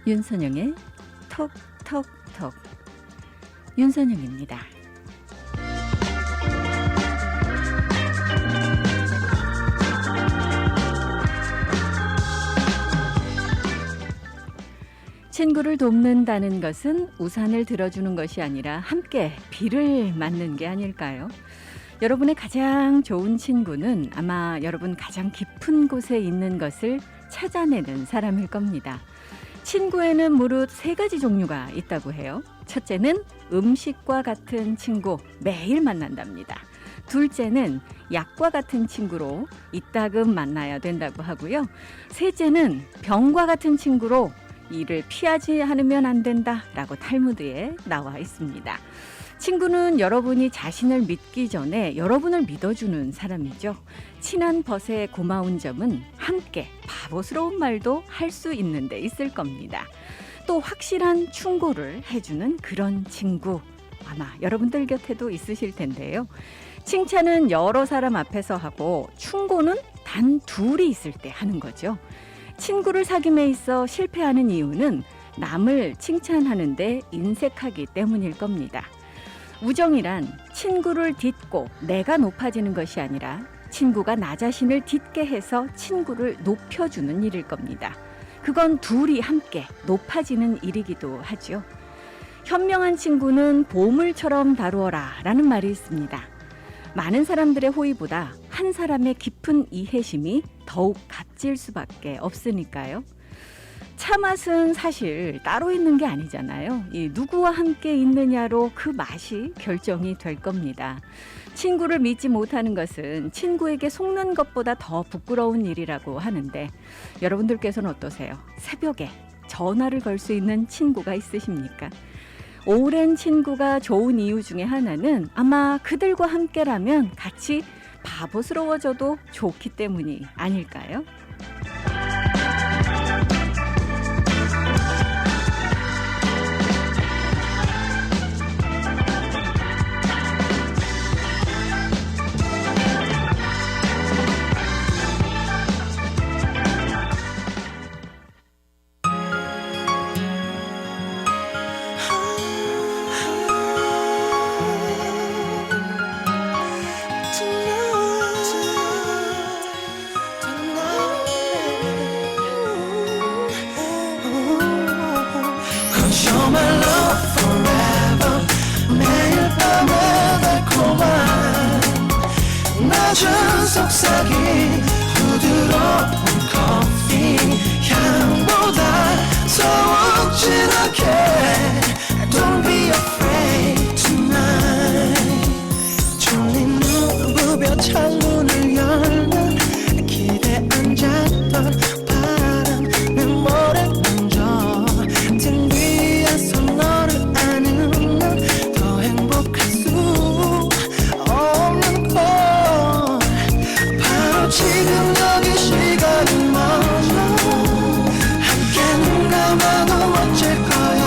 윤선영의 톡톡톡. 윤선영입니다. 친구를 돕는다는 것은 우산을 들어주는 것이 아니라 함께 비를 맞는 게 아닐까요? 여러분의 가장 좋은 친구는 아마 여러분 가장 깊은 곳에 있는 것을 찾아내는 사람일 겁니다. 친구에는 무릇 3가지 종류가 있다고 해요. 첫째는 음식과 같은 친구, 매일 만난답니다. 둘째는 약과 같은 친구로 이따금 만나야 된다고 하고요. 셋째는 병과 같은 친구로 이를 피하지 않으면 안 된다라고 탈무드에 나와 있습니다. 친구는 여러분이 자신을 믿기 전에 여러분을 믿어주는 사람이죠. 친한 벗의 고마운 점은 함께 바보스러운 말도 할 수 있는 데 있을 겁니다. 또 확실한 충고를 해주는 그런 친구, 아마 여러분들 곁에도 있으실 텐데요. 칭찬은 여러 사람 앞에서 하고 충고는 단 둘이 있을 때 하는 거죠. 친구를 사귐에 있어 실패하는 이유는 남을 칭찬하는데 인색하기 때문일 겁니다. 우정이란 친구를 딛고 내가 높아지는 것이 아니라 친구가 나 자신을 딛게 해서 친구를 높여주는 일일 겁니다. 그건 둘이 함께 높아지는 일이기도 하죠. 현명한 친구는 보물처럼 다루어라 라는 말이 있습니다. 많은 사람들의 호의보다 한 사람의 깊은 이해심이 더욱 값질 수밖에 없으니까요. 차 맛은 사실 따로 있는 게 아니잖아요. 누구와 함께 있느냐로 그 맛이 결정이 될 겁니다. 친구를 믿지 못하는 것은 친구에게 속는 것보다 더 부끄러운 일이라고 하는데 여러분들께서는 어떠세요? 새벽에 전화를 걸 수 있는 친구가 있으십니까? 오랜 친구가 좋은 이유 중에 하나는 아마 그들과 함께라면 같이 바보스러워져도 좋기 때문이 아닐까요? 낮은 속삭임 부드러운 커피 향보다 더욱 진하게 Don't be afraid tonight 졸린 눈 부벼 창문을 열면 기대 앉았던 바람 내 머리 만져 등 위에서 너를 안으면 더 행복할 수 없는 걸 지금 여기 시간이 멈춰 함께 눈 감아도 멋질 거야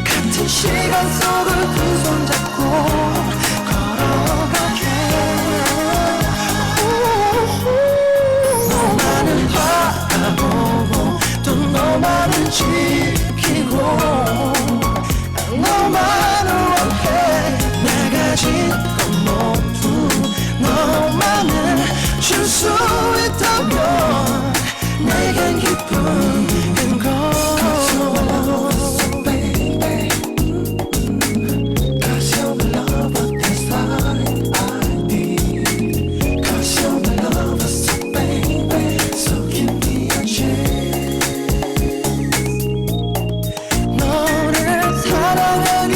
같은 시간 속을 두 손 잡고 걸어가게 너만은 바라보고 또 너만은 지키고 너만을 원해 내가 가진 건 모두 너만을 줄 수 있다면 내겐 기쁨인 걸 So baby Cause you're the lover that's all I need Cause you're the lover so baby So give me a chance 너를 사랑하길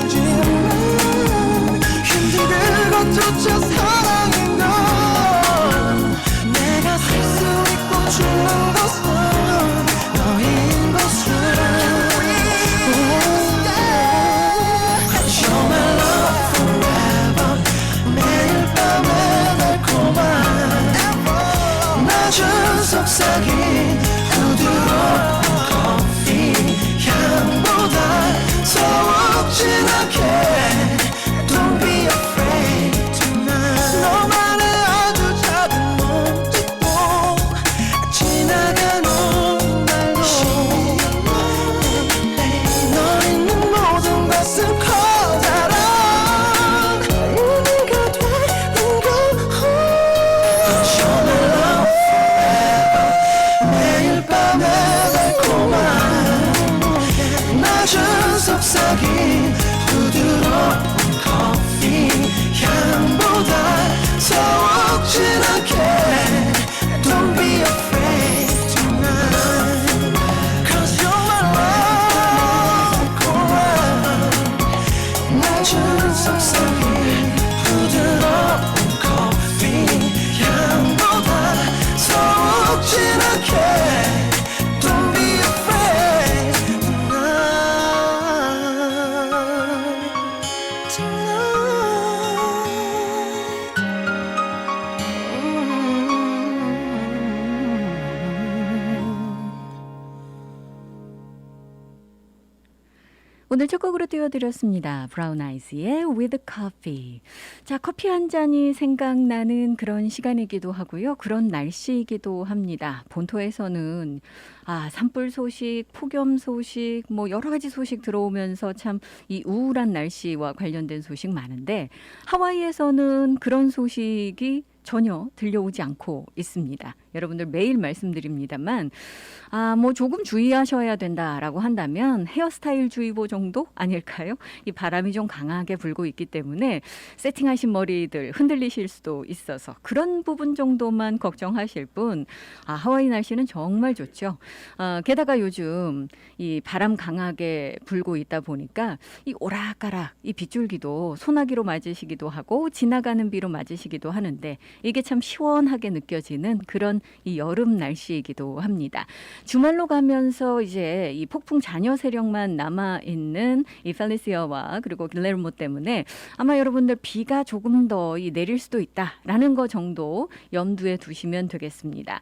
힘들지만 힘든 것조차 사랑인 걸 내가 살 수 있고 죽는 것은 너인 것을 Cause you're my love forever 매일 밤에 달콤한 낮은 속삭임 부드러운 커피 향보다 더욱 진하게 Don't be afraid tonight 너만의 아주 작은 몸짓도 지나가는 날도 오늘 첫 곡으로 띄워드렸습니다. 브라운 아이즈의 With Coffee. 자, 커피 한 잔이 생각나는 그런 시간이기도 하고요. 그런 날씨이기도 합니다. 본토에서는 산불 소식, 폭염 소식, 뭐 여러 가지 소식 들어오면서 참 이 우울한 날씨와 관련된 소식 많은데 하와이에서는 그런 소식이 전혀 들려오지 않고 있습니다. 여러분들 매일 말씀드립니다만 뭐 조금 주의하셔야 된다라고 한다면 헤어스타일 주의보 정도 아닐까요? 이 바람이 좀 강하게 불고 있기 때문에 세팅하신 머리들 흔들리실 수도 있어서 그런 부분 정도만 걱정하실 뿐 하와이 날씨는 정말 좋죠. 게다가 요즘 이 바람 강하게 불고 있다 보니까 이 오락가락 이 빗줄기도 소나기로 맞으시기도 하고 지나가는 비로 맞으시기도 하는데 이게 참 시원하게 느껴지는 그런 이 여름 날씨이기도 합니다. 주말로 가면서 이제 이 폭풍 잔여 세력만 남아 있는 이 펠리시아와 그리고 길레르모 때문에 아마 여러분들 비가 조금 더 내릴 수도 있다라는 거 정도 염두에 두시면 되겠습니다.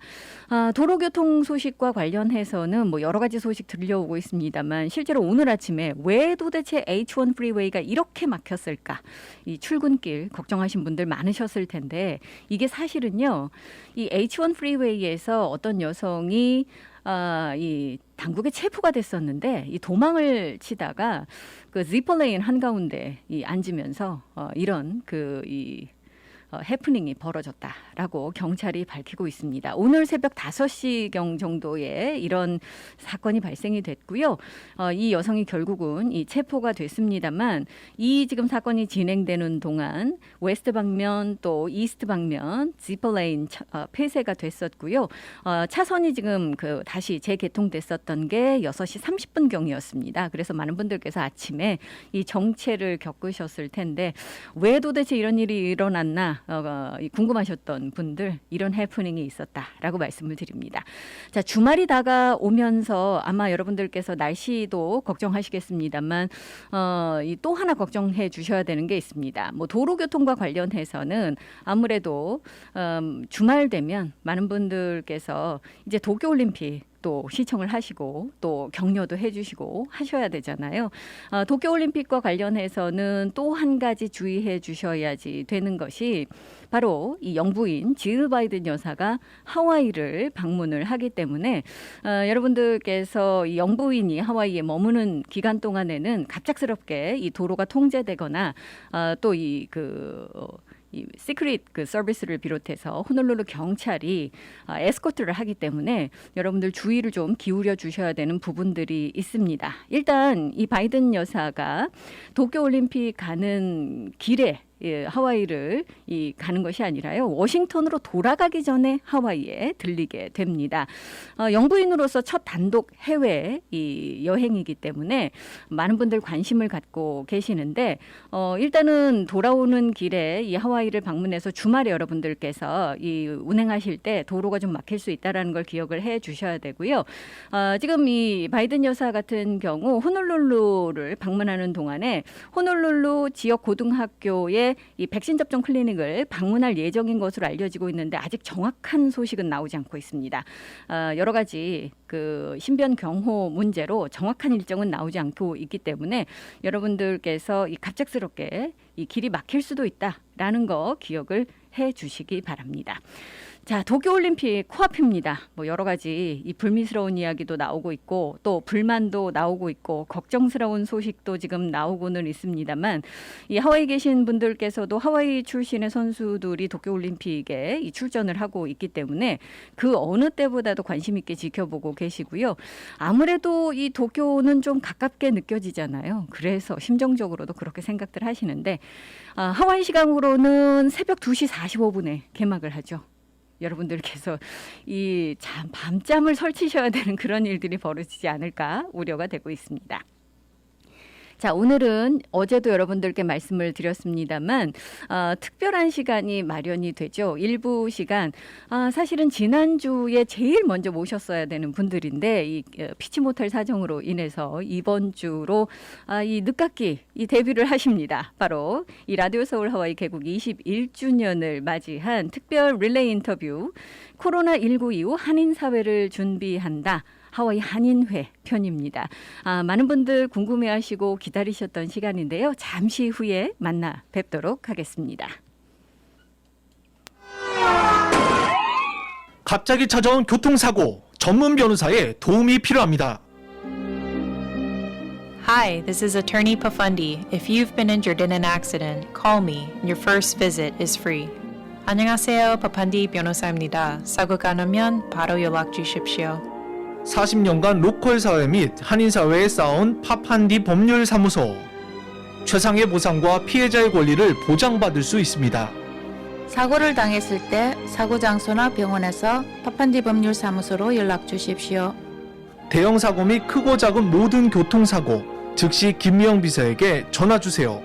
도로교통 소식과 관련해서는 뭐 여러 가지 소식 들려오고 있습니다만 실제로 오늘 아침에 왜 도대체 H1 프리웨이가 이렇게 막혔을까? 이 출근길 걱정하신 분들 많으셨을 텐데 이게 사실은요. 이 H1 프리웨이에서 어떤 여성이 이 당국에 체포가 됐었는데 이 도망을 치다가 그 지퍼레인 한가운데 앉으면서 이런 해프닝이 벌어졌다라고 경찰이 밝히고 있습니다. 오늘 새벽 5시경 정도에 이런 사건이 발생이 됐고요. 이 여성이 결국은 이 체포가 됐습니다만 이 지금 사건이 진행되는 동안 웨스트 방면 또 이스트 방면 지퍼레인 폐쇄가 됐었고요. 차선이 지금 다시 재개통됐었던 게 6시 30분경이었습니다. 그래서 많은 분들께서 아침에 이 정체를 겪으셨을 텐데 왜 도대체 이런 일이 일어났나 궁금하셨던 분들 이런 해프닝이 있었다라고 말씀을 드립니다. 자, 주말이 다가오면서 아마 여러분들께서 날씨도 걱정하시겠습니다만 또 하나 걱정해 주셔야 되는 게 있습니다. 뭐 도로교통과 관련해서는 아무래도 주말 되면 많은 분들께서 이제 도쿄올림픽 또 시청을 하시고 또 격려도 해주시고 하셔야 되잖아요. 도쿄올림픽과 관련해서는 또 한 가지 주의해 주셔야지 되는 것이 바로 이 영부인 질 바이든 여사가 하와이를 방문을 하기 때문에 여러분들께서 이 영부인이 하와이에 머무는 기간 동안에는 갑작스럽게 이 도로가 통제되거나 또 이 시크릿 서비스를 비롯해서 호놀룰루 경찰이 에스코트를 하기 때문에 여러분들 주의를 좀 기울여 주셔야 되는 부분들이 있습니다. 일단 이 바이든 여사가 도쿄올림픽 가는 길에 하와이를 가는 것이 아니라요. 워싱턴으로 돌아가기 전에 하와이에 들리게 됩니다. 영부인으로서 첫 단독 해외 여행이기 때문에 많은 분들 관심을 갖고 계시는데 일단은 돌아오는 길에 이 하와이를 방문해서 주말에 여러분들께서 운행하실 때 도로가 좀 막힐 수 있다는 걸 기억을 해 주셔야 되고요. 지금 이 바이든 여사 같은 경우 호놀룰루를 방문하는 동안에 호놀룰루 지역 고등학교에 이 백신 접종 클리닉을 방문할 예정인 것으로 알려지고 있는데 아직 정확한 소식은 나오지 않고 있습니다. 여러 가지 신변 경호 문제로 정확한 일정은 나오지 않고 있기 때문에 여러분들께서 갑작스럽게 이 길이 막힐 수도 있다라는 거 기억을 해 주시기 바랍니다. 자, 도쿄올림픽 코앞입니다. 뭐 여러 가지 이 불미스러운 이야기도 나오고 있고 또 불만도 나오고 있고 걱정스러운 소식도 지금 나오고는 있습니다만 이 하와이 계신 분들께서도 하와이 출신의 선수들이 도쿄올림픽에 출전을 하고 있기 때문에 그 어느 때보다도 관심 있게 지켜보고 계시고요. 아무래도 이 도쿄는 좀 가깝게 느껴지잖아요. 그래서 심정적으로도 그렇게 생각들 하시는데 하와이 시간으로는 새벽 2시 45분에 개막을 하죠. 여러분들께서 밤잠을 설치셔야 되는 그런 일들이 벌어지지 않을까 우려가 되고 있습니다. 자, 오늘은 어제도 여러분들께 말씀을 드렸습니다만 특별한 시간이 마련이 되죠. 일부 시간. 사실은 지난주에 제일 먼저 모셨어야 되는 분들인데 피치 못할 사정으로 인해서 이번 주로 늦깎이 데뷔를 하십니다. 바로 이 라디오 서울 하와이 개국 21주년을 맞이한 특별 릴레이 인터뷰 코로나19 이후 한인 사회를 준비한다. 하와이 한인회 편입니다. 많은 분들 궁금해하시고 기다리셨던 시간인데요. 잠시 후에 만나 뵙도록 하겠습니다. 갑자기 찾아온 교통사고, 전문 변호사의 도움이 필요합니다. Hi, this is Attorney Pafundi. If you've been injured in an accident, call me. Your first visit is free. 안녕하세요, 파판디 변호사입니다. 사고가 나면 바로 연락 주십시오. 40년간 로컬 사회 및 한인 사회에 쌓아온 파판디 법률사무소. 최상의 보상과 피해자의 권리를 보장받을 수 있습니다. 사고를 당했을 때 사고 장소나 병원에서 파판디 법률사무소로 연락 주십시오. 대형 사고 및 크고 작은 모든 교통사고, 즉시 김미영 비서에게 전화 주세요.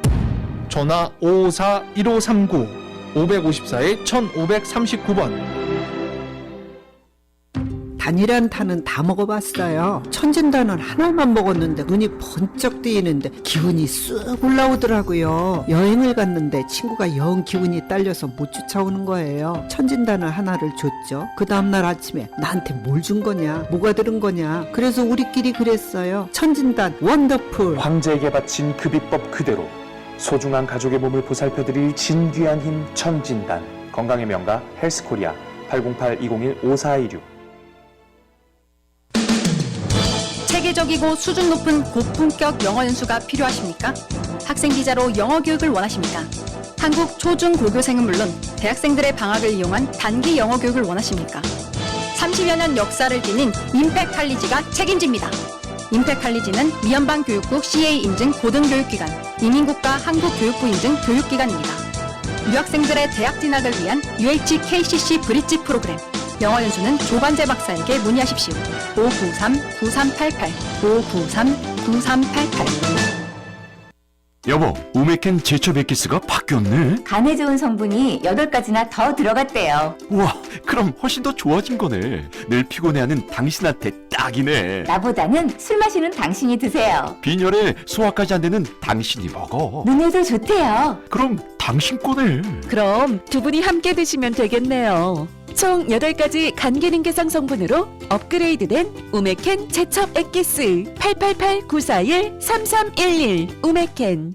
전화 554-1539, 554-1539번. 단이란 단은 다 먹어봤어요. 천진단은 하나만 먹었는데 눈이 번쩍 뜨이는데 기분이 쑥 올라오더라고요. 여행을 갔는데 친구가 영 기분이 딸려서 못 쫓아오는 거예요. 천진단을 하나를 줬죠. 그 다음날 아침에 나한테 뭘 준 거냐, 뭐가 들은 거냐. 그래서 우리끼리 그랬어요. 천진단 원더풀. 황제에게 바친 그 비법 그대로 소중한 가족의 몸을 보살펴드릴 진귀한 힘 천진단. 건강의 명가 헬스코리아 808-201-5416. 세계적이고 수준 높은 고품격 영어 연수가 필요하십니까? 학생 비자로 영어 교육을 원하십니까? 한국 초중 고교생은 물론 대학생들의 방학을 이용한 단기 영어 교육을 원하십니까? 30여 년 역사를 지닌 임팩 칼리지가 책임집니다. 임팩 칼리지는 미연방 교육국 CA 인증 고등교육기관, 이민국가 한국교육부 인증 교육기관입니다. 유학생들의 대학 진학을 위한 UHKCC 브릿지 프로그램. 영어 연수는 조반재 박사에게 문의하십시오. 593-9388 593-9388. 여보, 우메켄 제초 베키스가 바뀌었네. 간에 좋은 성분이 8가지나 더 들어갔대요. 우와, 그럼 훨씬 더 좋아진 거네. 늘 피곤해하는 당신한테 딱이네. 나보다는 술 마시는 당신이 드세요. 빈혈에 소화까지 안 되는 당신이 먹어. 눈에도 좋대요. 그럼 당신 거네. 그럼 두 분이 함께 드시면 되겠네요. 총 8가지 간 기능 개선 성분으로 업그레이드된 우메켄 제첩 엑기스 888-941-3311 우메켄.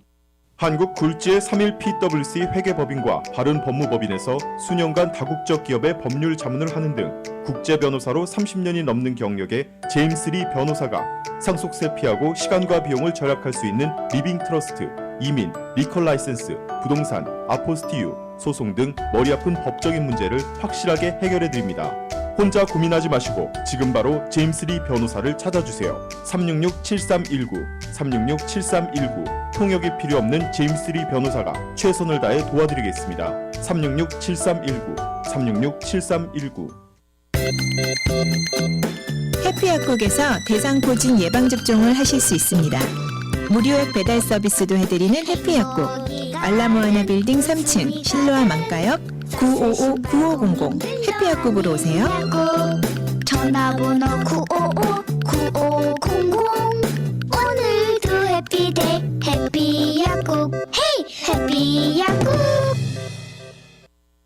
한국 굴지의 3일 PwC 회계법인과 바른법무법인에서 수년간 다국적 기업의 법률 자문을 하는 등 국제 변호사로 30년이 넘는 경력의 제임스 리 변호사가 상속세 피하고 시간과 비용을 절약할 수 있는 리빙 트러스트, 이민, 리컬 라이센스, 부동산, 아포스티유, 소송 등 머리 아픈 법적인 문제를 확실하게 해결해 드립니다. 혼자 고민하지 마시고 지금 바로 제임스 리 변호사를 찾아주세요. 366-7319, 366-7319. 통역이 필요 없는 제임스 리 변호사가 최선을 다해 도와드리겠습니다. 366-7319, 366-7319. 해피약국에서 대상포진 예방접종을 하실 수 있습니다. 무료액 배달 서비스도 해드리는 해피약국. 알라모아나 빌딩 3층 실로아 망가역 955-9500 해피약국으로 오세요. 전화번호 955-9500. 오늘도 해피데이 해피약국. 헤이 해피약국.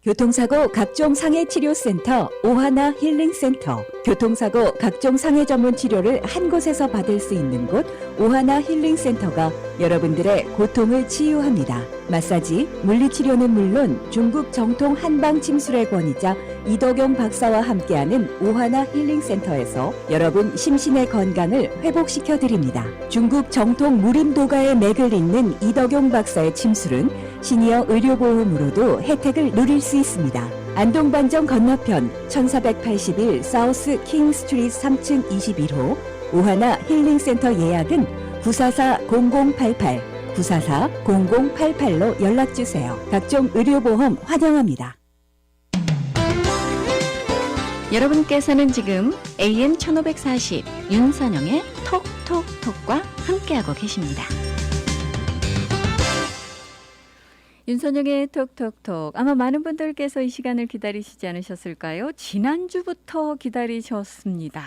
교통사고 각종 상해치료센터 오하나 힐링센터. 교통사고 각종 상해 전문 치료를 한 곳에서 받을 수 있는 곳 오하나 힐링센터가 여러분들의 고통을 치유합니다. 마사지, 물리치료는 물론 중국 정통 한방 침술의 권위자 이덕용 박사와 함께하는 오하나 힐링센터에서 여러분 심신의 건강을 회복시켜 드립니다. 중국 정통 무림도가의 맥을 잇는 이덕용 박사의 침술은 시니어 의료보험으로도 혜택을 누릴 수 있습니다. 안동반점 건너편 1481 사우스 킹스트리트 3층 21호 오하나 힐링센터 예약은 944-0088 944-0088로 연락주세요. 각종 의료보험 환영합니다. 여러분께서는 지금 AM 1540 윤선영의 톡톡톡과 함께하고 계십니다. 윤선영의 톡톡톡. 아마 많은 분들께서 이 시간을 기다리시지 않으셨을까요? 지난주부터 기다리셨습니다.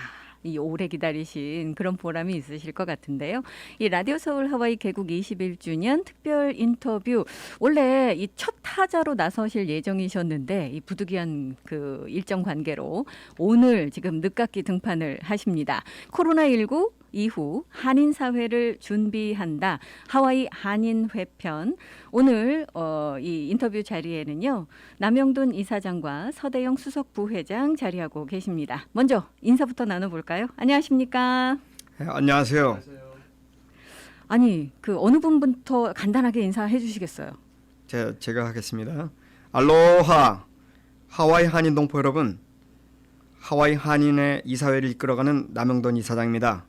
이 오래 기다리신 그런 보람이 있으실 것 같은데요. 이 라디오 서울 하와이 개국 21주년 특별 인터뷰 원래 이 첫 타자로 나서실 예정이셨는데 이 부득이한 그 일정 관계로 오늘 지금 늦깎이 등판을 하십니다. 코로나19 이후 한인 사회를 준비한다. 하와이 한인회 편. 오늘 이 인터뷰 자리에는요. 남영돈 이사장과 서대영 수석 부회장 자리하고 계십니다. 먼저 인사부터 나눠볼까요? 안녕하십니까? 네, 안녕하세요. 아니 그 어느 분부터 간단하게 인사해 주시겠어요? 제가 하겠습니다. 알로하 하와이 한인 동포 여러분, 하와이 한인의 이사회를 이끌어가는 남영돈 이사장입니다.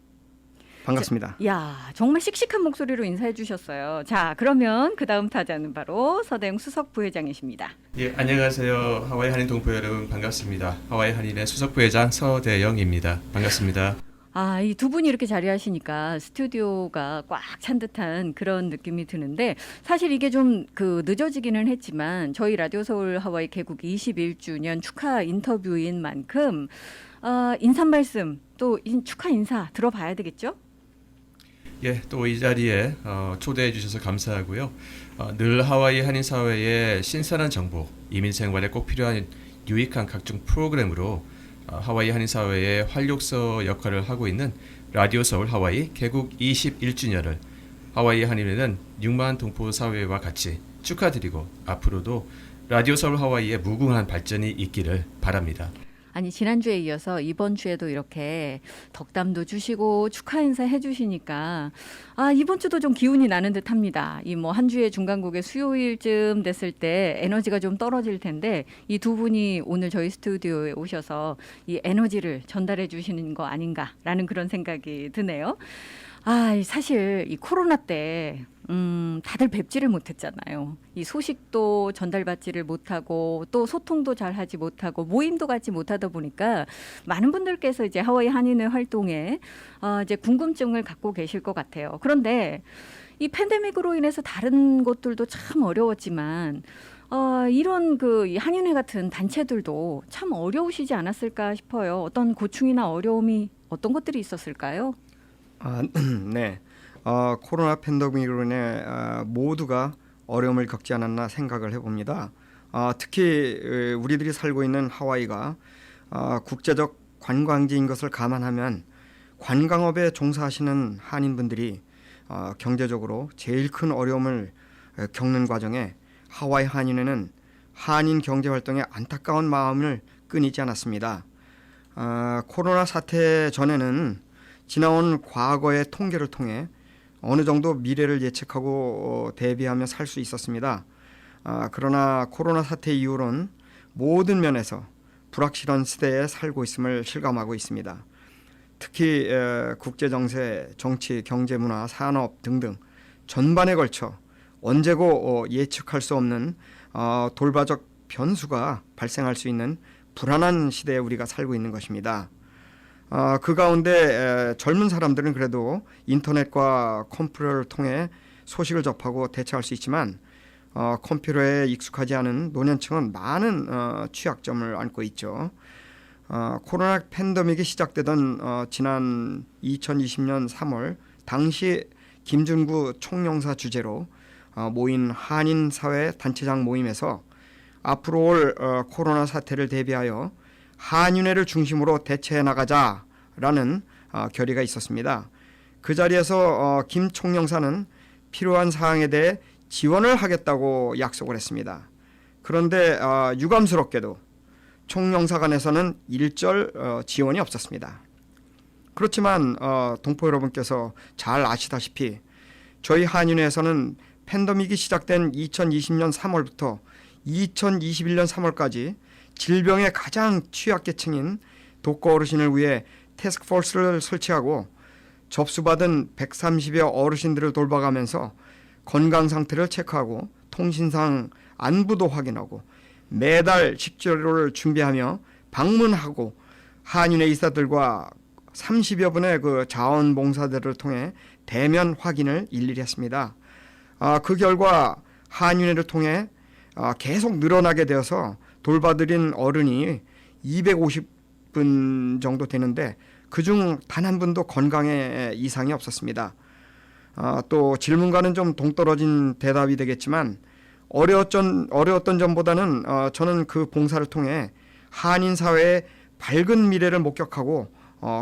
반갑습니다. 야, 정말 씩씩한 목소리로 인사해 주셨어요. 자, 그러면 그 다음 타자는 바로 서대영 수석 부회장이십니다. 예, 안녕하세요. 하와이 한인 동포 여러분 반갑습니다. 하와이 한인의 수석 부회장 서대영입니다. 반갑습니다. 아, 이 두 분이 이렇게 자리하시니까 스튜디오가 꽉 찬 듯한 그런 느낌이 드는데 사실 이게 좀 그 늦어지기는 했지만 저희 라디오 서울 하와이 개국 21주년 축하 인터뷰인 만큼 인사 말씀 또 축하 인사 들어봐야 되겠죠? 예, 또 이 자리에 초대해 주셔서 감사하고요. 늘 하와이 한인 사회의 신선한 정보, 이민 생활에 꼭 필요한 유익한 각종 프로그램으로 하와이 한인 사회의 활력소 역할을 하고 있는 라디오 서울 하와이 개국 21주년을 하와이 한인회는 6만 동포 사회와 같이 축하드리고 앞으로도 라디오 서울 하와이의 무궁한 발전이 있기를 바랍니다. 아니 지난주에 이어서 이번 주에도 이렇게 덕담도 주시고 축하 인사 해주시니까 이번 주도 좀 기운이 나는 듯합니다. 이 뭐 한 주의 중간고개 수요일쯤 됐을 때 에너지가 좀 떨어질 텐데 이 두 분이 오늘 저희 스튜디오에 오셔서 이 에너지를 전달해 주시는 거 아닌가라는 그런 생각이 드네요. 사실 이 코로나 때 다들 뵙지를 못했잖아요. 이 소식도 전달받지를 못하고 또 소통도 잘 하지 못하고 모임도 갖지 못하다 보니까 많은 분들께서 이제 하와이 한인회 활동에 이제 궁금증을 갖고 계실 것 같아요. 그런데 이 팬데믹으로 인해서 다른 것들도 참 어려웠지만 이런 그 한인회 같은 단체들도 참 어려우시지 않았을까 싶어요. 어떤 고충이나 어려움이 어떤 것들이 있었을까요? 네. 코로나 팬데믹으로 인해 모두가 어려움을 겪지 않았나 생각을 해봅니다. 특히 우리들이 살고 있는 하와이가 국제적 관광지인 것을 감안하면 관광업에 종사하시는 한인분들이 경제적으로 제일 큰 어려움을 겪는 과정에 하와이 한인회는 한인 경제활동에 안타까운 마음을 끊이지 않았습니다. 코로나 사태 전에는 지나온 과거의 통계를 통해 어느 정도 미래를 예측하고 대비하며 살 수 있었습니다. 그러나 코로나 사태 이후로는 모든 면에서 불확실한 시대에 살고 있음을 실감하고 있습니다. 특히 국제정세, 정치, 경제, 문화, 산업 등등 전반에 걸쳐 언제고 예측할 수 없는 돌발적 변수가 발생할 수 있는 불안한 시대에 우리가 살고 있는 것입니다. 그 가운데 젊은 사람들은 그래도 인터넷과 컴퓨터를 통해 소식을 접하고 대처할 수 있지만 컴퓨터에 익숙하지 않은 노년층은 많은 취약점을 안고 있죠. 코로나 팬데믹이 시작되던 지난 2020년 3월 당시 김준구 총영사 주재로 모인 한인 사회 단체장 모임에서 앞으로 올 코로나 사태를 대비하여 한인회를 중심으로 대처해 나가자라는 결의가 있었습니다. 그 자리에서 김 총영사는 필요한 사항에 대해 지원을 하겠다고 약속을 했습니다. 그런데 유감스럽게도 총영사관에서는 일절 지원이 없었습니다. 그렇지만 동포 여러분께서 잘 아시다시피 저희 한인회에서는 팬데믹이 시작된 2020년 3월부터 2021년 3월까지 질병의 가장 취약계층인 독거 어르신을 위해 태스크포스를 설치하고 접수받은 130여 어르신들을 돌봐가면서 건강 상태를 체크하고 통신상 안부도 확인하고 매달 식재료를 준비하며 방문하고 한인회 이사들과 30여 분의 그 자원봉사들을 통해 대면 확인을 일일이 했습니다. 그 결과 한인회를 통해 계속 늘어나게 되어서 돌봐드린 어른이 250분 정도 되는데 그중 단 한 분도 건강에 이상이 없었습니다. 또 질문과는 좀 동떨어진 대답이 되겠지만 어려웠던 점보다는 저는 그 봉사를 통해 한인 사회의 밝은 미래를 목격하고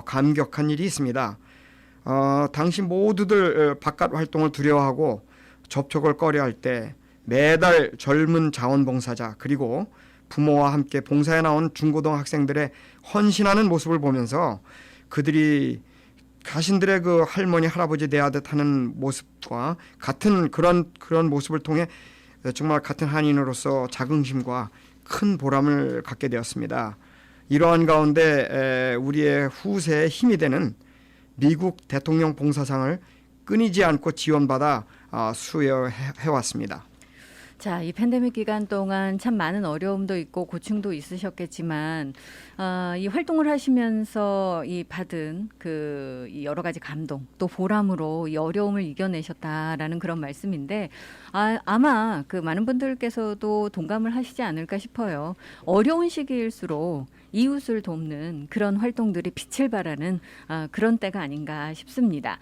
감격한 일이 있습니다. 당시 모두들 바깥 활동을 두려워하고 접촉을 꺼려할 때 매달 젊은 자원봉사자 그리고 부모와 함께 봉사에 나온 중고등학생들의 헌신하는 모습을 보면서 그들이 자신들의 그 할머니 할아버지 대하듯 하는 모습과 같은 그런 모습을 통해 정말 같은 한인으로서 자긍심과 큰 보람을 갖게 되었습니다. 이러한 가운데 우리의 후세에 힘이 되는 미국 대통령 봉사상을 끊이지 않고 지원받아 수여해왔습니다. 자, 이 팬데믹 기간 동안 참 많은 어려움도 있고 고충도 있으셨겠지만 이 활동을 하시면서 이 받은 이 여러 가지 감동 또 보람으로 이 어려움을 이겨내셨다라는 그런 말씀인데 아마 그 많은 분들께서도 동감을 하시지 않을까 싶어요. 어려운 시기일수록 이웃을 돕는 그런 활동들이 빛을 발하는 그런 때가 아닌가 싶습니다.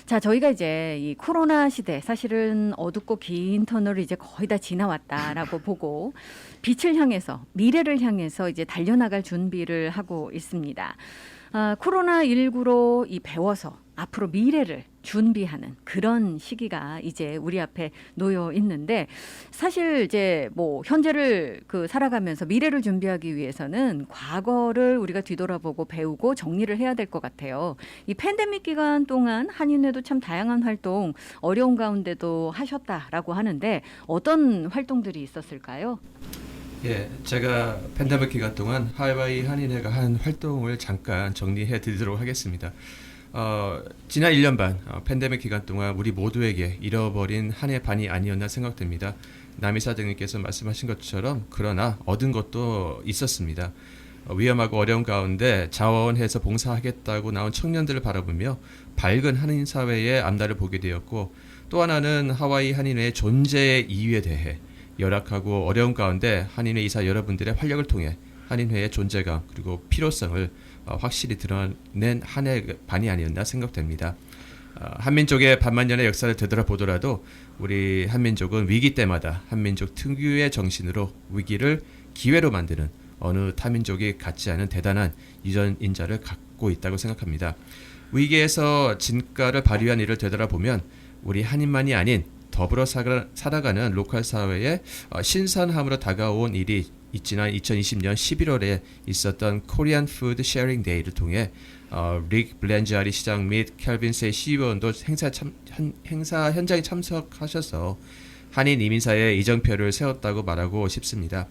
자, 저희가 이제 이 코로나 시대 사실은 어둡고 긴 터널을 이제 거의 다 지나왔다라고 보고 빛을 향해서 미래를 향해서 이제 달려나갈 준비를 하고 있습니다. 코로나19로 이 배워서 앞으로 미래를 준비하는 그런 시기가 이제 우리 앞에 놓여 있는데 사실 이제 뭐 현재를 살아가면서 미래를 준비하기 위해서는 과거를 우리가 뒤돌아보고 배우고 정리를 해야 될 것 같아요. 이 팬데믹 기간 동안 한인회도 참 다양한 활동 어려운 가운데도 하셨다라고 하는데 어떤 활동들이 있었을까요? 예, 제가 팬데믹 기간 동안 하와이 한인회가 한 활동을 잠깐 정리해 드리도록 하겠습니다. 지난 1년 반 팬데믹 기간 동안 우리 모두에게 잃어버린 한 해 반이 아니었나 생각됩니다. 남이사장님께서 말씀하신 것처럼 그러나 얻은 것도 있었습니다. 위험하고 어려운 가운데 자원해서 봉사하겠다고 나온 청년들을 바라보며 밝은 한인 사회의 앞날을 보게 되었고 또 하나는 하와이 한인회의 존재의 이유에 대해 열악하고 어려운 가운데 한인회 이사 여러분들의 활력을 통해 한인회의 존재감 그리고 필요성을 확실히 드러낸 한 해 반이 아니었나 생각됩니다. 한민족의 반만년의 역사를 되돌아보더라도 우리 한민족은 위기 때마다 한민족 특유의 정신으로 위기를 기회로 만드는 어느 타민족이 갖지 않은 대단한 유전인자를 갖고 있다고 생각합니다. 위기에서 진가를 발휘한 일을 되돌아보면 우리 한인만이 아닌 더불어 살아가는 로컬 사회에 신선함으로 다가온 일이 지난 2020년 11월에 있었던 코리안 푸드 쉐어링 데이를 통해 릭 블렌자리 시장 및 켈빈 세이 CEO도 행사 현장에 참석하셔서 한인 이민사의 이정표를 세웠다고 말하고 싶습니다.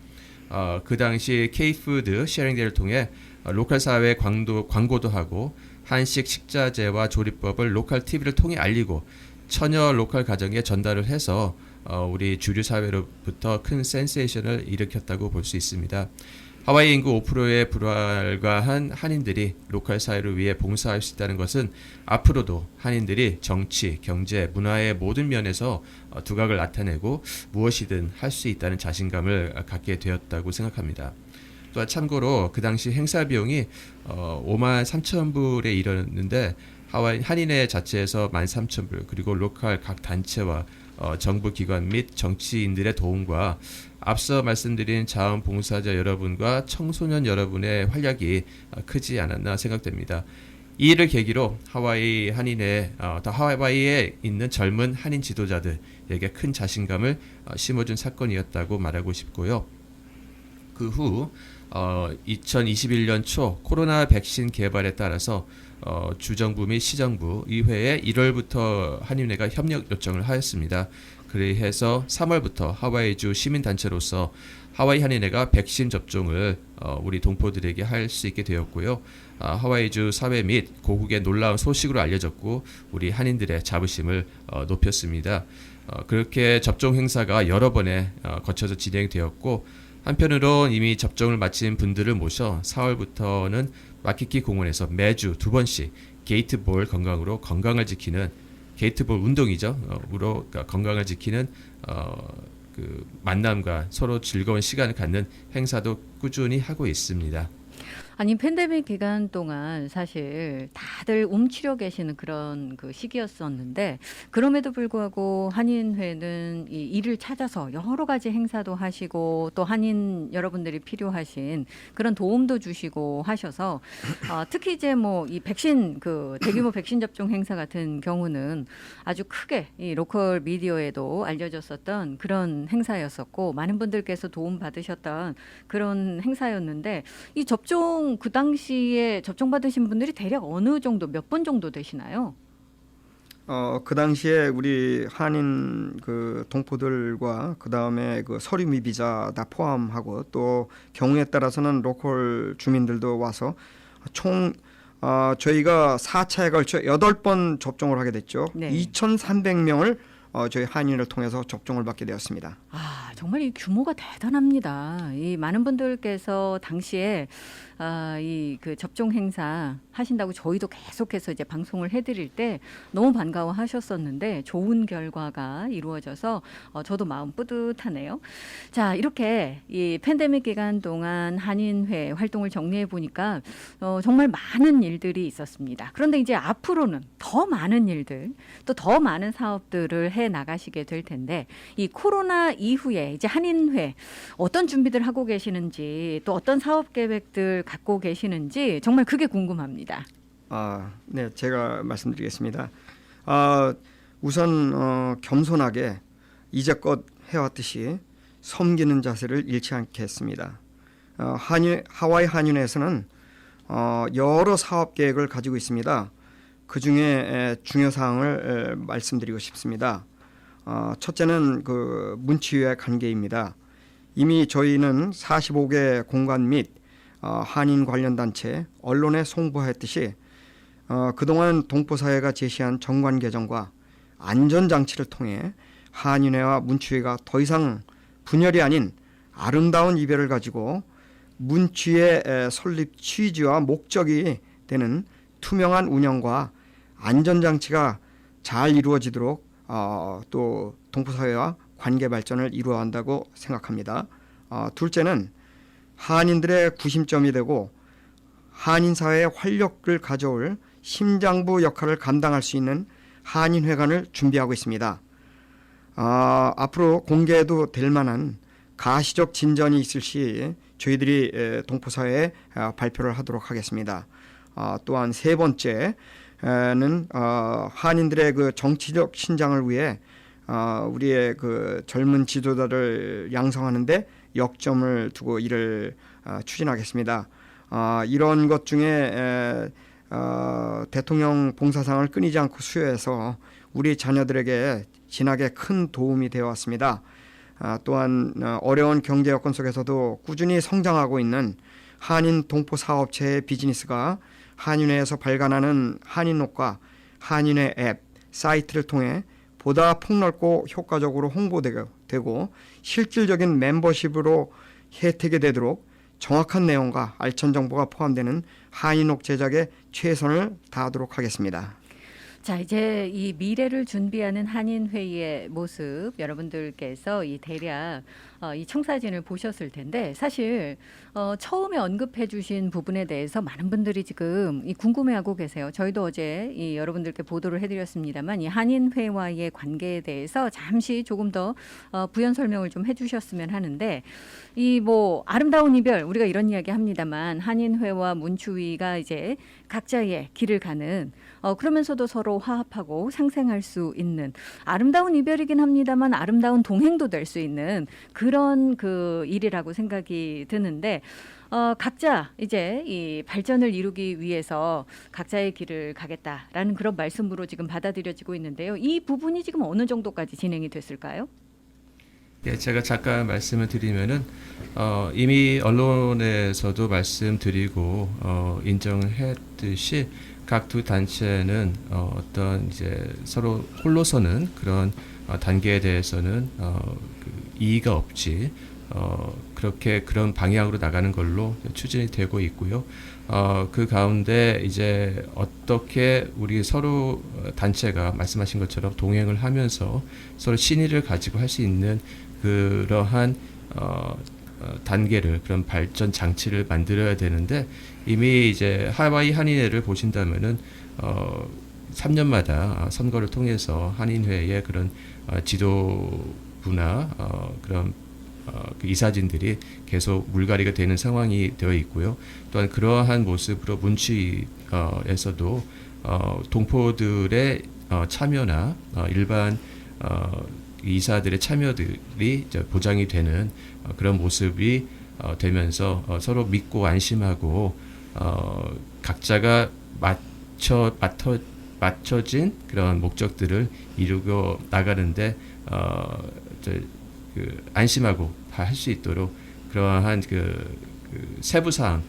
그 당시 K-푸드 쉐어링 데이를 통해 로컬 사회에 광고도 하고 한식 식자재와 조리법을 로컬 TV를 통해 알리고 처녀 로컬 가정에 전달을 해서 우리 주류 사회로부터 큰 센세이션을 일으켰다고 볼 수 있습니다. 하와이 인구 5%에 불과한 한인들이 로컬 사회를 위해 봉사할 수 있다는 것은 앞으로도 한인들이 정치, 경제, 문화의 모든 면에서 두각을 나타내고 무엇이든 할 수 있다는 자신감을 갖게 되었다고 생각합니다. 또한 참고로 그 당시 행사 비용이 5만 3천 불에 이르렀는데 하와이 한인회 자체에서 13,000불 그리고 로컬 각 단체와 정부 기관 및 정치인들의 도움과 앞서 말씀드린 자원봉사자 여러분과 청소년 여러분의 활약이 크지 않았나 생각됩니다. 이 일을 계기로 하와이 한인회, 하와이에 있는 젊은 한인 지도자들에게 큰 자신감을 심어준 사건이었다고 말하고 싶고요. 그 후 2021년 초 코로나 백신 개발에 따라서 주정부 및 시정부, 의회에 1월부터 한인회가 협력 요청을 하였습니다. 그래서 3월부터 하와이주 시민단체로서 하와이 한인회가 백신 접종을 우리 동포들에게 할 수 있게 되었고요. 하와이주 사회 및 고국의 놀라운 소식으로 알려졌고 우리 한인들의 자부심을 높였습니다. 그렇게 접종 행사가 여러 번에 거쳐서 진행되었고 한편으론 이미 접종을 마친 분들을 모셔 4월부터는 와키키 공원에서 매주 2번씩 게이트볼 건강으로 건강을 지키는 게이트볼 운동이죠. 그러니까 건강을 지키는 그 만남과 서로 즐거운 시간을 갖는 행사도 꾸준히 하고 있습니다. 아니 팬데믹 기간 동안 사실 다들 움츠려 계시는 그런 그 시기였었는데 그럼에도 불구하고 한인회는 이 일을 찾아서 여러 가지 행사도 하시고 또 한인 여러분들이 필요하신 그런 도움도 주시고 하셔서 특히 이제 뭐 이 백신 그 대규모 백신 접종 행사 같은 경우는 아주 크게 이 로컬 미디어에도 알려졌었던 그런 행사였었고 많은 분들께서 도움 받으셨던 그런 행사였는데 이 접종 그 당시에 접종 받으신 분들이 대략 어느 정도 몇 분 정도 되시나요? 그 당시에 우리 한인 그 동포들과 그 다음에 그 서류 미비자 다 포함하고 또 경우에 따라서는 로컬 주민들도 와서 총 저희가 4차에 걸쳐 8번 접종을 하게 됐죠. 네. 2,300명을 저희 한인을 통해서 접종을 받게 되었습니다. 정말 이 규모가 대단합니다. 이 많은 분들께서 당시에 이 그 접종 행사 하신다고 저희도 계속해서 이제 방송을 해드릴 때 너무 반가워하셨었는데 좋은 결과가 이루어져서 저도 마음 뿌듯하네요. 자, 이렇게 이 팬데믹 기간 동안 한인회 활동을 정리해 보니까 정말 많은 일들이 있었습니다. 그런데 이제 앞으로는 더 많은 일들, 또 더 많은 사업들을 해 나가시게 될 텐데 이 코로나 이후에 이제 한인회 어떤 준비들 하고 계시는지 또 어떤 사업 계획들 갖고 계시는지 정말 그게 궁금합니다. 네, 제가 말씀드리겠습니다. 우선 겸손하게 이제껏 해왔듯이 섬기는 자세를 잃지 않겠습니다. 하와이 한인회에서는 여러 사업 계획을 가지고 있습니다. 그 중에 중요 사항을 말씀드리고 싶습니다. 첫째는 그 문치위의 관계입니다. 이미 저희는 45개 공간 및 한인 관련 단체, 언론에 송부했듯이 그동안 동포사회가 제시한 정관 개정과 안전장치를 통해 한인회와 문치회가 더 이상 분열이 아닌 아름다운 이별을 가지고 문치의 설립 취지와 목적이 되는 투명한 운영과 안전장치가 잘 이루어지도록 또 동포사회와 관계 발전을 이루어야 한다고 생각합니다. 둘째는 한인들의 구심점이 되고 한인사회의 활력을 가져올 심장부 역할을 감당할 수 있는 한인회관을 준비하고 있습니다. 앞으로 공개해도 될 만한 가시적 진전이 있을 시 저희들이 동포사회에 발표를 하도록 하겠습니다. 또한 세 번째는 한인들의 그 정치적 신장을 위해 우리의 그 젊은 지도자를 양성하는데 역점을 두고 일을 추진하겠습니다. 이런 것 중에 대통령 봉사상을 끊이지 않고 수여해서 우리 자녀들에게 진하게 큰 도움이 되어 왔습니다. 또한 어려운 경제 여건 속에서도 꾸준히 성장하고 있는 한인 동포 사업체의 비즈니스가 한인회에서 발간하는 한인옥과 한인회 앱, 사이트를 통해 보다 폭넓고 효과적으로 홍보되고 실질적인 멤버십으로 혜택이 되도록 정확한 내용과 알찬 정보가 포함되는 한인옥 제작에 최선을 다하도록 하겠습니다. 자, 이제 이 미래를 준비하는 한인회의의 모습 여러분들께서 이 대략 이 청사진을 보셨을 텐데 사실 처음에 언급해 주신 부분에 대해서 많은 분들이 지금 이 궁금해하고 계세요. 저희도 어제 이 여러분들께 보도를 해드렸습니다만 이 한인회와의 관계에 대해서 잠시 조금 더 부연 설명을 좀 해주셨으면 하는데 이 뭐 아름다운 이별 우리가 이런 이야기 합니다만 한인회와 문추위가 이제 각자의 길을 가는 그러면서도 서로 화합하고 상생할 수 있는 아름다운 이별이긴 합니다만 아름다운 동행도 될 수 있는 그런 그 일이라고 생각이 드는데 각자 이제 이 발전을 이루기 위해서 각자의 길을 가겠다라는 그런 말씀으로 지금 받아들여지고 있는데요. 이 부분이 지금 어느 정도까지 진행이 됐을까요? 예, 제가 잠깐 말씀을 드리면은 이미 언론에서도 말씀드리고 인정을 했듯이 각 두 단체는 어떤 이제 서로 홀로서는 그런 단계에 대해서는 이의가 없지 그렇게 그런 방향으로 나가는 걸로 추진이 되고 있고요. 그 가운데 이제 어떻게 우리 서로 단체가 말씀하신 것처럼 동행을 하면서 서로 신의를 가지고 할 수 있는 그러한 단계를 그런 발전 장치를 만들어야 되는데 이미 이제 하와이 한인회를 보신다면은 3년마다 선거를 통해서 한인회의 그런 지도부나 그런 그 이사진들이 계속 물갈이가 되는 상황이 되어 있고요. 또한 그러한 모습으로 문치에서도 동포들의 참여나 일반 이사들의 참여들이 이제 보장이 되는 그런 모습이 되면서 서로 믿고 안심하고 각자가 맞춰진 그런 목적들을 이루고 나가는데 안심하고 다 할 수 있도록 그러한 그 세부 사항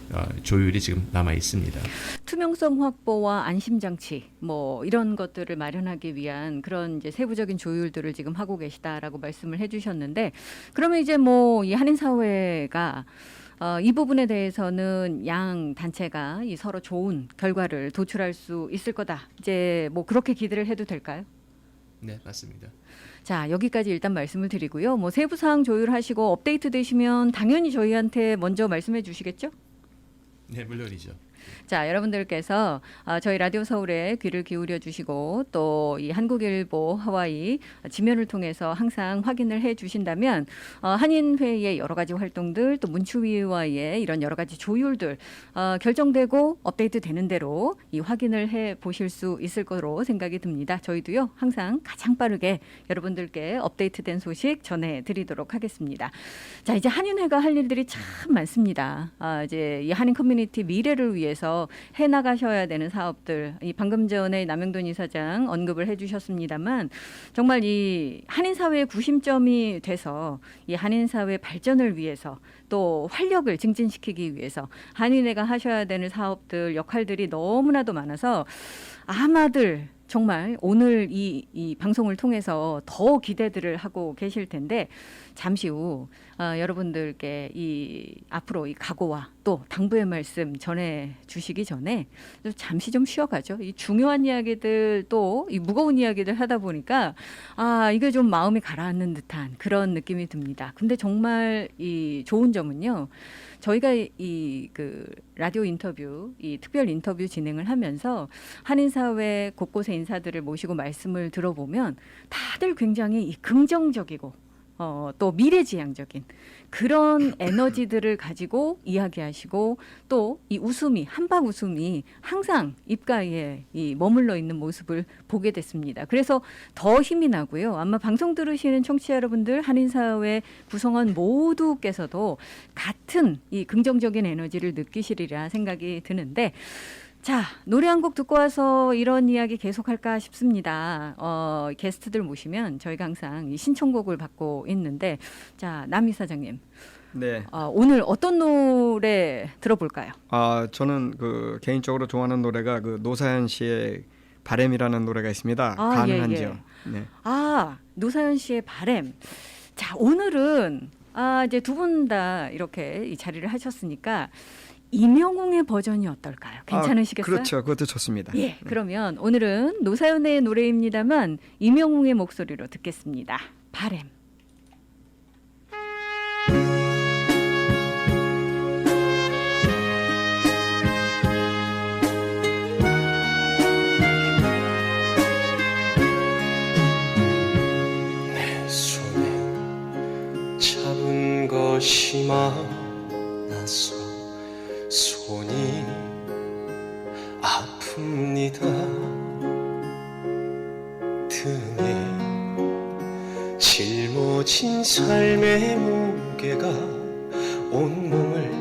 조율이 지금 남아 있습니다. 투명성 확보와 안심 장치 뭐 이런 것들을 마련하기 위한 그런 이제 세부적인 조율들을 지금 하고 계시다라고 말씀을 해주셨는데 그러면 이제 뭐 이 한인 사회가 이 부분에 대해서는 양 단체가 이 서로 좋은 결과를 도출할 수 있을 거다. 이제 뭐 그렇게 기대를 해도 될까요? 네, 맞습니다. 자, 여기까지 일단 말씀을 드리고요. 뭐 세부 사항 조율하시고 업데이트 되시면 당연히 저희한테 먼저 말씀해 주시겠죠? 네, 물론이죠. 자, 여러분들께서 저희 라디오 서울에 귀를 기울여 주시고 또 이 한국일보 하와이 지면을 통해서 항상 확인을 해 주신다면 한인회의 여러 가지 활동들 또 문추위와의 이런 여러 가지 조율들 결정되고 업데이트 되는 대로 이 확인을 해 보실 수 있을 거로 생각이 듭니다. 저희도요 항상 가장 빠르게 여러분들께 업데이트된 소식 전해드리도록 하겠습니다. 자, 이제 한인회가 할 일들이 참 많습니다. 이제 이 한인 커뮤니티 미래를 위해서 해 나가셔야 되는 사업들, 이 방금 전에 남영돈 이사장 언급을 해주셨습니다만 정말 이 한인 사회의 구심점이 돼서 이 한인 사회 발전을 위해서 또 활력을 증진시키기 위해서 한인회가 하셔야 되는 사업들, 역할들이 너무나도 많아서 아마들 정말 오늘 이 방송을 통해서 더 기대들을 하고 계실 텐데 잠시 후 여러분들께 이 앞으로 이 각오와 또 당부의 말씀 전해 주시기 전에 잠시 좀 쉬어가죠. 이 중요한 이야기들 또 이 무거운 이야기들 하다 보니까 이게 좀 마음이 가라앉는 듯한 그런 느낌이 듭니다. 근데 정말 이 좋은 점은요. 저희가 이 그 라디오 인터뷰, 이 특별 인터뷰 진행을 하면서 한인 사회 곳곳의 인사들을 모시고 말씀을 들어보면 다들 굉장히 이 긍정적이고 또 미래지향적인 그런 에너지들을 가지고 이야기하시고 또 이 웃음이 한박 웃음이 항상 입가에 이 머물러 있는 모습을 보게 됐습니다. 그래서 더 힘이 나고요. 아마 방송 들으시는 청취자 여러분들 한인사회 구성원 모두께서도 같은 이 긍정적인 에너지를 느끼시리라 생각이 드는데 자, 노래 한 곡 듣고 와서 이런 이야기 계속할까 싶습니다. 게스트들 모시면 저희가 항상 이 신청곡을 받고 있는데 자, 남 이사장님. 네. 오늘 어떤 노래 들어볼까요? 저는 그 개인적으로 좋아하는 노래가 그 노사연 씨의 바램이라는 노래가 있습니다. 가능한지요? 예. 네. 노사연 씨의 바램. 자, 오늘은 이제 두 분 다 이렇게 이 자리를 하셨으니까 임영웅의 버전이 어떨까요? 괜찮으시겠어요? 그렇죠. 그것도 좋습니다. 예, 그러면 오늘은 노사연의 노래입니다만 임영웅의 목소리로 듣겠습니다. 바램. 내 손에 잡은 것이 많아서 손이 아픕니다. 등에 짊어진 삶의 무게가 온몸을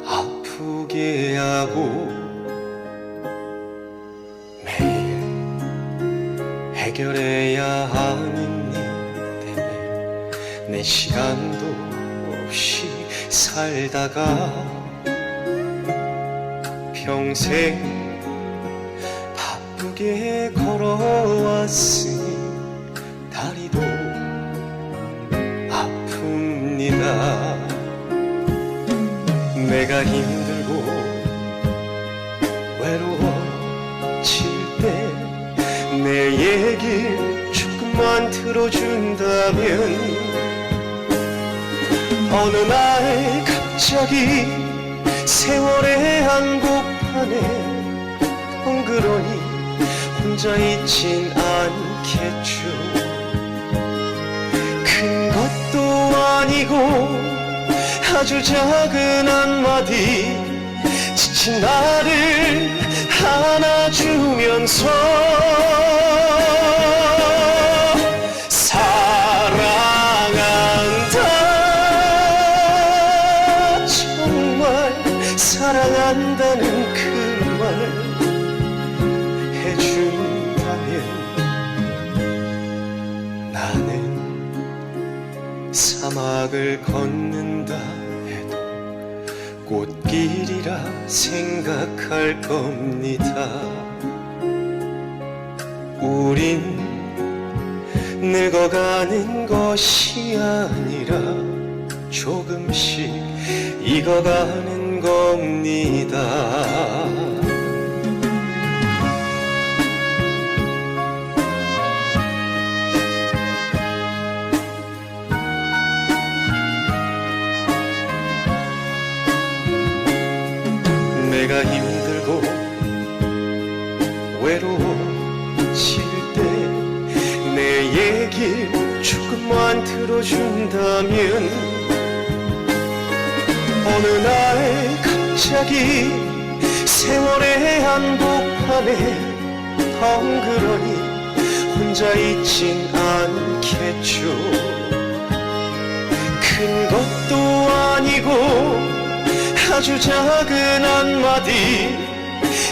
아프게 하고 매일 해결해야 하는 일 때문에 내 시간도 없이 살다가 평생 바쁘게 걸어왔으니 다리도 아픕니다. 내가 힘들고 외로워질 때 내 얘기 조금만 들어준다면 어느 날 갑자기 세월의 한복판에 덩그러니 혼자 있진 않겠죠. 큰 것도 아니고 아주 작은 한마디 지친 나를 안아주면서 사랑한다, 정말 사랑한다는 그 말 해준다면 나는 사막을 걷는다 해도 꽃길이라 생각할 겁니다. 우린 늙어가는 것이 아니라 조금씩 익어가는 겁니다. 내가 힘들고 외로워질 때 내 얘기 조금만 들어준다면 어느 날 갑자기 세월의 한복판에 덩그러니 혼자 있진 않겠죠. 큰 것도 아니고 아주 작은 한마디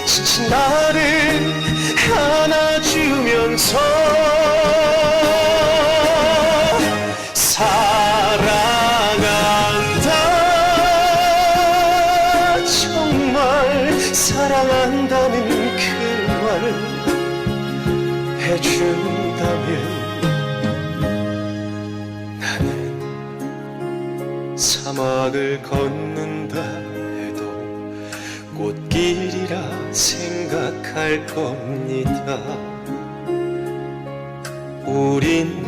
지친 나를 안아주면서 사랑한다, 정말 사랑한다는 그 말 해준다면 나는 사막을 걷는다 해도 꽃길이라 생각할 겁니다. 우린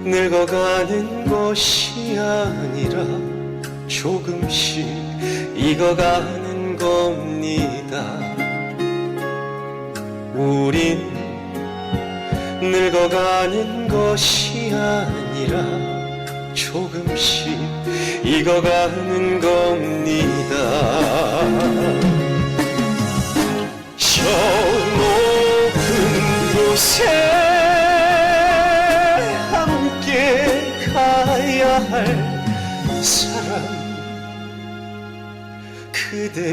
늙어가는 것이 아니라 조금씩 익어가는 겁니다. 우린 늙어가는 것이 아니라 조금씩 익어가는 겁니다. 저 높은 곳에 함께 가야 할 사람 그대뿐입니다.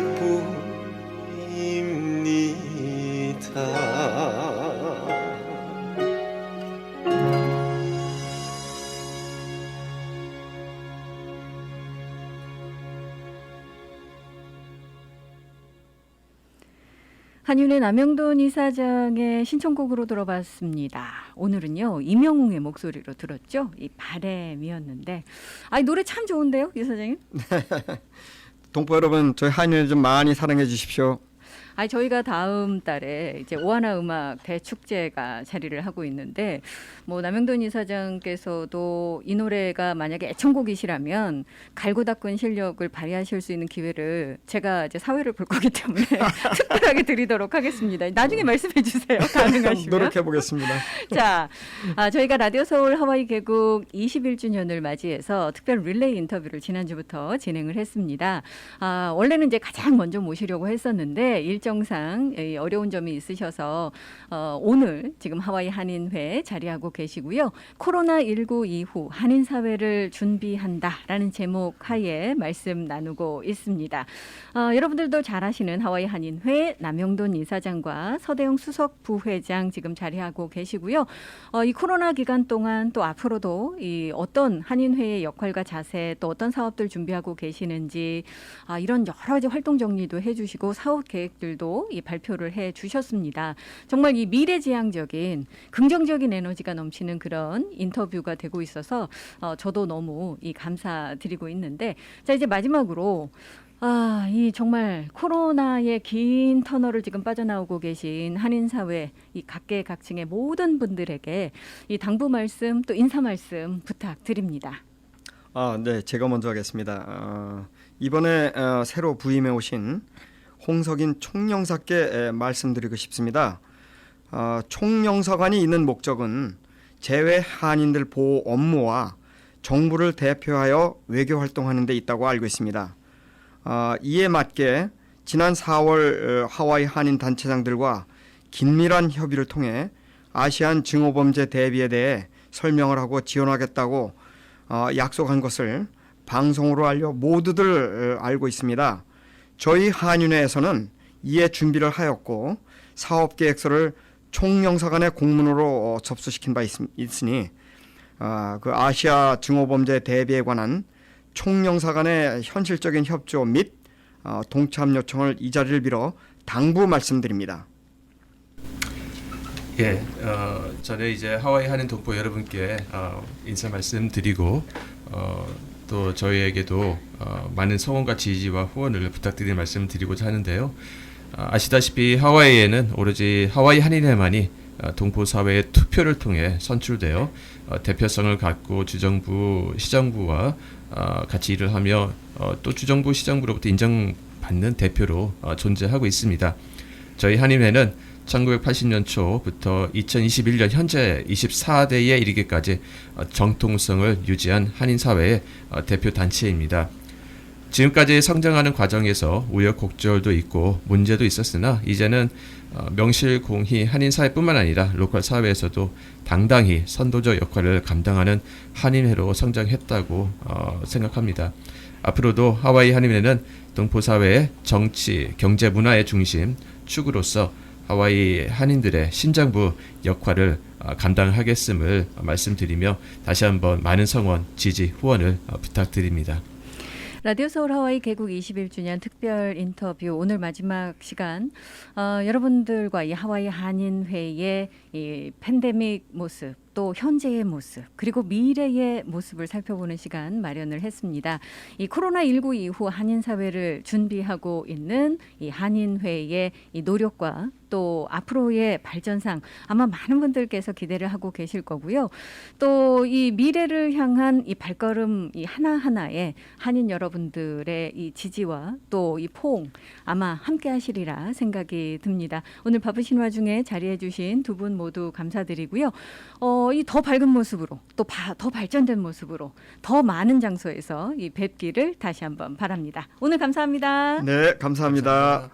한윤의 남영돈 이사장의 신청곡으로 들어봤습니다. 오늘은요 임영웅의 목소리로 들었죠. 이 바램이었는데, 아, 이 노래 참 좋은데요, 이사장님? 동포 여러분, 저희 한윤을 좀 많이 사랑해 주십시오. 아, 저희가 다음 달에 이제 오하나 음악 대축제가 자리를 하고 있는데, 뭐 남영돈 이사장께서도 이 노래가 만약에 애청곡이시라면 갈고 닦은 실력을 발휘하실 수 있는 기회를 제가 이제 사회를 볼 거기 때문에 특별하게 드리도록 하겠습니다. 나중에 말씀해 주세요. 가능하시면. 노력해 보겠습니다. 자, 저희가 라디오 서울 하와이 개국 21주년을 맞이해서 특별 릴레이 인터뷰를 지난주부터 진행을 했습니다. 원래는 이제 가장 먼저 모시려고 했었는데 일정상 어려운 점이 있으셔서 오늘 지금 하와이 한인회 자리하고 계시고요. 코로나19 이후 한인 사회를 준비한다라는 제목 하에 말씀 나누고 있습니다. 여러분들도 잘 아시는 하와이 한인회 남영돈 이사장과 서대영 수석 부회장 지금 자리하고 계시고요. 이 코로나 기간 동안 또 앞으로도 이 어떤 한인회의 역할과 자세, 또 어떤 사업들 준비하고 계시는지 이런 여러 가지 활동 정리도 해주시고 사업 계획들도 이 발표를 해주셨습니다. 정말 이 미래지향적인 긍정적인 에너지가 넘치는 그런 인터뷰가 되고 있어서 저도 너무 이 감사드리고 있는데, 자, 이제 마지막으로 이 정말 코로나의 긴 터널을 지금 빠져나오고 계신 한인사회 이 각계각층의 모든 분들에게 이 당부 말씀 또 인사 말씀 부탁드립니다. 네, 제가 먼저 하겠습니다. 이번에 새로 부임해 오신 홍석인 총영사께 말씀드리고 싶습니다. 총영사관이 있는 목적은 재외 한인들 보호 업무와 정부를 대표하여 외교 활동하는 데 있다고 알고 있습니다. 이에 맞게 지난 4월 하와이 한인 단체장들과 긴밀한 협의를 통해 아시안 증오범죄 대비에 대해 설명을 하고 지원하겠다고 약속한 것을 방송으로 알려 모두들 알고 있습니다. 저희 한인회에서는 이에 준비를 하였고 사업계획서를 총영사관의 공문으로 접수시킨 바 있으니 그 아시아 증오범죄 대비에 관한 총영사관의 현실적인 협조 및 동참 요청을 이 자리를 빌어 당부 말씀드립니다. 예, 저는 이제 하와이 한인 동포 여러분께 인사 말씀드리고 또 저희에게도 많은 성원과 지지와 후원을 부탁드리는 말씀드리고자 하는데요. 아시다시피 하와이에는 오로지 하와이 한인회만이 동포 사회의 투표를 통해 선출되어 대표성을 갖고 주정부, 시정부와 같이 일을 하며 또 주정부, 시정부로부터 인정받는 대표로 존재하고 있습니다. 저희 한인회는 1980년 초부터 2021년 현재 24대에 이르기까지 정통성을 유지한 한인사회의 대표 단체입니다. 지금까지 성장하는 과정에서 우여곡절도 있고 문제도 있었으나 이제는 명실공히 한인사회뿐만 아니라 로컬 사회에서도 당당히 선도적 역할을 감당하는 한인회로 성장했다고 생각합니다. 앞으로도 하와이 한인회는 동포사회의 정치, 경제, 문화의 중심, 축으로서 하와이 한인들의 신장부 역할을 감당하겠음을 말씀드리며 다시 한번 많은 성원, 지지, 후원을 부탁드립니다. 라디오 서울 하와이 개국 21주년 특별 인터뷰 오늘 마지막 시간 여러분들과 이 하와이 한인회의 이 팬데믹 모습 또 현재의 모습 그리고 미래의 모습을 살펴보는 시간 마련을 했습니다. 이 코로나19 이후 한인 사회를 준비하고 있는 이 한인회의 이 노력과 또 앞으로의 발전상 아마 많은 분들께서 기대를 하고 계실 거고요. 또 이 미래를 향한 이 발걸음 이 하나하나에 한인 여러분들의 이 지지와 또 이 포옹 아마 함께 하시리라 생각이 듭니다. 오늘 바쁘신 와중에 자리해 주신 두 분 모두 감사드리고요. 이 더 밝은 모습으로 또 더 발전된 모습으로 더 많은 장소에서 이 뵙기를 다시 한번 바랍니다. 오늘 감사합니다. 네, 감사합니다.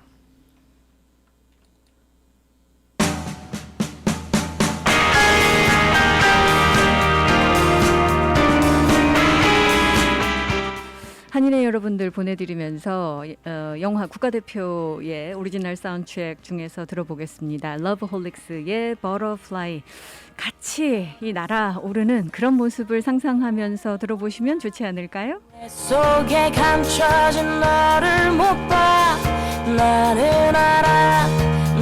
한인회 여러분들 보내드리면서 영화 국가대표의 오리지널 사운드트랙 중에서 들어보겠습니다. 러브홀릭스의 버터플라이 같이 이 날아오르는 그런 모습을 상상하면서 들어보시면 좋지 않을까요? 내 속에 감춰진 너를 못 봐 나는 알아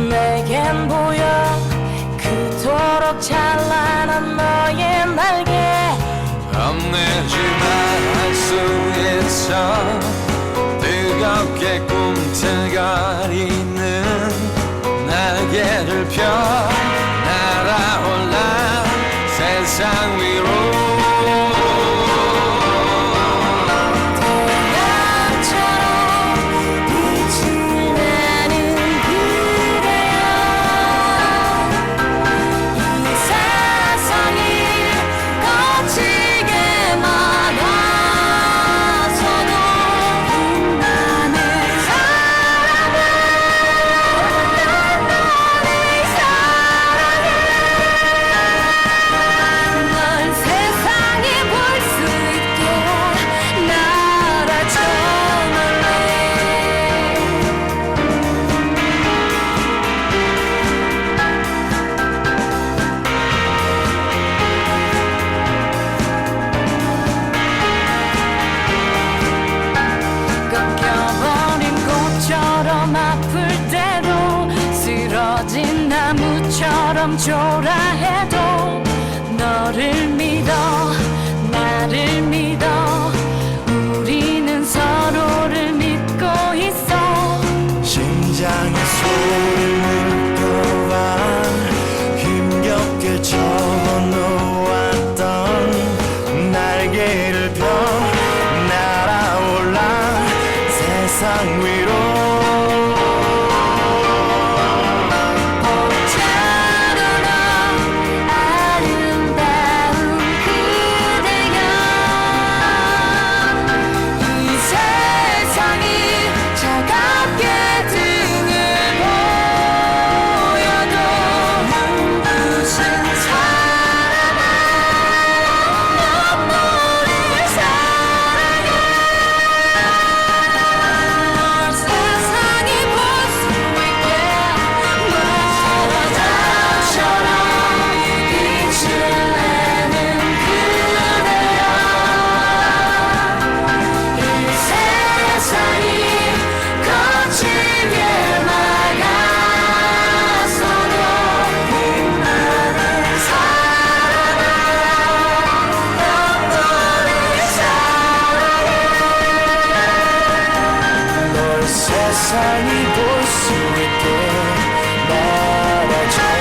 내겐 보여 그토록 찬란한 너의 날개 겁내지만 할 수 있어 뜨겁게 꿈틀거리는 날개를 펴 날아올라 세상 위로 나무처럼 초라해도 너를 믿어 나를 믿어 우리는 서로를 믿고 있어 심장의 소리를 끌어와 힘겹게 접어놓았던 날개를 펴 볼 수 있게 말아줘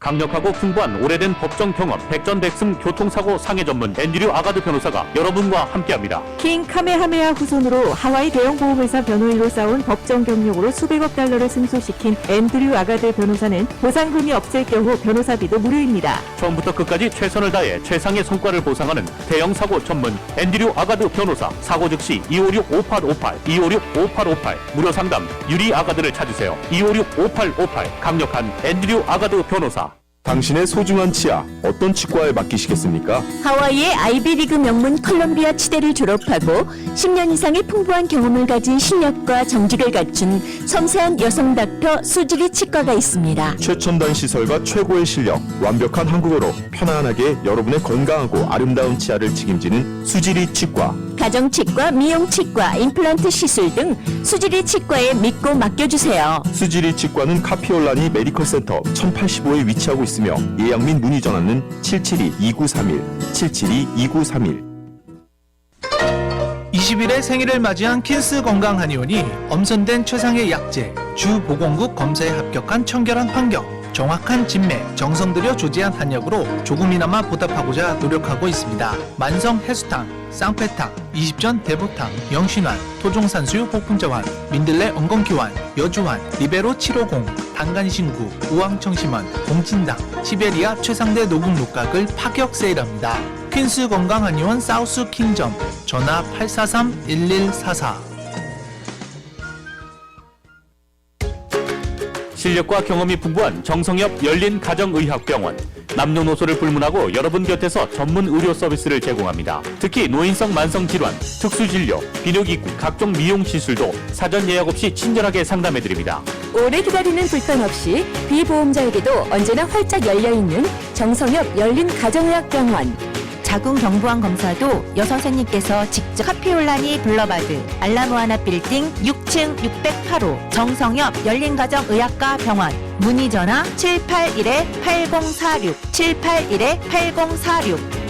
강력하고 풍부한 오래된 법정 경험, 백전백승 교통사고 상해 전문 앤드류 아가드 변호사가 여러분과 함께합니다. 킹 카메하메하 후손으로 하와이 대형 보험회사 변호인으로 쌓은 법정 경력으로 수백억 달러를 승소시킨 앤드류 아가드 변호사는 보상금이 없을 경우 변호사비도 무료입니다. 처음부터 끝까지 최선을 다해 최상의 성과를 보상하는 대형 사고 전문 앤드류 아가드 변호사. 사고 즉시 256-5858, 256-5858 무료 상담 유리 아가드를 찾으세요. 256-5858 강력한 앤드류 아가드 변호사. 당신의 소중한 치아 어떤 치과에 맡기시겠습니까? 하와이의 아이비리그 명문 컬럼비아 치대를 졸업하고 10년 이상의 풍부한 경험을 가진 실력과 정직을 갖춘 섬세한 여성 닥터 수지리 치과가 있습니다. 최첨단 시설과 최고의 실력, 완벽한 한국어로 편안하게 여러분의 건강하고 아름다운 치아를 책임지는 수지리 치과. 가정치과, 미용치과, 임플란트 시술 등 수지리 치과에 믿고 맡겨주세요. 수지리 치과는 카피올라니 메디컬 센터 1085에 위치하고 있으며 예약 및 문의 전화는 772-2931, 772-2931. 20일에 생일을 맞이한 킨스 건강 한의원이 엄선된 최상의 약재, 주 보건국 검사에 합격한 청결한 환경, 정확한 진맥, 정성 들여 조제한 한약으로 조금이나마 보답하고자 노력하고 있습니다. 만성 해수탕, 쌍패탕, 20전 대보탕, 영신환, 토종산수유 폭풍자환, 민들레 엉겅퀴환, 여주환, 리베로 750, 단간신구, 우황청심환, 공진당, 시베리아 최상대 녹음 녹각을 파격 세일합니다. 퀸스 건강한의원 사우스 킹점, 전화 843-1144. 실력과 경험이 풍부한 정성엽 열린가정의학병원. 남녀노소를 불문하고 여러분 곁에서 전문 의료 서비스를 제공합니다. 특히 노인성 만성질환, 특수진료, 비뇨기과, 각종 미용 시술도 사전 예약 없이 친절하게 상담해드립니다. 오래 기다리는 불편 없이 비보험자에게도 언제나 활짝 열려있는 정성엽 열린가정의학병원. 자궁경부암 검사도 여선생님께서 직접 카피올라니 블러바드 알라모아나 빌딩 6층 608호 정성엽 열린가정의학과 병원. 문의 전화 781-8046 781-8046.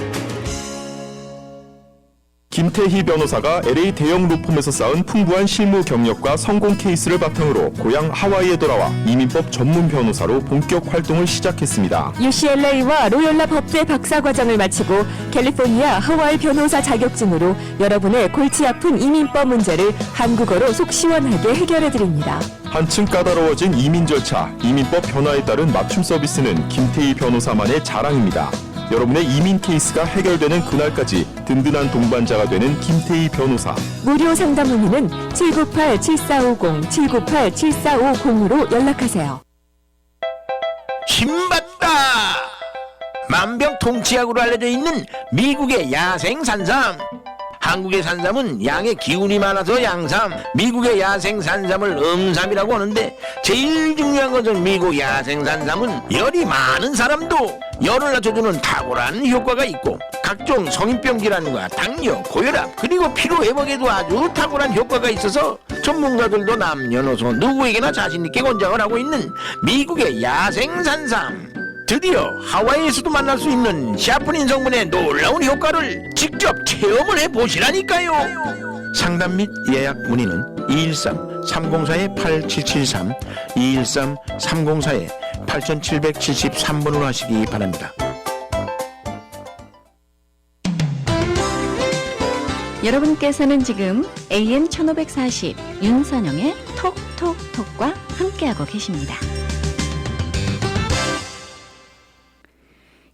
김태희 변호사가 LA 대형 로펌에서 쌓은 풍부한 실무 경력과 성공 케이스를 바탕으로 고향 하와이에 돌아와 이민법 전문 변호사로 본격 활동을 시작했습니다. UCLA와 로열라 법대 박사과정을 마치고 캘리포니아 하와이 변호사 자격증으로 여러분의 골치 아픈 이민법 문제를 한국어로 속 시원하게 해결해드립니다. 한층 까다로워진 이민 절차, 이민법 변화에 따른 맞춤 서비스는 김태희 변호사만의 자랑입니다. 여러분의 이민 케이스가 해결되는 그날까지 든든한 동반자가 되는 김태희 변호사. 무료 상담 문의는 798-7450, 798-7450으로 연락하세요. 힘받다! 만병통치약으로 알려져 있는 미국의 야생 산삼. 한국의 산삼은 양의 기운이 많아서 양삼, 미국의 야생 산삼을 음삼이라고 하는데 제일 중요한 것은 미국 야생 산삼은 열이 많은 사람도 열을 낮춰주는 탁월한 효과가 있고 각종 성인병 질환과 당뇨, 고혈압 그리고 피로 회복에도 아주 탁월한 효과가 있어서 전문가들도 남녀노소 누구에게나 자신있게 권장을 하고 있는 미국의 야생 산삼. 드디어 하와이에서도 만날 수 있는 샤프닌 성분의 놀라운 효과를 직접 체험을 해보시라니까요. 상담 및 예약 문의는 213-304-8773, 213-304-8773번으로 하시기 바랍니다. 여러분께서는 지금 AM 1540 윤선영의 톡톡톡과 함께하고 계십니다.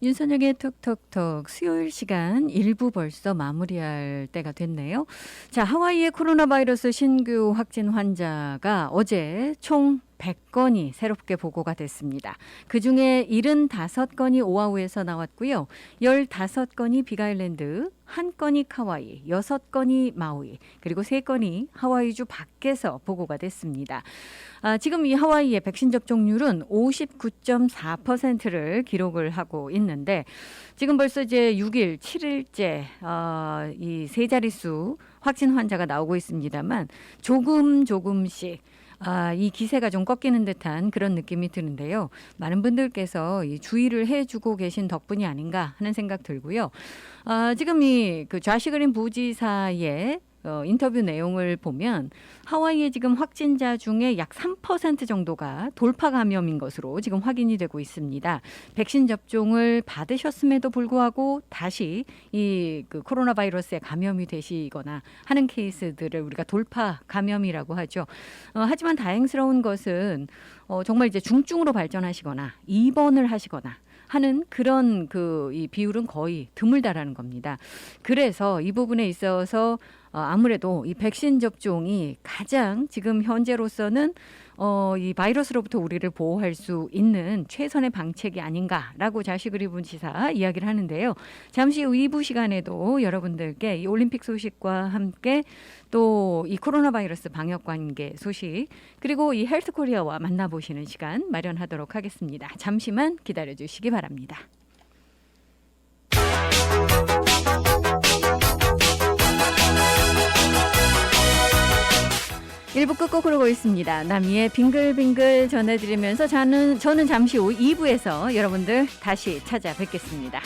윤선영의 톡톡톡 수요일 시간 1부 벌써 마무리할 때가 됐네요. 자, 하와이의 코로나 바이러스 신규 확진 환자가 어제 총 100건이 새롭게 보고가 됐습니다. 그중에 75건이 오아후에서 나왔고요. 15건이 빅아일랜드, 1건이 카와이, 6건이 마우이, 그리고 3건이 하와이주 밖에서 보고가 됐습니다. 지금 이 하와이의 백신 접종률은 59.4%를 기록을 하고 있는데 지금 벌써 이제 6일, 7일째 이 세 자릿수 확진 환자가 나오고 있습니다만 조금씩 이 기세가 좀 꺾이는 듯한 그런 느낌이 드는데요. 많은 분들께서 이 주의를 해주고 계신 덕분이 아닌가 하는 생각 들고요. 지금 이 그 좌시그린 부지사의 인터뷰 내용을 보면 하와이의 지금 확진자 중에 약 3% 정도가 돌파 감염인 것으로 지금 확인이 되고 있습니다. 백신 접종을 받으셨음에도 불구하고 다시 이 그 코로나 바이러스에 감염이 되시거나 하는 케이스들을 우리가 돌파 감염이라고 하죠. 하지만 다행스러운 것은 정말 이제 중증으로 발전하시거나 입원을 하시거나 하는 그런 이 비율은 거의 드물다라는 겁니다. 그래서 이 부분에 있어서 아무래도 이 백신 접종이 가장 지금 현재로서는 이 바이러스로부터 우리를 보호할 수 있는 최선의 방책이 아닌가라고 좌시그린 부지사 이야기를 하는데요. 잠시 후 2부 시간에도 여러분들께 이 올림픽 소식과 함께 또 이 코로나 바이러스 방역 관계 소식 그리고 이 헬스코리아와 만나보시는 시간 마련하도록 하겠습니다. 잠시만 기다려주시기 바랍니다. 1부 끝곡으로 보겠습니다. 남이의 빙글빙글 전해드리면서 저는 잠시 후 2부에서 여러분들 다시 찾아뵙겠습니다.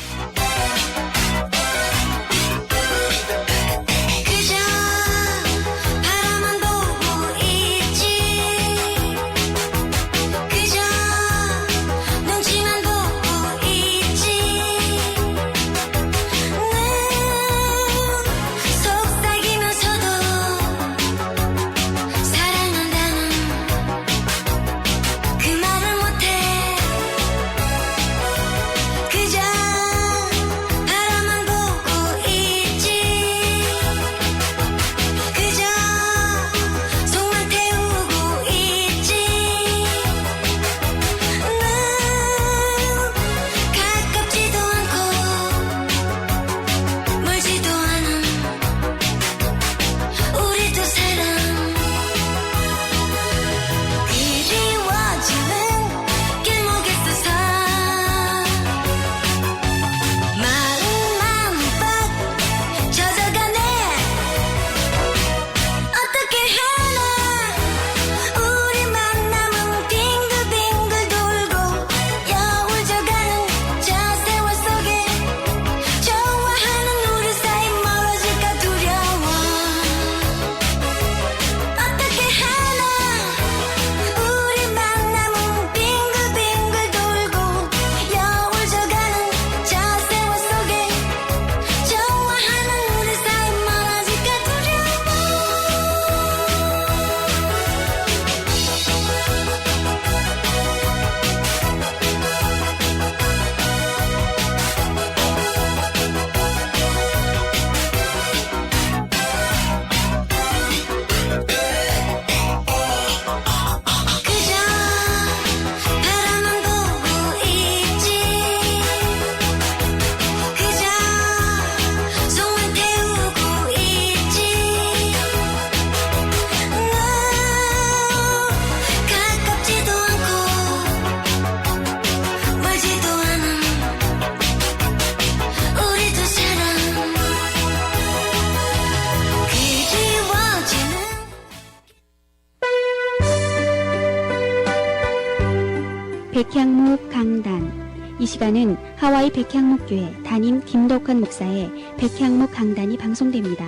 백향목 강단. 이 시간은 하와이 백향목교회 담임 김덕환 목사의 백향목 강단이 방송됩니다.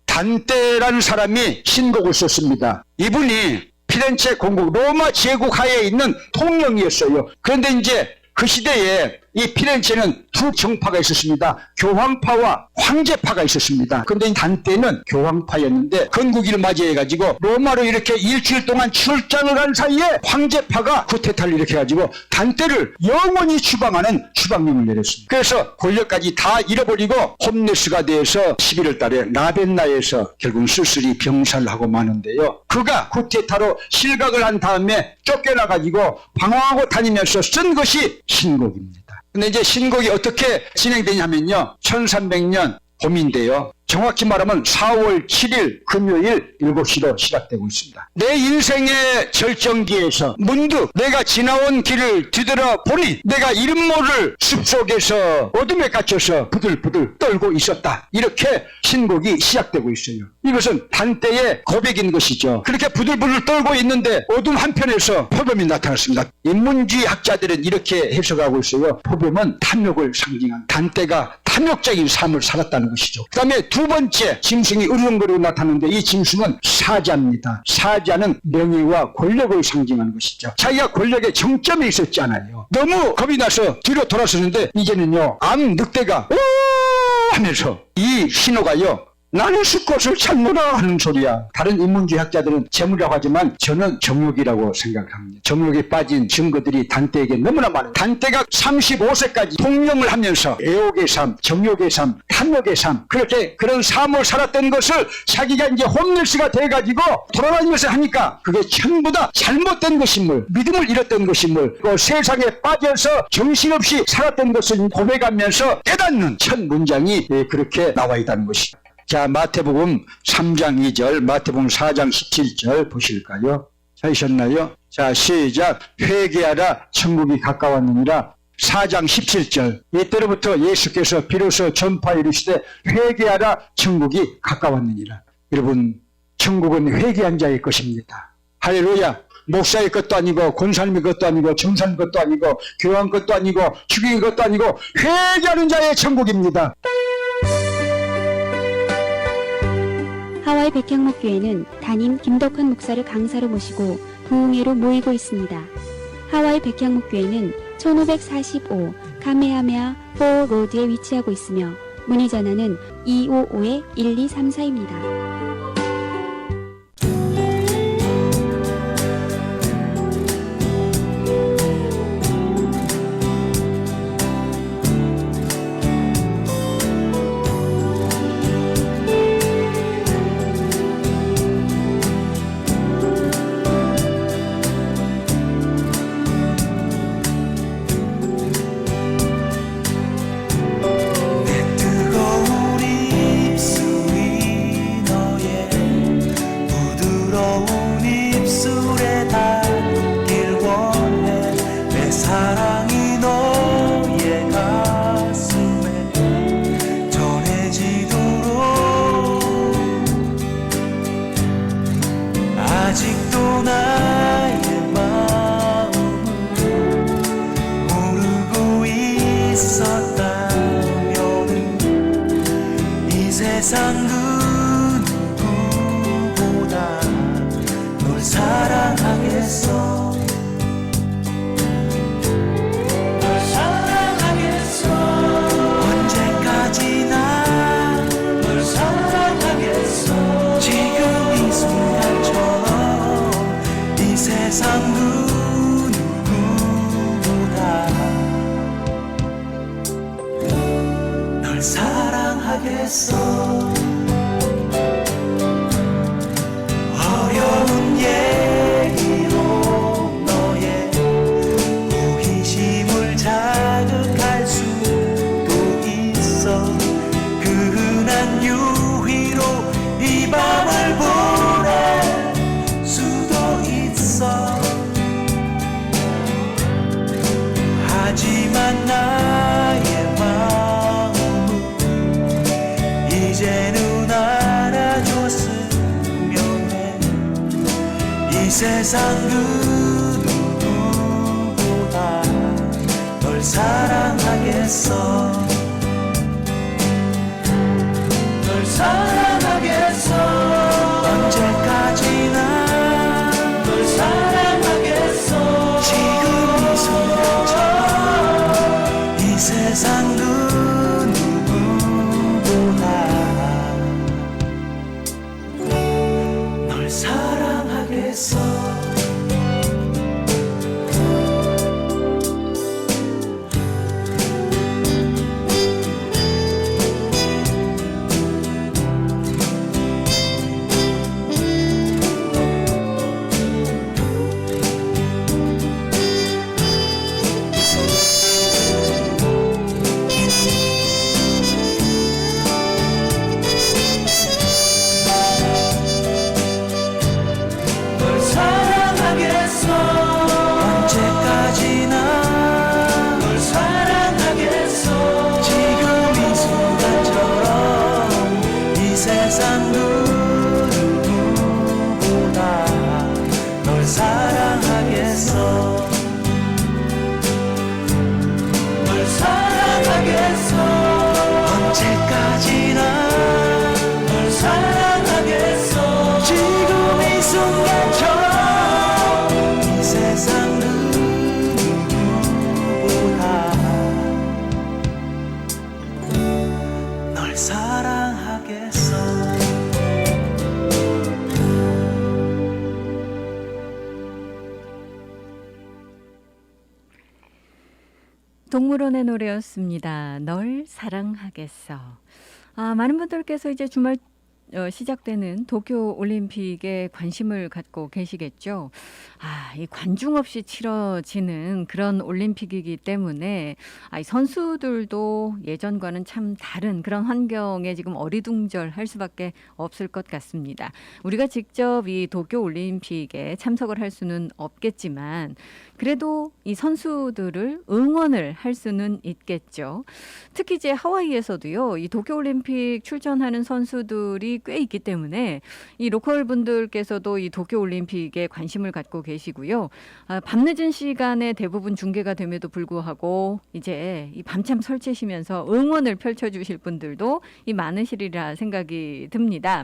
단테라는 사람이 신곡을 썼습니다. 이분이 피렌체 공국 로마 제국 하에 있는 통령이었어요. 그런데 이제 그 시대에 이 피렌체는 두 정파가 있었습니다. 교황파와 황제파가 있었습니다. 그런데 이 단테는 교황파였는데 건국일을 맞이해가지고 로마로 이렇게 일주일 동안 출장을 한 사이에 황제파가 쿠데타를 일으켜가지고 단테를 영원히 추방하는 추방령을 내렸습니다. 그래서 권력까지 다 잃어버리고 홈레스가 돼서 11월 달에 라벤나에서 결국 쓸쓸히 병사를 하고 마는데요. 그가 쿠데타로 실각을 한 다음에 쫓겨나가지고 방황하고 다니면서 쓴 것이 신곡입니다. 근데 이제 신곡이 어떻게 진행되냐면요. 1300년 봄인데요. 정확히 말하면 4월 7일 금요일 7시로 시작되고 있습니다. 내 인생의 절정기에서 문득 내가 지나온 길을 뒤돌아보니 내가 이름 모를 숲속에서 어둠에 갇혀서 부들부들 떨고 있었다. 이렇게 신곡이 시작되고 있어요. 이것은 단테의 고백인 것이죠. 그렇게 부들부들 떨고 있는데 어둠 한편에서 포범이 나타났습니다. 인문주의 학자들은 이렇게 해석하고 있어요. 포범은 탐욕을 상징한 단테가 탐욕적인 삶을 살았다는 것이죠. 그 다음에 두 번째 짐승이 으르렁거리고 나타나는데 이 짐승은 사자입니다. 사자는 명예와 권력을 상징하는 것이죠. 자기가 권력의 정점에 있었잖아요. 너무 겁이 나서 뒤로 돌아섰는데 이제는요 암 늑대가 오 하면서 이 신호가요 나는 수컷을 찾노라 하는 소리야. 다른 인문주의 학자들은 재물이라고 하지만 저는 정욕이라고 생각합니다. 정욕에 빠진 증거들이 단테에게 너무나 많아요. 단테가 35세까지 통령을 하면서 애욕의 삶, 정욕의 삶, 탐욕의 삶 그렇게 그런 삶을 살았던 것을 자기가 이제 홈리스가 돼가지고 돌아다니면서 하니까 그게 전부 다 잘못된 것임을 믿음을 잃었던 것임을 그 세상에 빠져서 정신없이 살았던 것을 고백하면서 깨닫는 첫 문장이 그렇게 나와 있다는 것이죠. 자, 마태복음 3장 2절, 마태복음 4장 17절 보실까요? 찾으셨나요? 자, 시작. 회개하라 천국이 가까웠느니라. 4장 17절. 이때로부터 예수께서 비로소 전파에 이르시되 회개하라 천국이 가까웠느니라. 여러분, 천국은 회개한 자의 것입니다. 할렐루야. 목사의 것도 아니고 권사님의 것도 아니고 정사님 것도 아니고 교황 것도 아니고 주교의 것도 아니고 회개하는 자의 천국입니다. 하와이 백향목교회는 담임 김덕환 목사를 강사로 모시고 부흥회로 모이고 있습니다. 하와이 백향목교회는 1545 카메하메아 4 로드에 위치하고 있으며 문의 전화는 255-1234입니다. 세상 그 누구보다 널 사랑하겠어. 널 사랑하겠어. 언제까지나 널 사랑하겠어. 지금 이 순간처럼 이 세상 그 누구보다 널 사랑하겠어. 어려운 얘기로 너의 호기심을 자극할 수도 있어. 그 흔한 유희로 이 밤을 보낼 수도 있어. 하지만 나의 마음은 이제는 알아줬으면 해. 이 세상 그 누구보다 널 사랑하겠어. 널 사랑하겠어. 언제까지나 널 사랑하겠어. 지금 이 순간처럼 이 세상 누구보다 널 사랑하겠어. 널 사랑하겠어. 언제까지나 널 사랑하겠어. 지금 이 순간처럼 이 세상 누구보다 널 사랑하겠어. 동물원의 노래였습니다. 널 사랑하겠어. 많은 분들께서 이제 주말 시작되는 도쿄올림픽에 관심을 갖고 계시겠죠. 이 관중 없이 치러지는 그런 올림픽이기 때문에 이 선수들도 예전과는 참 다른 그런 환경에 지금 어리둥절할 수밖에 없을 것 같습니다. 우리가 직접 이 도쿄올림픽에 참석을 할 수는 없겠지만 그래도 이 선수들을 응원을 할 수는 있겠죠. 특히 이제 하와이에서도요, 이 도쿄올림픽 출전하는 선수들이 꽤 있기 때문에 이 로컬 분들께서도 이 도쿄올림픽에 관심을 갖고 계시고요. 밤늦은 시간에 대부분 중계가 됨에도 불구하고 이제 이 밤참 설치시면서 응원을 펼쳐주실 분들도 이 많으시리라 생각이 듭니다.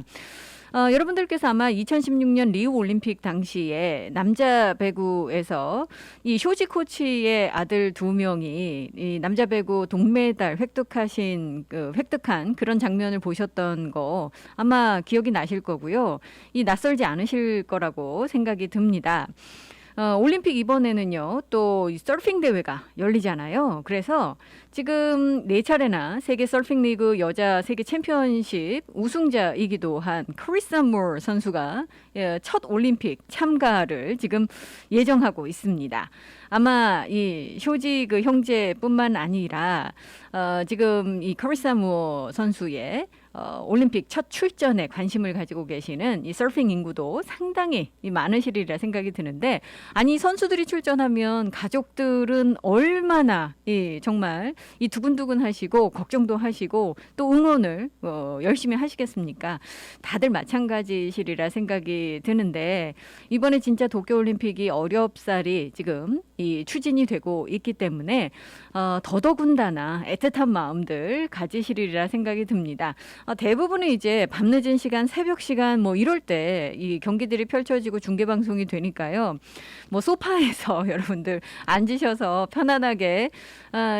여러분들께서 아마 2016년 리우 올림픽 당시에 남자 배구에서 이 쇼지 코치의 아들 2명이 이 남자 배구 동메달 획득한 그런 장면을 보셨던 거 아마 기억이 나실 거고요. 이 낯설지 않으실 거라고 생각이 듭니다. 올림픽 이번에는요, 또 서핑 대회가 열리잖아요. 그래서 지금 4차례나 세계 서핑 리그 여자 세계 챔피언십 우승자이기도 한 크리사 무어 선수가 첫 올림픽 참가를 지금 예정하고 있습니다. 아마 이 쇼지 그 형제뿐만 아니라 지금 이 크리사 무어 선수의 올림픽 첫 출전에 관심을 가지고 계시는 이 서핑 인구도 상당히 많으시리라 생각이 드는데, 아니 선수들이 출전하면 가족들은 얼마나 정말 이 두근두근 하시고 걱정도 하시고 또 응원을 열심히 하시겠습니까? 다들 마찬가지시리라 생각이 드는데, 이번에 진짜 도쿄올림픽이 어렵사리 지금 이 추진이 되고 있기 때문에 더더군다나 애틋한 마음들 가지시리라 생각이 듭니다. 대부분은 이제 밤늦은 시간, 새벽 시간 뭐 이럴 때 이 경기들이 펼쳐지고 중계 방송이 되니까요. 뭐 소파에서 여러분들 앉으셔서 편안하게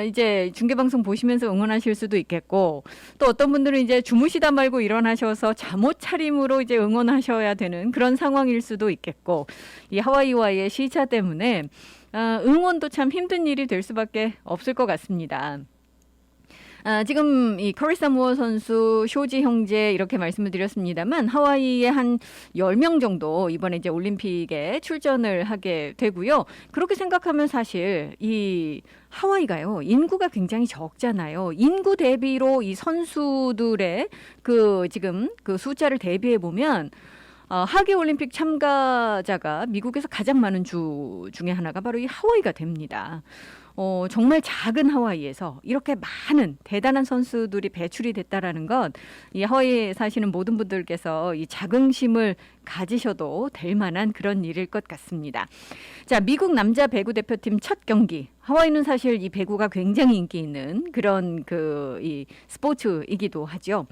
이제 중계 방송 보시면서 응원하실 수도 있겠고, 또 어떤 분들은 이제 주무시다 말고 일어나셔서 잠옷 차림으로 이제 응원하셔야 되는 그런 상황일 수도 있겠고, 이 하와이와의 시차 때문에 응원도 참 힘든 일이 될 수밖에 없을 것 같습니다. 지금 이 크리사 무어 선수, 쇼지 형제 이렇게 말씀을 드렸습니다만 하와이에 한 10명 정도 이번에 이제 올림픽에 출전을 하게 되고요. 그렇게 생각하면 사실 이 하와이가요, 인구가 굉장히 적잖아요. 인구 대비로 이 선수들의 지금 그 숫자를 대비해 보면 하계 올림픽 참가자가 미국에서 가장 많은 주 중에 하나가 바로 이 하와이가 됩니다. 정말 작은 하와이에서 이렇게 많은 대단한 선수들이 배출이 됐다라는 것, 이 하와이에 사시는 모든 분들께서 이 자긍심을 가지셔도 될 만한 그런 일일 것 같습니다. 자, 미국 남자 배구 대표팀 첫 경기. 하와이는 사실 이 배구가 굉장히 인기 있는 그런 이 스포츠이기도 하죠.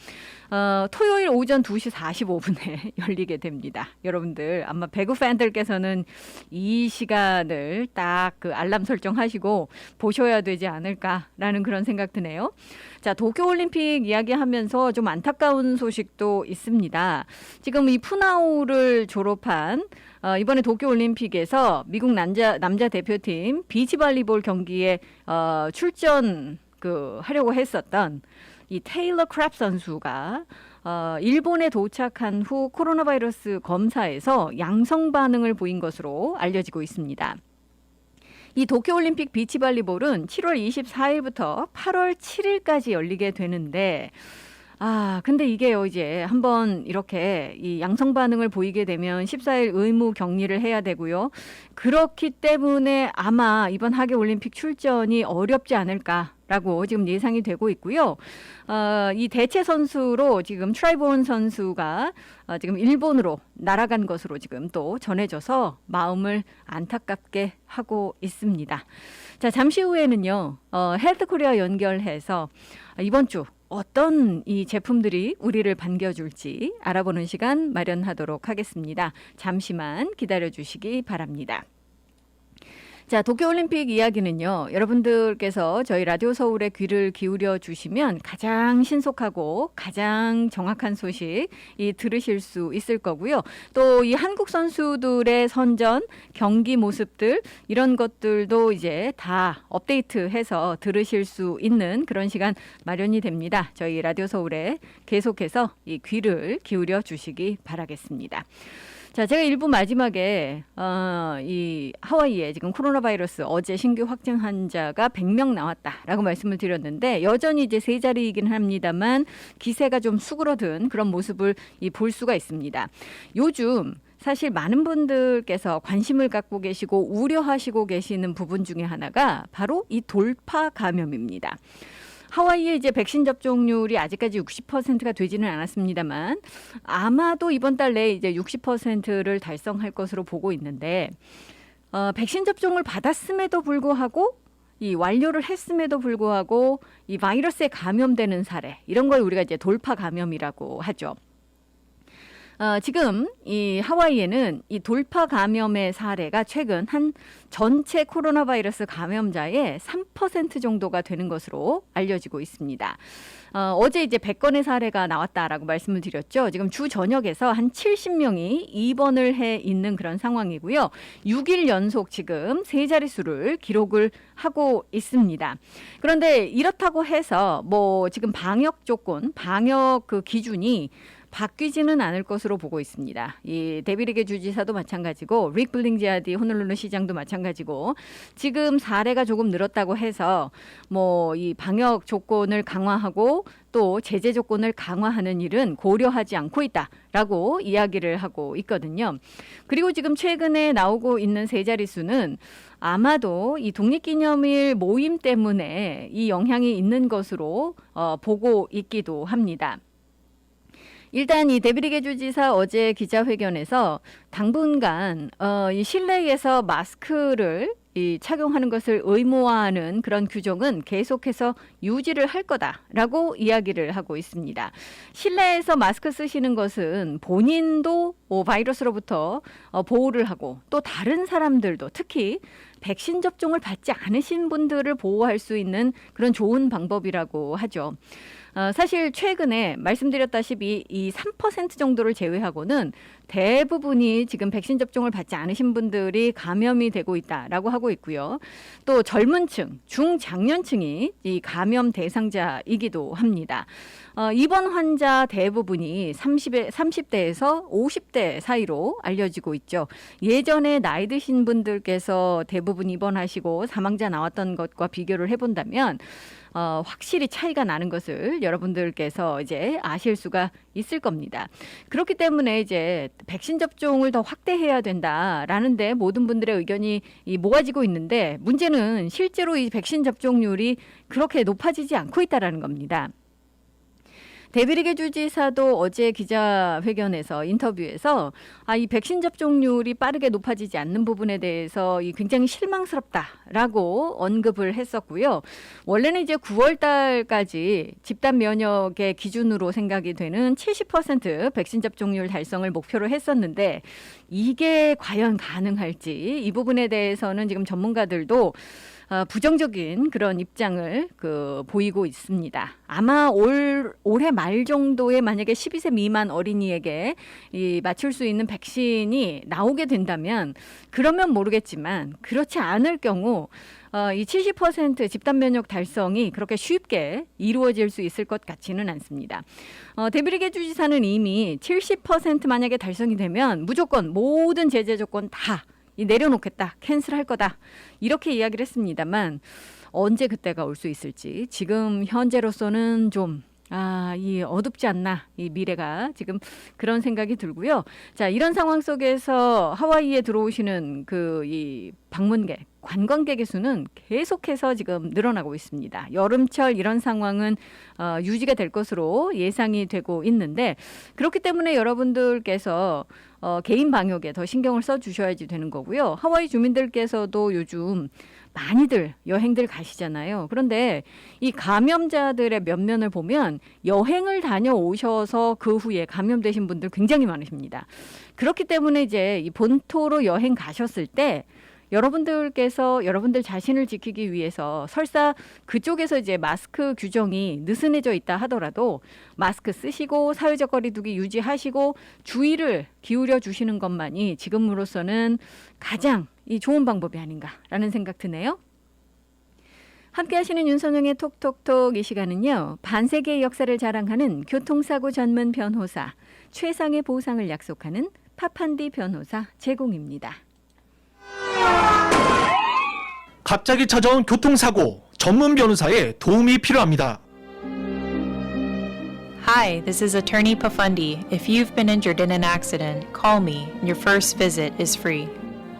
토요일 오전 2시 45분에 열리게 됩니다. 여러분들 아마 배구 팬들께서는 이 시간을 딱 그 알람 설정하시고 보셔야 되지 않을까라는 그런 생각 드네요. 자, 도쿄올림픽 이야기하면서 좀 안타까운 소식도 있습니다. 지금 이 푸나오를 졸업한 이번에 도쿄올림픽에서 미국 남자 대표팀 비치발리볼 경기에 출전 하려고 했었던 이 테일러 크랩 선수가 일본에 도착한 후 코로나 바이러스 검사에서 양성 반응을 보인 것으로 알려지고 있습니다. 이 도쿄올림픽 비치발리볼은 7월 24일부터 8월 7일까지 열리게 되는데 근데 이게요, 이제 한번 이렇게 이 양성 반응을 보이게 되면 14일 의무 격리를 해야 되고요. 그렇기 때문에 아마 이번 하계 올림픽 출전이 어렵지 않을까라고 지금 예상이 되고 있고요. 이 대체 선수로 지금 트라이본 선수가 지금 일본으로 날아간 것으로 지금 또 전해져서 마음을 안타깝게 하고 있습니다. 자, 잠시 후에는요, 헬스코리아 연결해서 이번 주 어떤 이 제품들이 우리를 반겨줄지 알아보는 시간 마련하도록 하겠습니다. 잠시만 기다려주시기 바랍니다. 자, 도쿄올림픽 이야기는요, 여러분들께서 저희 라디오 서울에 귀를 기울여 주시면 가장 신속하고 가장 정확한 소식 들으실 수 있을 거고요. 또 이 한국 선수들의 선전, 경기 모습들 이런 것들도 이제 다 업데이트해서 들으실 수 있는 그런 시간 마련이 됩니다. 저희 라디오 서울에 계속해서 이 귀를 기울여 주시기 바라겠습니다. 자, 제가 일부 마지막에 이 하와이에 지금 코로나 바이러스 어제 신규 확진 환자가 100명 나왔다라고 말씀을 드렸는데 여전히 이제 세 자리이긴 합니다만 기세가 좀 수그러든 그런 모습을 볼 수가 있습니다. 요즘 사실 많은 분들께서 관심을 갖고 계시고 우려하시고 계시는 부분 중에 하나가 바로 이 돌파 감염입니다. 하와이의 이제 백신 접종률이 아직까지 60%가 되지는 않았습니다만 아마도 이번 달 내에 이제 60%를 달성할 것으로 보고 있는데 백신 접종을 받았음에도 불구하고 이 완료를 했음에도 불구하고 이 바이러스에 감염되는 사례 이런 걸 우리가 이제 돌파 감염이라고 하죠. 지금 이 하와이에는 이 돌파 감염의 사례가 최근 한 전체 코로나 바이러스 감염자의 3% 정도가 되는 것으로 알려지고 있습니다. 어제 이제 100건의 사례가 나왔다라고 말씀을 드렸죠. 지금 주 전역에서 한 70명이 입원을 해 있는 그런 상황이고요. 6일 연속 지금 세 자릿수를 기록을 하고 있습니다. 그런데 이렇다고 해서 뭐 지금 방역 조건, 방역 그 기준이 바뀌지는 않을 것으로 보고 있습니다. 이 데비리게 주지사도 마찬가지고 릭 블링지아디 호놀룰루 시장도 마찬가지고 지금 사례가 조금 늘었다고 해서 뭐 이 방역 조건을 강화하고 또 제재 조건을 강화하는 일은 고려하지 않고 있다라고 이야기를 하고 있거든요. 그리고 지금 최근에 나오고 있는 세 자릿수는 아마도 이 독립기념일 모임 때문에 이 영향이 있는 것으로 보고 있기도 합니다. 일단 이 데비리게 주지사 어제 기자회견에서 당분간 이 실내에서 마스크를 착용하는 것을 의무화하는 그런 규정은 계속해서 유지를 할 거다라고 이야기를 하고 있습니다. 실내에서 마스크 쓰시는 것은 본인도 바이러스로부터 보호를 하고 또 다른 사람들도 특히 백신 접종을 받지 않으신 분들을 보호할 수 있는 그런 좋은 방법이라고 하죠. 사실 최근에 말씀드렸다시피 이 3% 정도를 제외하고는 대부분이 지금 백신 접종을 받지 않으신 분들이 감염이 되고 있다라고 하고 있고요. 또 젊은 층, 중장년층이 이 감염 대상자이기도 합니다. 입원 환자 대부분이 30대에서 50대 사이로 알려지고 있죠. 예전에 나이 드신 분들께서 대부분 입원하시고 사망자 나왔던 것과 비교를 해본다면 확실히 차이가 나는 것을 여러분들께서 이제 아실 수가 있을 겁니다. 그렇기 때문에 이제 백신 접종을 더 확대해야 된다라는데 모든 분들의 의견이 모아지고 있는데 문제는 실제로 이 백신 접종률이 그렇게 높아지지 않고 있다라는 겁니다. 데비리게 주지사도 어제 기자회견에서 인터뷰에서 이 백신 접종률이 빠르게 높아지지 않는 부분에 대해서 굉장히 실망스럽다라고 언급을 했었고요. 원래는 이제 9월 달까지 집단 면역의 기준으로 생각이 되는 70% 백신 접종률 달성을 목표로 했었는데 이게 과연 가능할지 이 부분에 대해서는 지금 전문가들도 부정적인 그런 입장을 보이고 있습니다. 아마 올해 말 정도에 만약에 12세 미만 어린이에게 맞출 수 있는 백신이 나오게 된다면 그러면 모르겠지만 그렇지 않을 경우 이 70% 집단 면역 달성이 그렇게 쉽게 이루어질 수 있을 것 같지는 않습니다. 데비리게 주지사는 이미 70% 만약에 달성이 되면 무조건 모든 제재 조건 다 내려놓겠다, 캔슬할 거다 이렇게 이야기를 했습니다만 언제 그때가 올 수 있을지 지금 현재로서는 좀 이 어둡지 않나, 이 미래가 지금 그런 생각이 들고요. 자, 이런 상황 속에서 하와이에 들어오시는 이 방문객, 관광객의 수는 계속해서 지금 늘어나고 있습니다. 여름철 이런 상황은 유지가 될 것으로 예상이 되고 있는데 그렇기 때문에 여러분들께서 개인 방역에 더 신경을 써 주셔야지 되는 거고요. 하와이 주민들께서도 요즘 많이들 여행들 가시잖아요. 그런데 이 감염자들의 면면을 보면 여행을 다녀오셔서 그 후에 감염되신 분들 굉장히 많으십니다. 그렇기 때문에 이제 이 본토로 여행 가셨을 때 여러분들께서 여러분들 자신을 지키기 위해서 설사 그쪽에서 이제 마스크 규정이 느슨해져 있다 하더라도 마스크 쓰시고 사회적 거리두기 유지하시고 주의를 기울여 주시는 것만이 지금으로서는 가장 이 좋은 방법이 아닌가라는 생각 드네요. 함께 하시는 윤선영의 톡톡톡 이 시간은요. 반세기의 역사를 자랑하는 교통사고 전문 변호사 최상의 보상을 약속하는 파판디 변호사 제공입니다. 갑자기 찾아온 교통사고, 전문 변호사의 도움이 필요합니다. Hi, this is Attorney Pafundi. If you've been injured in an accident, call me. Your first visit is free.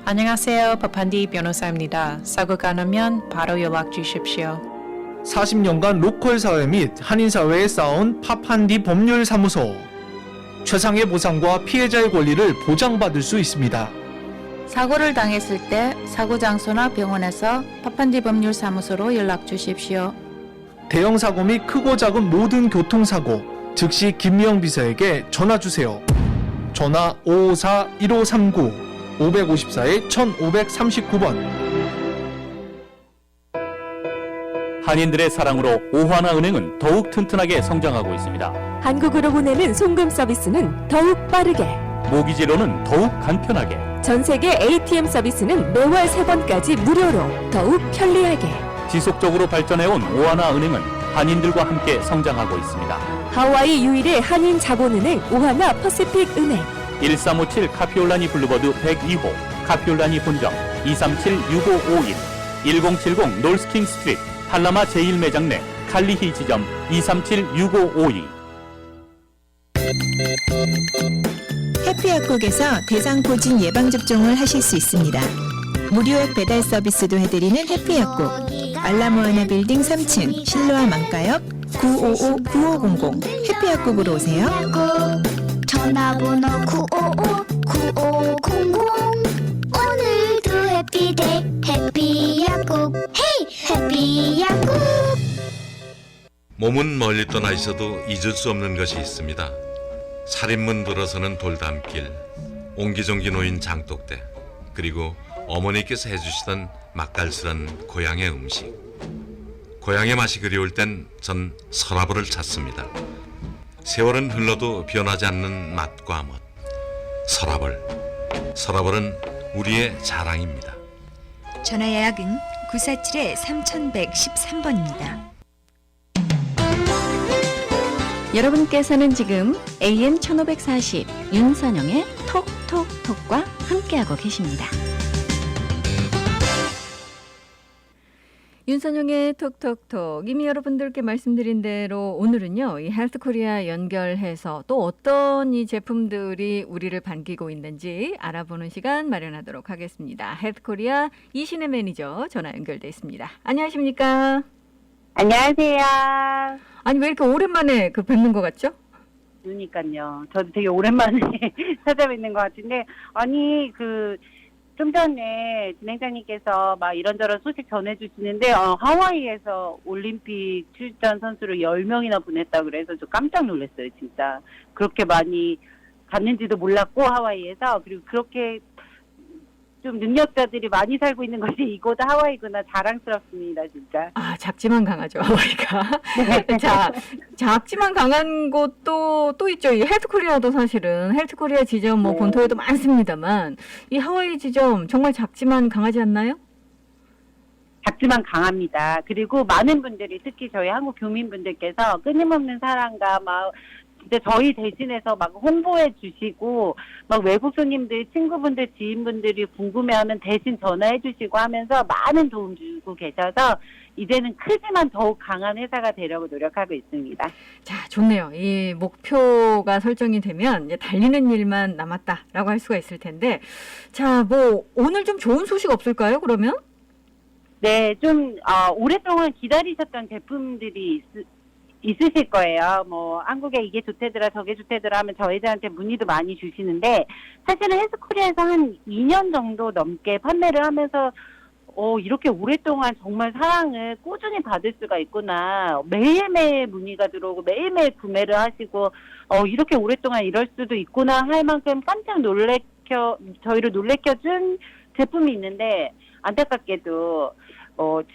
안녕하세요, 파판디 변호사입니다. 사고가 나면 바로 연락 주십시오. 40년간 로컬 사회 및 한인 사회에 쌓아온 파판디 법률사무소. 최상의 보상과 피해자의 권리를 보장받을 수 있습니다. 사고를 당했을 때 사고 장소나 병원에서 파판디 법률사무소로 연락 주십시오. 대형 사고 및 크고 작은 모든 교통사고, 즉시 김미영 비서에게 전화 주세요. 전화 554-1539, 554-1539번. 한인들의 사랑으로 오하나은행은 더욱 튼튼하게 성장하고 있습니다. 한국으로 보내는 송금 서비스는 더욱 빠르게, 모기지로는 더욱 간편하게, 전세계 ATM 서비스는 매월 3번까지 무료로 더욱 편리하게. 지속적으로 발전해온 오하나은행은 한인들과 함께 성장하고 있습니다. 하와이 유일의 한인 자본은행 오하나 퍼시픽 은행. 1357 카피올라니 블루버드 102호, 카피올라니 본점 237-6551, 1070 놀스킹 스트리트 팔라마 제1매장 내 칼리히 지점 237-6552. 해피약국에서 대상포진 예방접종을 하실 수 있습니다. 무료액 배달 서비스도 해드리는 해피약국. 알라모아나 빌딩 3층 실로아 망가역 955-9500 해피약국으로 오세요. 전화번호 955-9500 오늘도 해피데이 해피약국 헤이 해피약국. 몸은 멀리 떠나 있어도 잊을 수 없는 것이 있습니다. 살인문 들어서는 돌담길, 옹기종기 놓인 장독대, 그리고 어머니께서 해주시던 맛깔스런 고향의 음식. 고향의 맛이 그리울 땐 전 서라벌을 찾습니다. 세월은 흘러도 변하지 않는 맛과 멋. 서라벌. 서라벌은 우리의 자랑입니다. 전화 예약은 947-3113번입니다. 여러분께서는 지금 AM 1540 윤선영의 톡톡톡과 함께하고 계십니다. 윤선영의 톡톡톡. 이미 여러분들께 말씀드린 대로 오늘은요, 이 헬스코리아 연결해서 또 어떤 이 제품들이 우리를 반기고 있는지 알아보는 시간 마련하도록 하겠습니다. 헬스코리아 이신혜 매니저 전화 연결돼 있습니다. 안녕하십니까? 안녕하세요. 아니, 왜 이렇게 오랜만에 뵙는 것 같죠? 그러니까요. 저도 되게 오랜만에 찾아뵙는 것 같은데, 아니, 좀 전에 진행자님께서 막 이런저런 소식 전해주시는데, 하와이에서 올림픽 출전 선수를 10명이나 보냈다 그래서 저 깜짝 놀랐어요, 진짜. 그렇게 많이 갔는지도 몰랐고, 하와이에서. 그리고 그렇게 좀 능력자들이 많이 살고 있는 것이 이곳 하와이구나. 자랑스럽습니다, 진짜. 작지만 강하죠, 하와이가. 네. 자, 작지만 강한 곳도 또 있죠. 이 헬스코리아도 사실은 헬스코리아 지점 네. 본토에도 많습니다만 이 하와이 지점 정말 작지만 강하지 않나요? 작지만 강합니다. 그리고 많은 분들이, 특히 저희 한국 교민분들께서 끊임없는 사랑과 막 진짜 저희 대신해서 막 홍보해 주시고, 막 외국 손님들, 친구분들, 지인분들이 궁금해하면 대신 전화해 주시고 하면서 많은 도움 주고 계셔서 이제는 크지만 더욱 강한 회사가 되려고 노력하고 있습니다. 자, 좋네요. 이 목표가 설정이 되면 이제 달리는 일만 남았다라고 할 수가 있을 텐데, 자, 뭐 오늘 좀 좋은 소식 없을까요? 그러면? 네, 좀 오랫동안 기다리셨던 제품들이 있으실 거예요. 뭐 한국에 이게 좋대더라 저게 좋대더라 하면 저희들한테 문의도 많이 주시는데, 사실은 헬스코리아에서 한 2년 정도 넘게 판매를 하면서 이렇게 오랫동안 정말 사랑을 꾸준히 받을 수가 있구나. 매일매일 문의가 들어오고 매일매일 구매를 하시고 이렇게 오랫동안 이럴 수도 있구나 할 만큼 깜짝 저희를 놀래켜준 제품이 있는데, 안타깝게도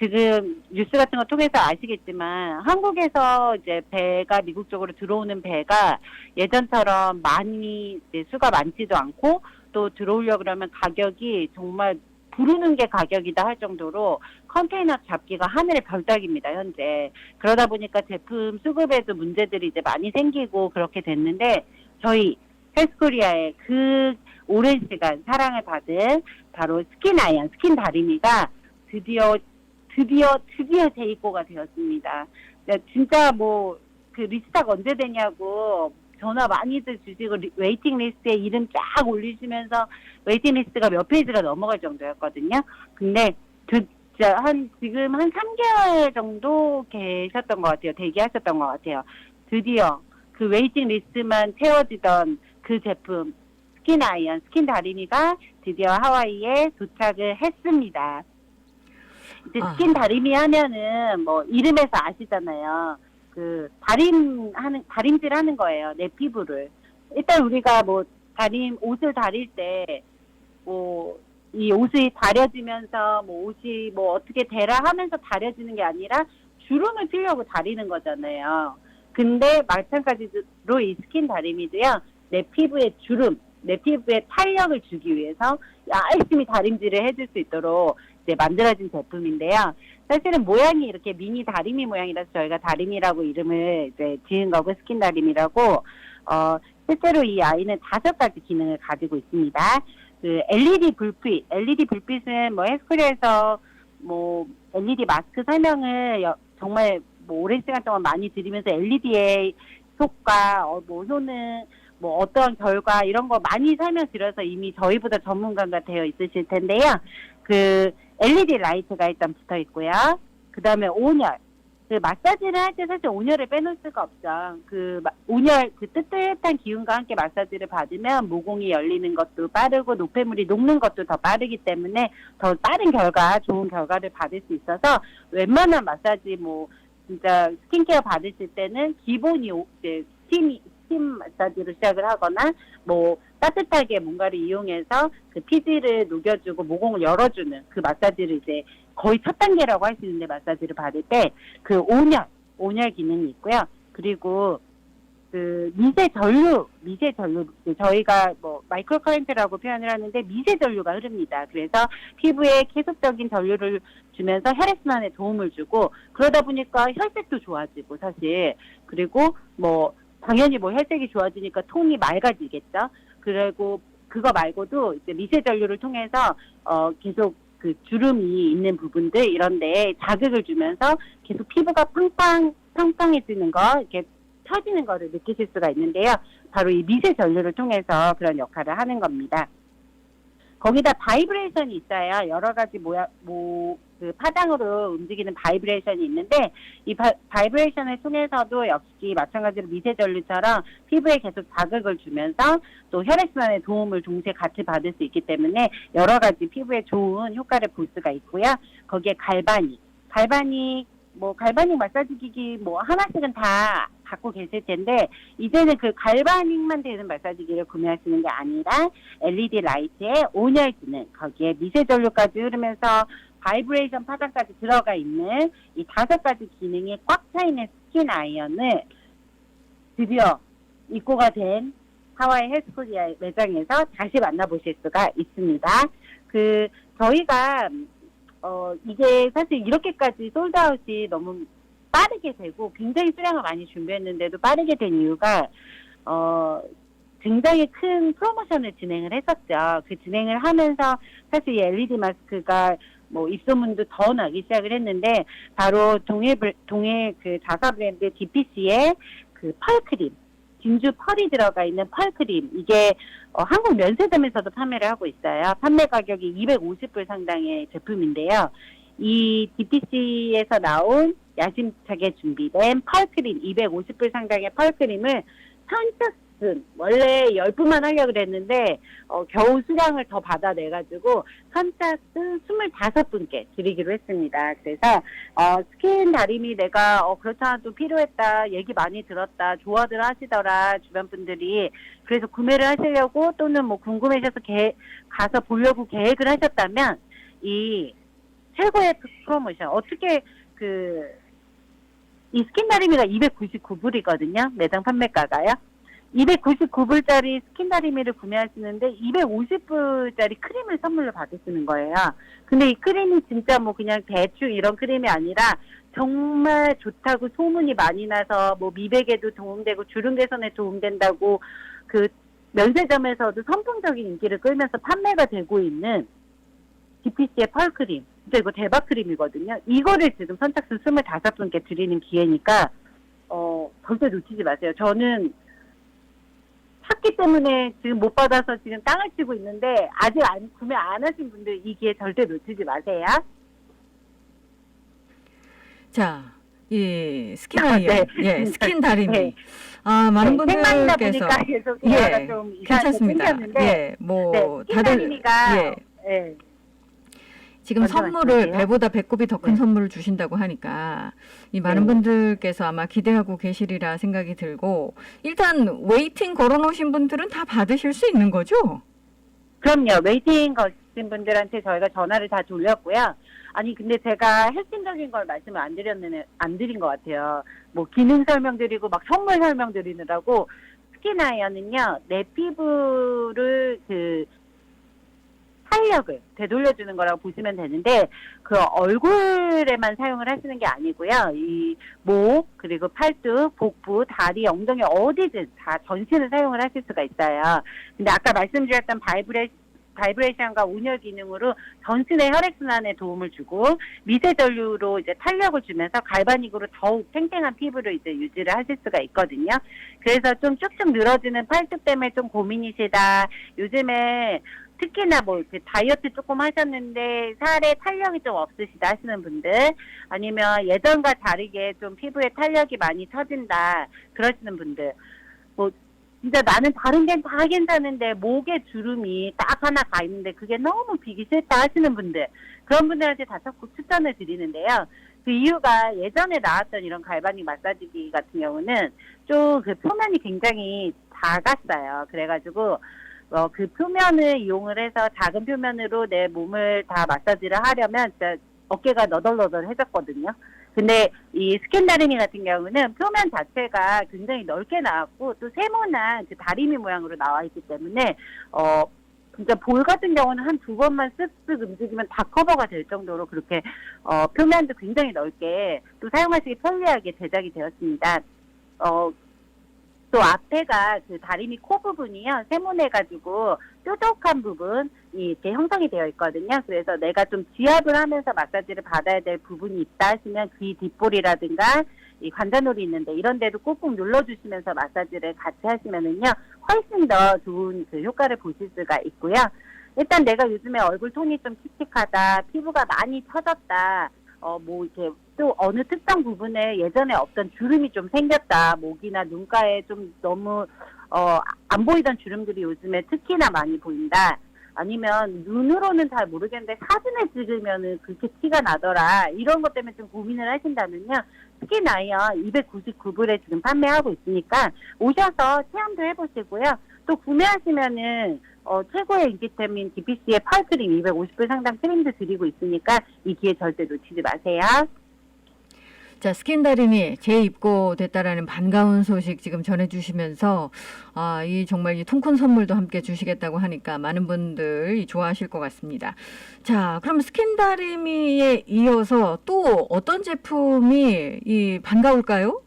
지금 뉴스 같은 거 통해서 아시겠지만 한국에서 이제 배가 미국 쪽으로 들어오는 배가 예전처럼 많이 이제 수가 많지도 않고, 또 들어오려고 그러면 가격이 정말 부르는 게 가격이다 할 정도로 컨테이너 잡기가 하늘의 별따기입니다, 현재. 그러다 보니까 제품 수급에도 문제들이 이제 많이 생기고 그렇게 됐는데, 저희 헬스코리아의 그 오랜 시간 사랑을 받은 바로 스킨 아이언, 스킨 다리미가 드디어 재입고가 되었습니다. 진짜 뭐 그 리스트가 언제 되냐고 전화 많이들 주시고 웨이팅 리스트에 이름 쫙 올리시면서 웨이팅 리스트가 몇 페이지가 넘어갈 정도였거든요. 근데 지금 한 3개월 정도 계셨던 것 같아요. 대기하셨던 것 같아요. 드디어 그 웨이팅 리스트만 채워지던 그 제품 스킨 아이언, 스킨 다리미가 드디어 하와이에 도착을 했습니다. 이제 스킨 다리미 하면은 뭐 이름에서 아시잖아요. 그 다림질 하는 거예요. 내 피부를. 일단 우리가 뭐 옷을 다릴 때 뭐 이 옷이 다려지면서 뭐 옷이 뭐 어떻게 되라 하면서 다려지는 게 아니라 주름을 피려고 다리는 거잖아요. 근데 마찬가지로 이 스킨 다리미도요, 내 피부의 주름, 내 피부에 탄력을 주기 위해서 열심히 다림질을 해줄 수 있도록 이제 만들어진 제품인데요. 사실은 모양이 이렇게 미니 다리미 모양이라서 저희가 다리미라고 이름을 이제 지은 거고, 스킨 다리미라고. 실제로 이 아이는 5가지 기능을 가지고 있습니다. 그 LED 불빛은 뭐 헬스코리아에서 뭐 LED 마스크 설명을 정말 뭐 오랜 시간 동안 많이 드리면서 LED의 효과, 뭐 효능, 뭐 어떤 결과 이런 거 많이 설명드려서 이미 저희보다 전문가가 되어 있으실 텐데요. 그 LED 라이트가 일단 붙어 있고요. 그 다음에 온열. 그 마사지를 할 때 사실 온열을 빼놓을 수가 없죠. 그 온열, 그 뜨뜻한 기운과 함께 마사지를 받으면 모공이 열리는 것도 빠르고 노폐물이 녹는 것도 더 빠르기 때문에 더 빠른 결과, 좋은 결과를 받을 수 있어서 웬만한 마사지 뭐 진짜 스킨케어 받으실 때는 기본이 이제 스팀 마사지로 시작을 하거나 뭐 따뜻하게 뭔가를 이용해서 그 피지를 녹여주고 모공을 열어주는 그 마사지를 이제 거의 첫 단계라고 할 수 있는데, 마사지를 받을 때 그 온열 기능이 있고요. 그리고 그 미세 전류, 저희가 뭐 마이크로 커런트라고 표현을 하는데 미세 전류가 흐릅니다. 그래서 피부에 계속적인 전류를 주면서 혈액순환에 도움을 주고, 그러다 보니까 혈색도 좋아지고 사실, 그리고 뭐 당연히 뭐 혈색이 좋아지니까 톤이 맑아지겠죠. 그리고 그거 말고도 이제 미세 전류를 통해서 계속 그 주름이 있는 부분들 이런데 자극을 주면서 계속 피부가 팡팡해지는 거, 이렇게 펴지는 거를 느끼실 수가 있는데요. 바로 이 미세 전류를 통해서 그런 역할을 하는 겁니다. 거기다 바이브레이션이 있어요. 여러 가지 그 파장으로 움직이는 바이브레이션이 있는데, 이 바이브레이션을 통해서도 역시 마찬가지로 미세 전류처럼 피부에 계속 자극을 주면서 또 혈액순환에 도움을 동시에 같이 받을 수 있기 때문에 여러 가지 피부에 좋은 효과를 볼 수가 있고요. 거기에 갈바닉 마사지 기기 뭐 하나씩은 다 갖고 계실 텐데, 이제는 그 갈바닉만 되는 마사지기를 구매하시는 게 아니라 LED 라이트에 온열 기능, 거기에 미세 전류까지 흐르면서 바이브레이션 파장까지 들어가 있는 이 5가지 기능이 꽉 차 있는 스킨 아이언을 드디어 입고가 된 하와이 헬스코리아 매장에서 다시 만나보실 수가 있습니다. 그 저희가 이게 사실 이렇게까지 솔드아웃이 너무 빠르게 되고 굉장히 수량을 많이 준비했는데도 빠르게 된 이유가 굉장히 큰 프로모션을 진행을 했었죠. 그 진행을 하면서 사실 이 LED 마스크가 뭐 입소문도 더 나기 시작을 했는데 바로 동해 그 자사 브랜드 DPC의 그 펄크림, 진주 펄이 들어가 있는 펄크림, 이게 한국 면세점에서도 판매를 하고 있어요. 판매 가격이 250불 상당의 제품인데요. 이 DPC에서 나온 야심차게 준비된 펄크림, 250불 상당의 펄크림을 선착순, 원래 10분만 하려고 그랬는데 겨우 수량을 더 받아내가지고 선착순 25분께 드리기로 했습니다. 그래서 스킨 다림이 내가 그렇잖아도 필요했다, 얘기 많이 들었다, 좋아들 하시더라 주변 분들이. 그래서 구매를 하시려고 또는 뭐 궁금해져서 가서 보려고 계획을 하셨다면 이 최고의 프로모션, 어떻게 이 스킨 다리미가 299불이거든요. 매장 판매가가요. 299불짜리 스킨 다리미를 구매하시는데 250불짜리 크림을 선물로 받으시는 거예요. 근데 이 크림이 진짜 뭐 그냥 대충 이런 크림이 아니라 정말 좋다고 소문이 많이 나서 뭐 미백에도 도움되고 주름 개선에 도움된다고 그 면세점에서도 선풍적인 인기를 끌면서 판매가 되고 있는 DPC의 펄크림. 진짜 이거 대박 크림이거든요. 이거를 지금 선착순 25분께 드리는 기회니까 절대 놓치지 마세요. 저는 샀기 때문에 지금 못 받아서 지금 땅을 치고 있는데 아직 구매 안 하신 분들 이 기회 절대 놓치지 마세요. 자, 이 스킨 아이언, 네. 예, 스킨 다리미. 네. 많은 네, 생방이다 분들께서 보니까 계속 대화가 좀 이상하게 괜찮습니다. 생겼는데, 예, 뭐 스킨 다들 다리미가 예. 지금 먼저 선물을 말씀하세요. 배보다 배꼽이 더 큰 선물을 주신다고 하니까 이 많은 분들께서 아마 기대하고 계시리라 생각이 들고, 일단 웨이팅 걸어놓으신 분들은 다 받으실 수 있는 거죠? 그럼요. 웨이팅 거신 분들한테 저희가 전화를 다 돌렸고요. 아니 근데 제가 핵심적인 걸 말씀을 안 드린 것 같아요. 뭐 기능 설명드리고 막 선물 설명드리느라고 스킨 아이언은요, 내 피부를 탄력을 되돌려주는 거라고 보시면 되는데, 그 얼굴에만 사용을 하시는 게 아니고요. 이 목, 그리고 팔뚝, 복부, 다리, 엉덩이 어디든 다 전신을 사용을 하실 수가 있어요. 근데 아까 말씀드렸던 바이브레이션과 온열 기능으로 전신의 혈액순환에 도움을 주고, 미세 전류로 이제 탄력을 주면서 갈바닉으로 더욱 탱탱한 피부를 이제 유지를 하실 수가 있거든요. 그래서 좀 쭉쭉 늘어지는 팔뚝 때문에 좀 고민이시다. 요즘에 특히나 뭐 다이어트 조금 하셨는데 살에 탄력이 좀 없으시다 하시는 분들, 아니면 예전과 다르게 좀 피부에 탄력이 많이 처진다 그러시는 분들, 뭐 진짜 나는 다른 게 다 괜찮은데 목에 주름이 딱 하나 가 있는데 그게 너무 비기 싫다 하시는 분들, 그런 분들한테 다 적극 추천을 드리는데요. 그 이유가 예전에 나왔던 이런 갈바닉 마사지기 같은 경우는 좀 그 표면이 굉장히 작았어요. 그래가지고 그 표면을 이용을 해서 작은 표면으로 내 몸을 다 마사지를 하려면 진짜 어깨가 너덜너덜해졌거든요. 근데 이 스킨 다리미 같은 경우는 표면 자체가 굉장히 넓게 나왔고 또 세모난 그 다리미 모양으로 나와 있기 때문에 진짜 볼 같은 경우는 한 2번만 쓱쓱 움직이면 다 커버가 될 정도로 그렇게 표면도 굉장히 넓게 또 사용하시기 편리하게 제작이 되었습니다. 또 앞에가 그 다리미 코 부분이요, 세모내가지고 뾰족한 부분이 이렇게 형성이 되어 있거든요. 그래서 내가 좀 지압을 하면서 마사지를 받아야 될 부분이 있다 하시면 귀 뒷볼이라든가 이 관자놀이 있는데 이런 데도 꾹꾹 눌러주시면서 마사지를 같이 하시면은요, 훨씬 더 좋은 그 효과를 보실 수가 있고요. 일단 내가 요즘에 얼굴 톤이 좀 칙칙하다, 피부가 많이 처졌다, 뭐 이렇게 또 어느 특정 부분에 예전에 없던 주름이 좀 생겼다, 목이나 눈가에 좀 너무 안 보이던 주름들이 요즘에 특히나 많이 보인다, 아니면 눈으로는 잘 모르겠는데 사진을 찍으면은 그렇게 티가 나더라, 이런 것 때문에 좀 고민을 하신다면요, 스킨 아이언 299불에 지금 판매하고 있으니까 오셔서 체험도 해보시고요. 또 구매하시면은 최고의 인기템인 DPC의 펄크림 250불 상당 크림도 드리고 있으니까 이 기회 절대 놓치지 마세요. 자, 스킨 다리미 재입고됐다라는 반가운 소식 지금 전해주시면서 이 정말 이 통큰 선물도 함께 주시겠다고 하니까 많은 분들이 좋아하실 것 같습니다. 자, 그럼 스킨 다리미에 이어서 또 어떤 제품이 반가울까요?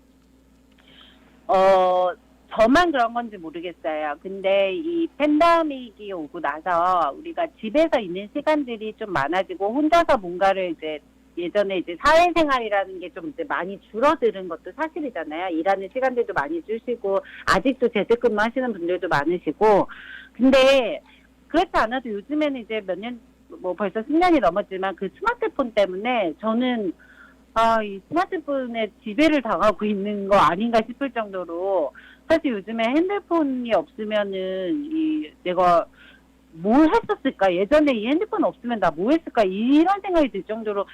저만 그런 건지 모르겠어요. 근데 이 팬데믹이 오고 나서 우리가 집에서 있는 시간들이 좀 많아지고 혼자서 뭔가를 이제 예전에 이제 사회생활이라는 게 좀 이제 많이 줄어드는 것도 사실이잖아요. 일하는 시간들도 많이 줄시고 아직도 재택근무 하시는 분들도 많으시고 근데 그렇지 않아도 요즘에는 이제 몇 년 뭐 벌써 10년이 넘었지만 그 스마트폰 때문에 저는 이 스마트폰에 지배를 당하고 있는 거 아닌가 싶을 정도로 사실 요즘에 핸드폰이 없으면은 내가 뭘 했었을까? 예전에 이 핸드폰 없으면 나 뭐 했을까? 이런 생각이 들 정도로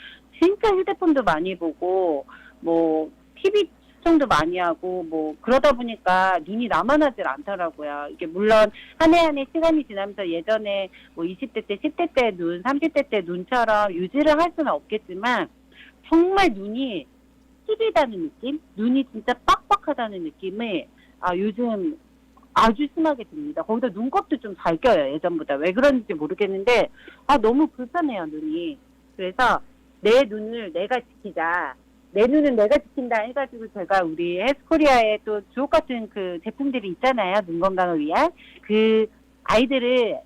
진짜 휴대폰도 많이 보고 뭐 TV 시청도 많이 하고 뭐 그러다 보니까 눈이 나만하질 않더라고요. 이게 물론 한 해 한 해 시간이 지나면서 예전에 뭐 20대 때, 10대 때 눈, 30대 때 눈처럼 유지를 할 수는 없겠지만 정말 눈이 시리다는 느낌? 눈이 진짜 빡빡하다는 느낌을 요즘 아주 심하게 듭니다. 거기다 눈곱도 좀 잘 껴요, 예전보다. 왜 그런지 모르겠는데 너무 불편해요, 눈이. 그래서 내 눈을 내가 지키자. 내 눈은 내가 지킨다 해가지고 제가 우리 헬스코리아에 또 주옥 같은 그 제품들이 있잖아요. 눈 건강을 위한. 그 아이들을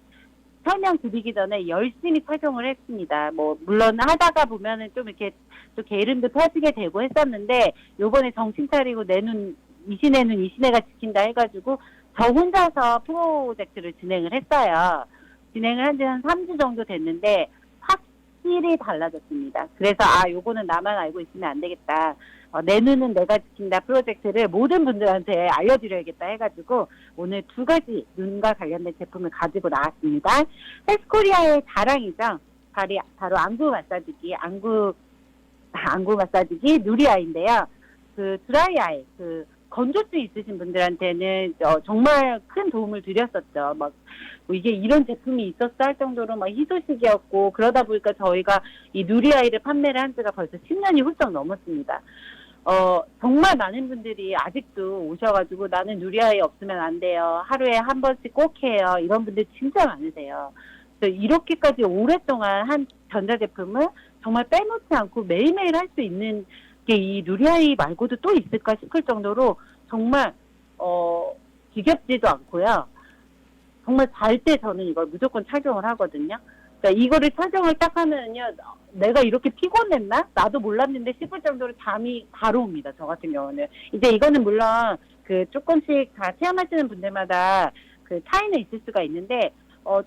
설명드리기 전에 열심히 착용을 했습니다. 뭐 물론 하다가 보면은 좀 이렇게 또 게으름도 펴지게 되고 했었는데 요번에 정신 차리고 내 눈 이신의 눈 이신애가 지킨다 해가지고 저 혼자서 프로젝트를 진행을 했어요. 진행을 한 지 한 3주 정도 됐는데 확실히 달라졌습니다. 그래서 요거는 나만 알고 있으면 안 되겠다. 내 눈은 내가 지킨다 프로젝트를 모든 분들한테 알려드려야겠다 해가지고 오늘 2가지 눈과 관련된 제품을 가지고 나왔습니다. 헬스코리아의 자랑이죠. 바로 안구 마사지기, 안구 마사지기 누리아이인데요. 그 드라이아이, 그 건조증 있으신 분들한테는 정말 큰 도움을 드렸었죠. 막 이게 이런 제품이 있었어 할 정도로 막 희소식이었고 그러다 보니까 저희가 이 누리아이를 판매를 한 지가 벌써 10년이 훌쩍 넘었습니다. 정말 많은 분들이 아직도 오셔가지고 나는 누리아이 없으면 안 돼요. 하루에 한 번씩 꼭 해요. 이런 분들 진짜 많으세요. 그래서 이렇게까지 오랫동안 한 전자제품을 정말 빼놓지 않고 매일매일 할 수 있는 게 이 누리아이 말고도 또 있을까 싶을 정도로 정말 지겹지도 않고요. 정말 잘 때 저는 이걸 무조건 착용을 하거든요. 그러니까 이거를 착용을 딱 하면요, 내가 이렇게 피곤했나? 나도 몰랐는데 싶을 정도로 잠이 바로 옵니다. 저 같은 경우는. 이제 이거는 물론 그 조금씩 다 체험하시는 분들마다 그 차이는 있을 수가 있는데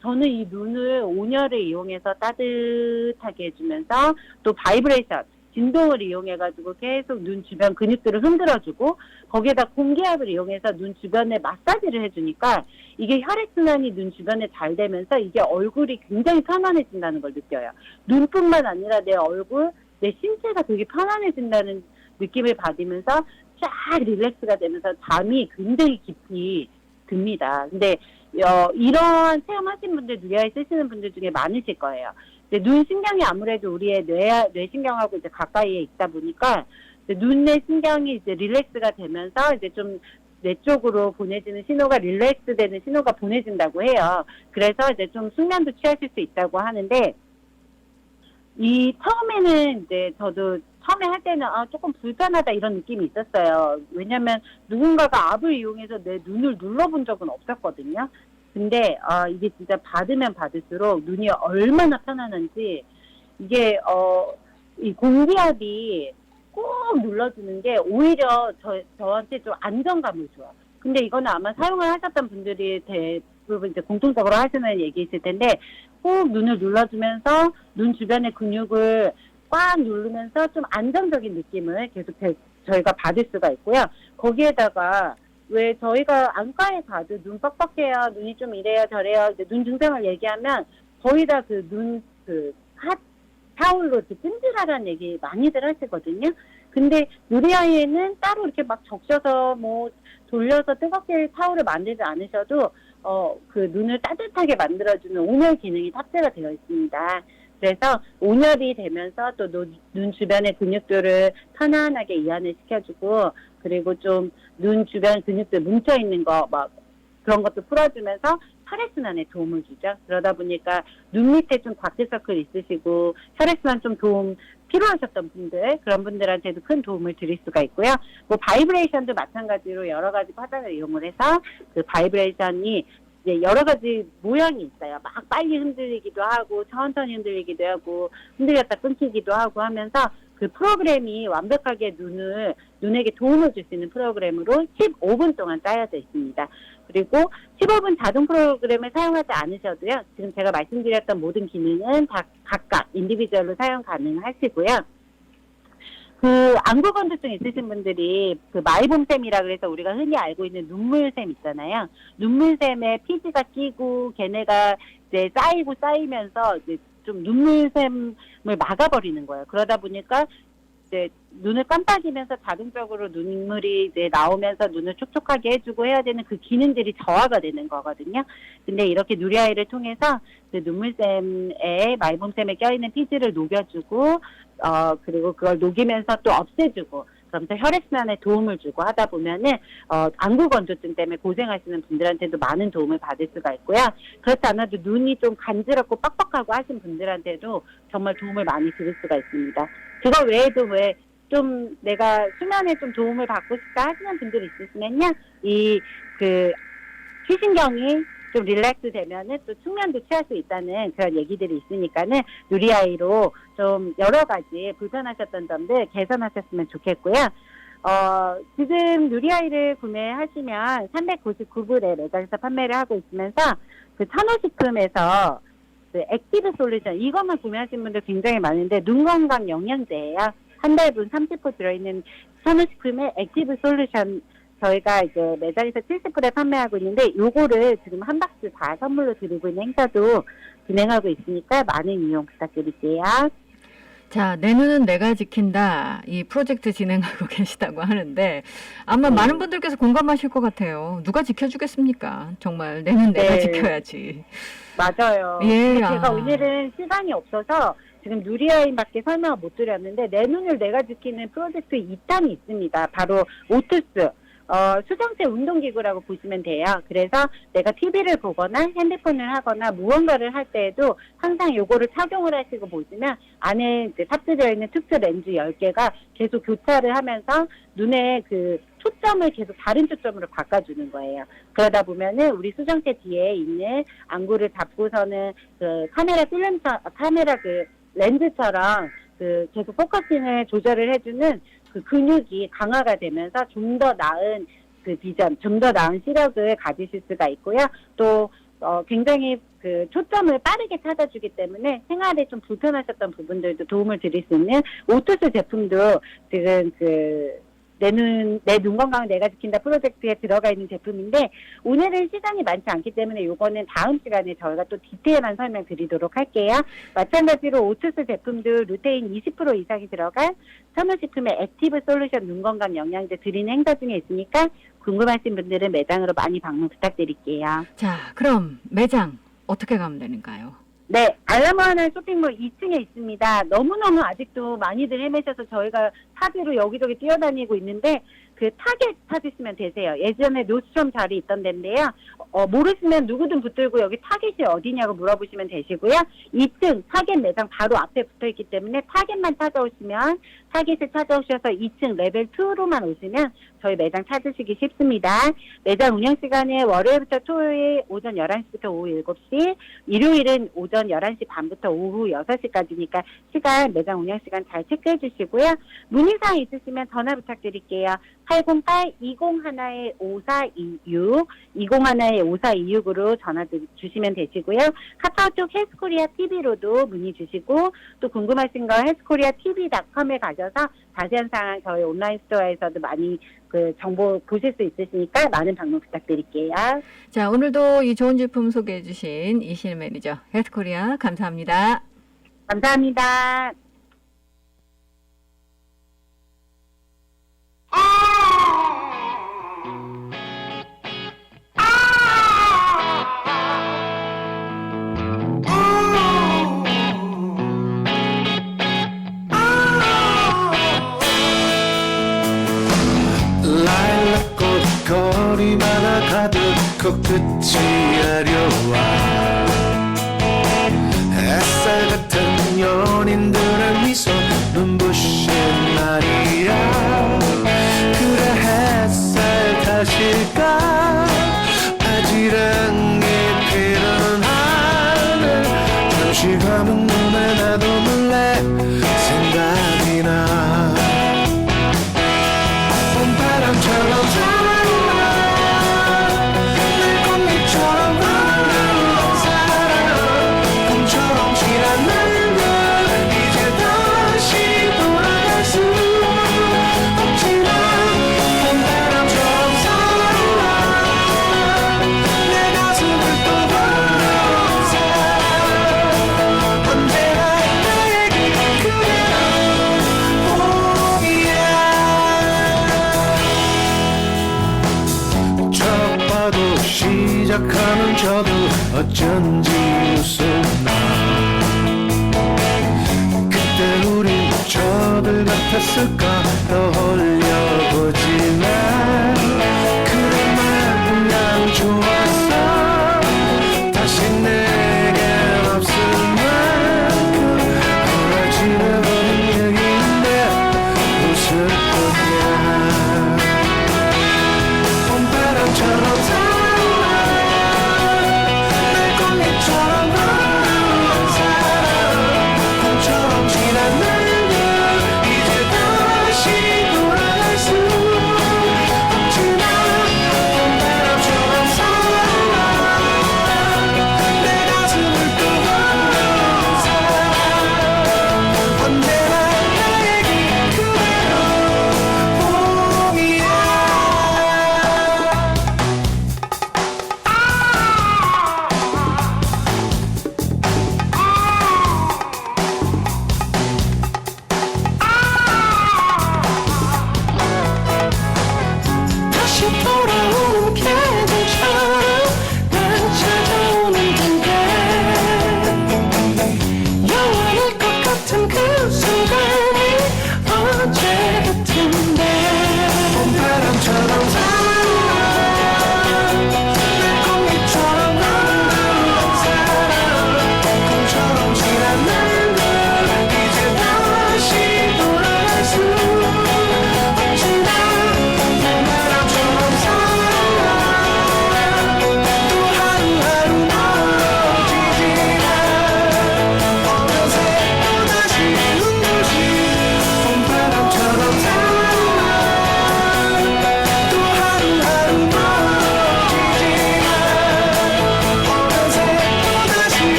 저는 이 눈을 온열을 이용해서 따뜻하게 해주면서 또 바이브레이션 진동을 이용해가지고 계속 눈 주변 근육들을 흔들어주고 거기에다 공기압을 이용해서 눈 주변에 마사지를 해주니까 이게 혈액순환이 눈 주변에 잘 되면서 이게 얼굴이 굉장히 편안해진다는 걸 느껴요. 눈뿐만 아니라 내 얼굴, 내 신체가 되게 편안해진다는 느낌을 받으면서 쫙 릴렉스가 되면서 잠이 굉장히 깊이 듭니다. 근데 이러한 체험하신 분들, 누리아이 쓰시는 분들 중에 많으실 거예요. 눈 신경이 아무래도 우리의 뇌신경하고 이제 가까이에 있다 보니까 눈의 신경이 이제 릴렉스가 되면서 이제 좀 뇌 쪽으로 보내지는 신호가 릴렉스 되는 신호가 보내진다고 해요. 그래서 이제 좀 숙면도 취하실 수 있다고 하는데 처음에는 이제 저도 처음에 할 때는 조금 불편하다 이런 느낌이 있었어요. 왜냐면 누군가가 압을 이용해서 내 눈을 눌러본 적은 없었거든요. 근데 이게 진짜 받으면 받을수록 눈이 얼마나 편안한지 이게 이 공기압이 꼭 눌러주는 게 오히려 저한테 좀 안정감을 줘요. 근데 이거는 아마 사용을 하셨던 분들이 대부분 이제 공통적으로 하시는 얘기이실 텐데 꼭 눈을 눌러주면서 눈 주변의 근육을 꽉 누르면서 좀 안정적인 느낌을 계속 저희가 받을 수가 있고요. 거기에다가 왜 저희가 안과에 가도 눈 뻑뻑해요, 눈이 좀 이래요, 저래요, 이제 눈 증상을 얘기하면 거의 다 핫 타올로 이렇게 찜질하라는 얘기 많이들 하시거든요. 근데 누리아이에는 따로 이렇게 막 적셔서 뭐 돌려서 뜨겁게 타올을 만들지 않으셔도 그 눈을 따뜻하게 만들어주는 온열 기능이 탑재가 되어 있습니다. 그래서 온열이 되면서 또 눈 주변의 근육들을 편안하게 이완을 시켜주고 그리고 좀 눈 주변 근육들 뭉쳐있는 거 막 그런 것도 풀어주면서 혈액순환에 도움을 주죠. 그러다 보니까 눈 밑에 좀 다크서클 있으시고 혈액순환 좀 도움 필요하셨던 분들, 그런 분들한테도 큰 도움을 드릴 수가 있고요. 뭐 바이브레이션도 마찬가지로 여러 가지 파장을 이용을 해서 그 바이브레이션이 이제 여러 가지 모양이 있어요. 막 빨리 흔들리기도 하고 천천히 흔들리기도 하고 흔들렸다 끊기기도 하고 하면서 그 프로그램이 완벽하게 눈에게 도움을 줄 수 있는 프로그램으로 15분 동안 짜여져 있습니다. 그리고 15분 자동 프로그램을 사용하지 않으셔도요. 지금 제가 말씀드렸던 모든 기능은 다 각각 인디비주얼로 사용 가능하시고요. 그 안구건조증 있으신 분들이 그 마이봄샘이라 그래서 우리가 흔히 알고 있는 눈물샘 있잖아요. 눈물샘에 피지가 끼고 걔네가 이제 쌓이면서 이제 좀 눈물샘을 막아버리는 거예요. 그러다 보니까 이제 눈을 깜빡이면서 자동적으로 눈물이 이제 나오면서 눈을 촉촉하게 해주고 해야 되는 그 기능들이 저하가 되는 거거든요. 근데 이렇게 누리아이를 통해서 그 눈물샘에 마이봄샘에 껴있는 피지를 녹여주고 그리고 그걸 녹이면서 또 없애주고 그러면서 혈액순환에 도움을 주고 하다 보면은 안구 건조증 때문에 고생하시는 분들한테도 많은 도움을 받을 수가 있고요. 그렇지 않아도 눈이 좀 간지럽고 빡빡하고 하신 분들한테도 정말 도움을 많이 드릴 수가 있습니다. 그거 외에도 왜 좀 내가 수면에 좀 도움을 받고 싶다 하시는 분들이 있으시면요, 이 그 시신경이 좀 릴렉스 되면은 또 숙면도 취할 수 있다는 그런 얘기들이 있으니까는 누리아이로 좀 여러 가지 불편하셨던 점들 개선하셨으면 좋겠고요. 지금 누리아이를 구매하시면 399불에 매장에서 판매를 하고 있으면서 그 천호식품에서 그 액티브 솔루션 이것만 구매하신 분들 굉장히 많은데 눈 건강 영양제예요. 한 달분 30호 들어있는 천호식품의 액티브 솔루션 저희가 이제 매장에서 70불에 판매하고 있는데 요거를 지금 한 박스 다 선물로 드리고 있는 행사도 진행하고 있으니까 많은 이용 부탁드릴게요. 자, 내 눈은 내가 지킨다. 이 프로젝트 진행하고 계시다고 하는데 아마 많은 분들께서 공감하실 것 같아요. 누가 지켜주겠습니까? 정말 내 눈 내가 지켜야지. 맞아요. 예, 제가 오늘은 시간이 없어서 지금 누리아이밖에 설명을 못 드렸는데 내 눈을 내가 지키는 프로젝트 2탄이 있습니다. 바로 오투스. 수정체 운동기구라고 보시면 돼요. 그래서 내가 TV를 보거나 핸드폰을 하거나 무언가를 할 때에도 항상 요거를 착용을 하시고 보시면 안에 이제 탑재되어 있는 특수 렌즈 10개가 계속 교차를 하면서 눈의 그 초점을 계속 다른 초점으로 바꿔주는 거예요. 그러다 보면은 우리 수정체 뒤에 있는 안구를 잡고서는 그 카메라 그 렌즈처럼 그 계속 포커싱을 조절을 해주는 그 근육이 강화가 되면서 좀 더 나은 그 비전, 좀 더 나은 시력을 가지실 수가 있고요. 또 굉장히 그 초점을 빠르게 찾아주기 때문에 생활에 좀 불편하셨던 부분들도 도움을 드릴 수 있는 오투스 제품도 지금 내 눈 건강을 내가 지킨다 프로젝트에 들어가 있는 제품인데 오늘은 시간이 많지 않기 때문에 요거는 다음 시간에 저희가 또 디테일한 설명 드리도록 할게요. 마찬가지로 오투스 제품도 루테인 20% 이상이 들어간 천호식품의 액티브 솔루션 눈 건강 영양제 드리는 행사 중에 있으니까 궁금하신 분들은 매장으로 많이 방문 부탁드릴게요. 자, 그럼 매장 어떻게 가면 되는가요? 네, 알라모아나 쇼핑몰 2층에 있습니다. 너무너무 아직도 많이들 헤매셔서 저희가 타지로 여기저기 뛰어다니고 있는데 그 타겟 찾으시면 되세요. 예전에 노스트롬 자리 있던 데인데요. 모르시면 누구든 붙들고 여기 타겟이 어디냐고 물어보시면 되시고요. 2층 타겟 매장 바로 앞에 붙어있기 때문에 타겟만 찾아오시면 타겟을 찾아오셔서 2층 레벨 2로만 오시면 저희 매장 찾으시기 쉽습니다. 매장 운영 시간은 월요일부터 토요일 오전 11시부터 오후 7시, 일요일은 오전 11시 반부터 오후 6시까지니까 시간, 매장 운영 시간 잘 체크해 주시고요. 문의사항 있으시면 전화 부탁드릴게요. 808-201-5426, 201-5426으로 전화 주시면 되시고요. 카카오톡 헬스코리아 TV로도 문의 주시고 또 궁금하신 거 헬스코리아 TV.com에 가셔서 자세한 사항 저희 온라인 스토어에서도 많이 그 정보 보실 수 있으시니까 많은 방문 부탁드릴게요. 자, 오늘도 이 좋은 제품 소개해 주신 이신 매니저 헬스코리아 감사합니다. 감사합니다. 거리마다 가득 꼭 끝이 아려와 햇살 같은 연인들의 미소 눈부신 날이야 그래 햇살 다실까 아지랑이 피는 하늘 잠시 감은 눈에 나도 몰래 생각이 나 봄바람처럼 시작하는 저도 어쩐지 웃었나 그때 우린 저들 같았을까 떠올려보지만 그래 마냥 좋았어 다시 내겐 없을 만큼 하나 지나버린 얘기인데 웃을 거야 봄바람처럼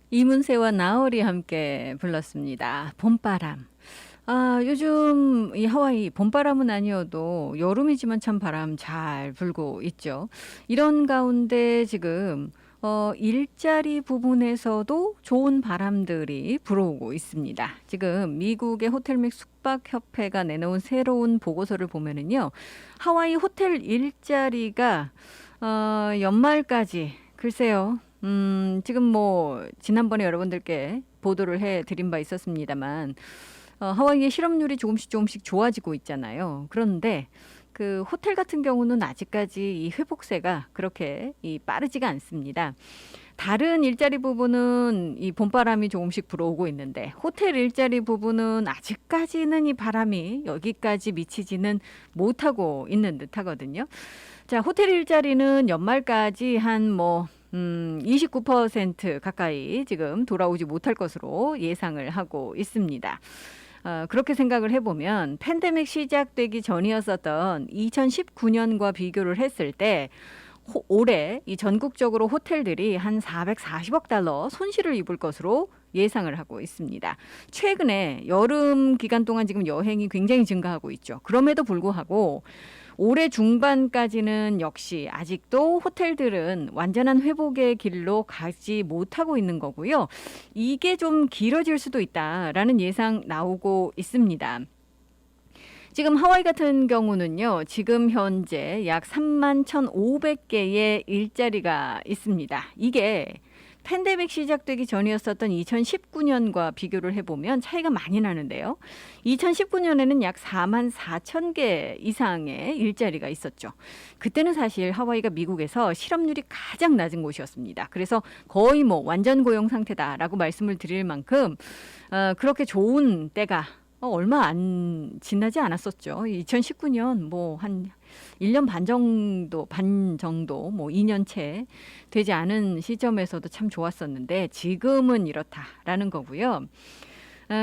이문세와 나얼이 함께 불렀습니다. 봄바람. 아, 요즘 이 하와이 봄바람은 아니어도 여름이지만 참 바람 잘 불고 있죠. 이런 가운데 지금 일자리 부분에서도 좋은 바람들이 불어오고 있습니다. 지금 미국의 호텔 및 숙박협회가 내놓은 새로운 보고서를 보면은요, 하와이 호텔 일자리가 연말까지 글쎄요. 지금 뭐 지난번에 여러분들께 보도를 해드린 바 있었습니다만 하와이의 실업률이 조금씩 좋아지고 있잖아요. 그런데 그 호텔 같은 경우는 아직까지 이 회복세가 그렇게 빠르지가 않습니다. 다른 일자리 부분은 이 봄바람이 조금씩 불어오고 있는데 호텔 일자리 부분은 아직까지는 이 바람이 여기까지 미치지는 못하고 있는 듯 하거든요. 자, 호텔 일자리는 연말까지 한 29% 가까이 지금 돌아오지 못할 것으로 예상을 하고 있습니다. 그렇게 생각을 해보면 팬데믹 시작되기 전이었었던 2019년과 비교를 했을 때 올해 이 전국적으로 호텔들이 한 440억 달러 손실을 입을 것으로 예상을 하고 있습니다. 최근에 여름 기간 동안 지금 여행이 굉장히 증가하고 있죠. 그럼에도 불구하고 올해 중반까지는 역시 아직도 호텔들은 완전한 회복의 길로 가지 못하고 있는 거고요. 이게 좀 길어질 수도 있다라는 예상 나오고 있습니다. 지금 하와이 같은 경우는요, 지금 현재 약 31,500개의 일자리가 있습니다. 이게 팬데믹 시작되기 전이었었던 2019년과 비교를 해보면 차이가 많이 나는데요. 2019년에는 약 4만 4천 개 이상의 일자리가 있었죠. 그때는 사실 하와이가 미국에서 실업률이 가장 낮은 곳이었습니다. 그래서 거의 뭐 완전 고용 상태다라고 말씀을 드릴 만큼 그렇게 좋은 때가 얼마 안 지나지 않았었죠. 2019년 뭐 한 1년 반 정도 뭐 2년 채 되지 않은 시점에서도 참 좋았었는데 지금은 이렇다라는 거고요.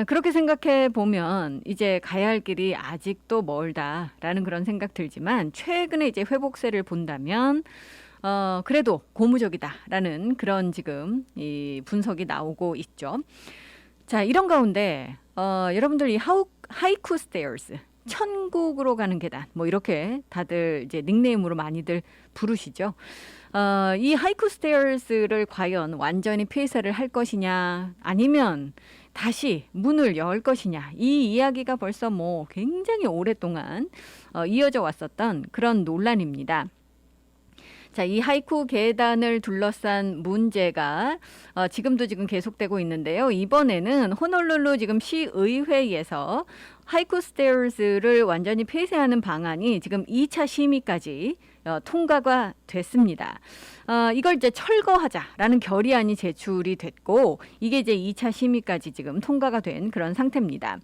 그렇게 생각해 보면 이제 가야 할 길이 아직도 멀다라는 그런 생각 들지만 최근에 이제 회복세를 본다면 그래도 고무적이다라는 그런 지금 이 분석이 나오고 있죠. 자, 이런 가운데 여러분들 이 하이쿠 스테어스, 천국으로 가는 계단, 뭐 이렇게 다들 이제 닉네임으로 많이들 부르시죠. 이 하이쿠 스테어스를 과연 완전히 폐쇄를 할 것이냐, 아니면 다시 문을 열 것이냐, 이 이야기가 벌써 뭐 굉장히 오랫동안 이어져 왔었던 그런 논란입니다. 자, 이 하이쿠 계단을 둘러싼 문제가 지금 계속되고 있는데요. 이번에는 호놀룰루 지금 시의회에서 하이쿠 스테어스를 완전히 폐쇄하는 방안이 지금 2차 심의까지 통과가 됐습니다. 이걸 이제 철거하자라는 결의안이 제출이 됐고 이게 이제 2차 심의까지 지금 통과가 된 그런 상태입니다.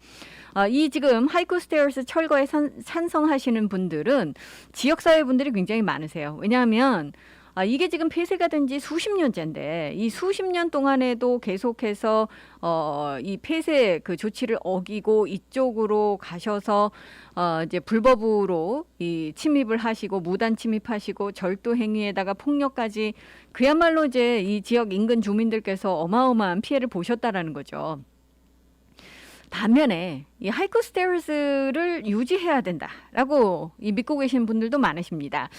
이 지금 하이쿠 스테어스 철거에 찬성하시는 분들은 지역사회 분들이 굉장히 많으세요. 왜냐하면 이게 지금 폐쇄가 된 지 수십 년째인데 이 수십 년 동안에도 계속해서 이 폐쇄 그 조치를 어기고 이쪽으로 가셔서 이제 불법으로 이 침입을 하시고 무단 침입하시고 절도 행위에다가 폭력까지 그야말로 이제 이 지역 인근 주민들께서 어마어마한 피해를 보셨다라는 거죠. 반면에 이 하이쿠 스테어스를 유지해야 된다라고 믿고 계신 분들도 많으십니다.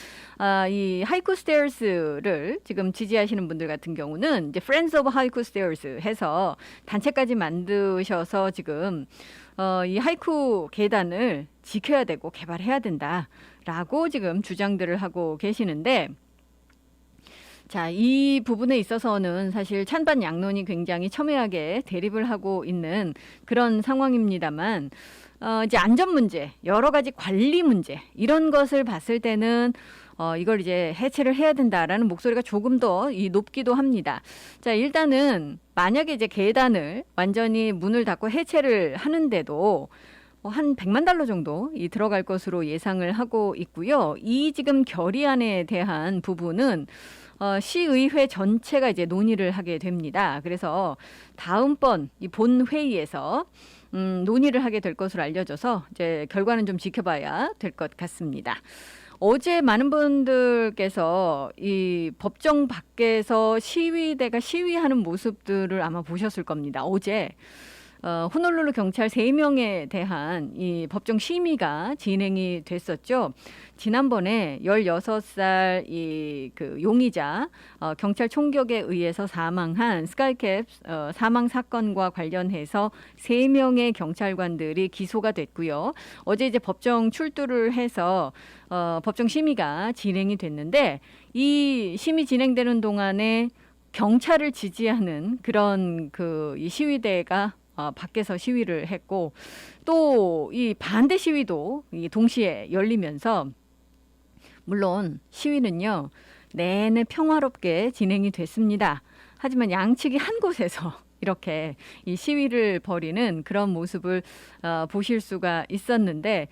이 하이쿠 스테어스를 지금 지지하시는 분들 같은 경우는 이제 Friends of Haiku Stairs 해서 단체까지 만드셔서 지금 이 하이쿠 계단을 지켜야 되고 개발해야 된다라고 지금 주장들을 하고 계시는데, 자, 이 부분에 있어서는 사실 찬반 양론이 굉장히 첨예하게 대립을 하고 있는 그런 상황입니다만, 이제 안전 문제, 여러 가지 관리 문제, 이런 것을 봤을 때는 이걸 이제 해체를 해야 된다라는 목소리가 조금 더 높기도 합니다. 자, 일단은 만약에 이제 계단을 완전히 문을 닫고 해체를 하는데도 한 100만 달러 정도 들어갈 것으로 예상을 하고 있고요. 이 지금 결의안에 대한 부분은 시의회 전체가 이제 논의를 하게 됩니다. 그래서 다음번 이 본 회의에서 논의를 하게 될 것으로 알려져서 이제 결과는 좀 지켜봐야 될 것 같습니다. 어제 많은 분들께서 이 법정 밖에서 시위대가 시위하는 모습들을 아마 보셨을 겁니다. 어제 호놀룰루 경찰 3명에 대한 이 법정 심의가 진행이 됐었죠. 지난번에 16살 그 용의자 경찰 총격에 의해서 사망한 스카이캡 사망 사건과 관련해서 3명의 경찰관들이 기소가 됐고요. 어제 이제 법정 출두를 해서 법정 심의가 진행이 됐는데 이 심의 진행되는 동안에 경찰을 지지하는 그런 이 시위대가 밖에서 시위를 했고 또 이 반대 시위도 동시에 열리면서, 물론 시위는요 내내 평화롭게 진행이 됐습니다. 하지만 양측이 한 곳에서 이렇게 이 시위를 벌이는 그런 모습을 보실 수가 있었는데,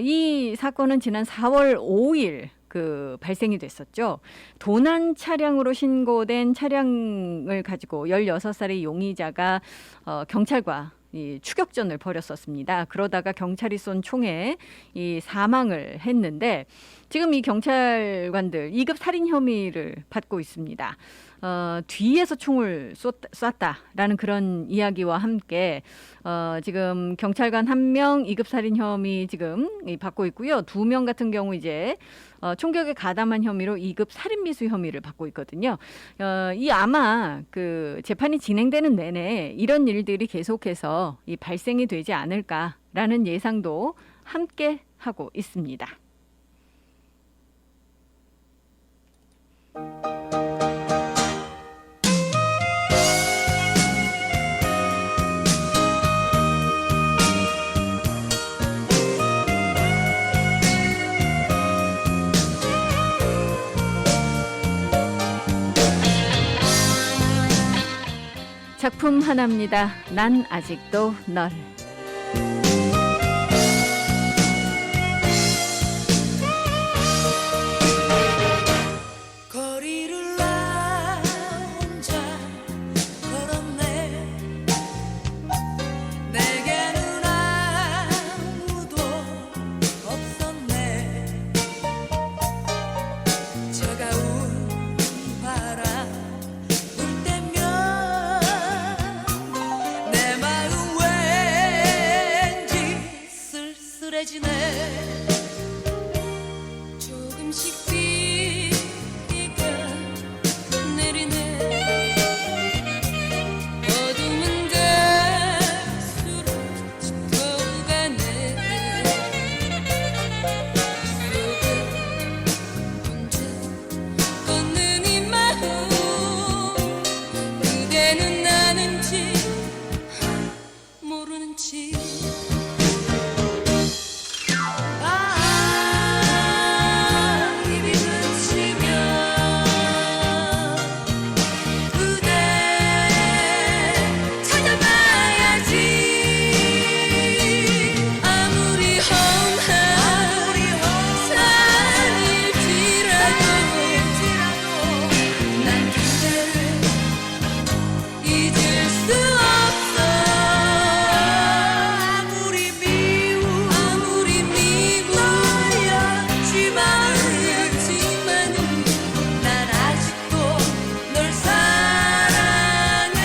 이 사건은 지난 4월 5일 발생이 됐었죠. 도난 차량으로 신고된 차량을 가지고 16살의 용의자가 경찰과 추격전을 벌였었습니다. 그러다가 경찰이 쏜 총에 사망을 했는데 지금 이 경찰관들 2급 살인 혐의를 받고 있습니다. 뒤에서 총을 쐈다라는 그런 이야기와 함께 지금 경찰관 1명 2급 살인 혐의 지금 받고 있고요. 2명 같은 경우 이제 총격에 가담한 혐의로 2급 살인 미수 혐의를 받고 있거든요. 이 아마 재판이 진행되는 내내 이런 일들이 계속해서 발생이 되지 않을까라는 예상도 함께 하고 있습니다. 작품 하나입니다. 난 아직도 널. 거리를 나 혼자 걸었네. 내게는 아무도 없었네. 차가운 바람 불 때면 내 마음 왠지 쓸쓸해지네. 조금씩 비가 내리네. 어둠은 갈수록 짙어가네. 속을 혼자 걷는 이 마음, 그대는 아는지 모르는지. 입이 그치면 그대 찾아봐야지. 아무리 험한 산일지라도 난 그대를 잊을 수 없어. 아무리 미워였지만은 난 아직도 널 사랑해.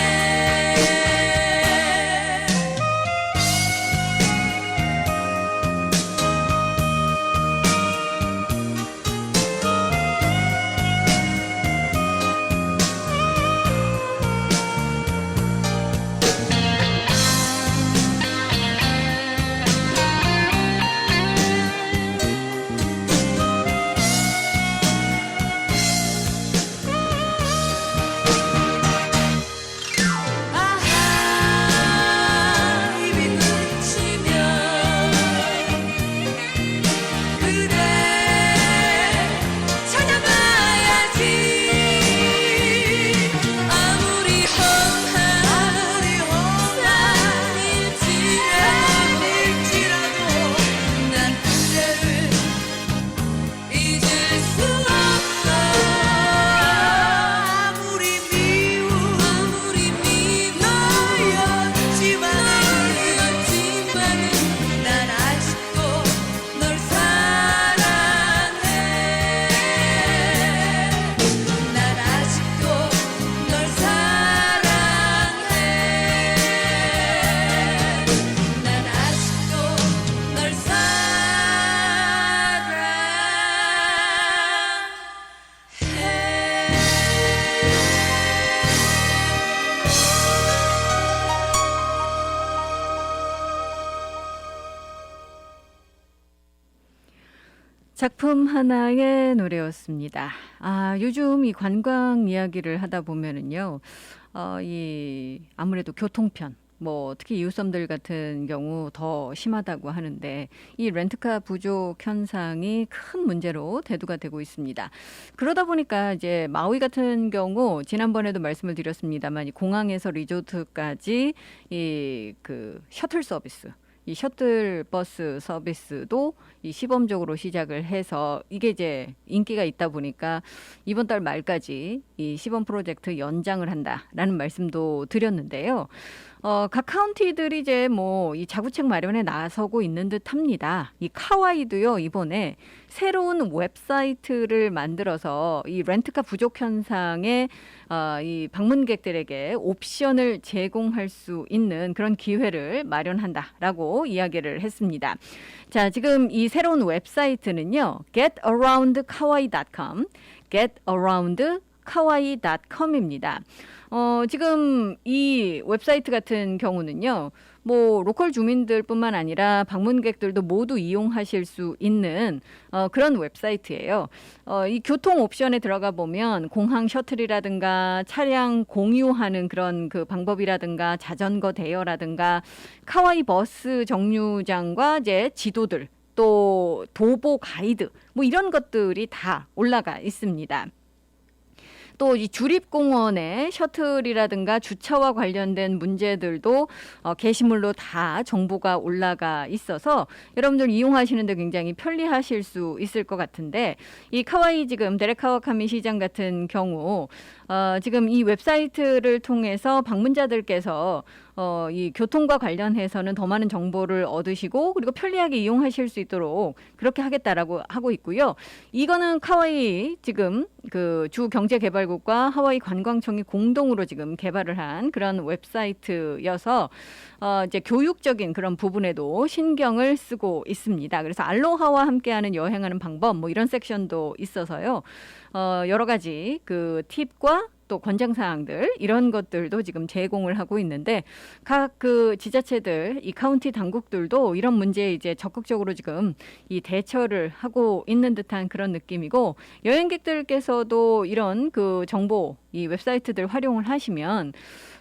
입이 그치면 그대 찾아봐야지. 아무리 험한 산일지라도 난 그대를 잊을 수 없어. 아무리 미워였지만은 난 아직도 널 사랑해. 난 아직도 널 사랑해. 난 아직도 널 작품 하나의 노래였습니다. 요즘 이 관광 이야기를 하다 보면은요, 이 아무래도 교통편, 뭐 특히 이웃섬들 같은 경우 더 심하다고 하는데 이 렌트카 부족 현상이 큰 문제로 대두가 되고 있습니다. 그러다 보니까 이제 마우이 같은 경우 지난번에도 말씀을 드렸습니다만 이 공항에서 리조트까지 이 그 셔틀 서비스, 이 셔틀 버스 서비스도 이 시범적으로 시작을 해서 이게 이제 인기가 있다 보니까 이번 달 말까지 이 시범 프로젝트 연장을 한다라는 말씀도 드렸는데요. 각 카운티들이 이제 뭐 이 자구책 마련에 나서고 있는 듯합니다. 이 카와이도요 이번에 새로운 웹사이트를 만들어서 이 렌트카 부족 현상에 이 방문객들에게 옵션을 제공할 수 있는 그런 기회를 마련한다라고 이야기를 했습니다. 자, 지금 이 새로운 웹사이트는요, getaroundkawaii.com, getaroundkawaii.com입니다. 지금 이 웹사이트 같은 경우는요, 뭐 로컬 주민들뿐만 아니라 방문객들도 모두 이용하실 수 있는 그런 웹사이트예요. 이 교통 옵션에 들어가 보면 공항 셔틀이라든가 차량 공유하는 그런 그 방법이라든가 자전거 대여라든가 카와이 버스 정류장과 이제 지도들 또 도보 가이드 뭐 이런 것들이 다 올라가 있습니다. 또 이 주립공원의 셔틀이라든가 주차와 관련된 문제들도 게시물로 다 정보가 올라가 있어서 여러분들 이용하시는데 굉장히 편리하실 수 있을 것 같은데 이 카와이 지금 데렉 카와카미 시장 같은 경우 지금 이 웹사이트를 통해서 방문자들께서 이 교통과 관련해서는 더 많은 정보를 얻으시고 그리고 편리하게 이용하실 수 있도록 그렇게 하겠다라고 하고 있고요. 이거는 카와이 지금 그 주경제개발국과 하와이 관광청이 공동으로 지금 개발을 한 그런 웹사이트여서 이제 교육적인 그런 부분에도 신경을 쓰고 있습니다. 그래서 알로하와 함께하는 여행하는 방법 뭐 이런 섹션도 있어서요. 여러 가지 그 팁과 또 권장 사항들 이런 것들도 지금 제공을 하고 있는데 각 그 지자체들 이 카운티 당국들도 이런 문제에 이제 적극적으로 지금 이 대처를 하고 있는 듯한 그런 느낌이고 여행객들께서도 이런 그 정보 이 웹사이트들 활용을 하시면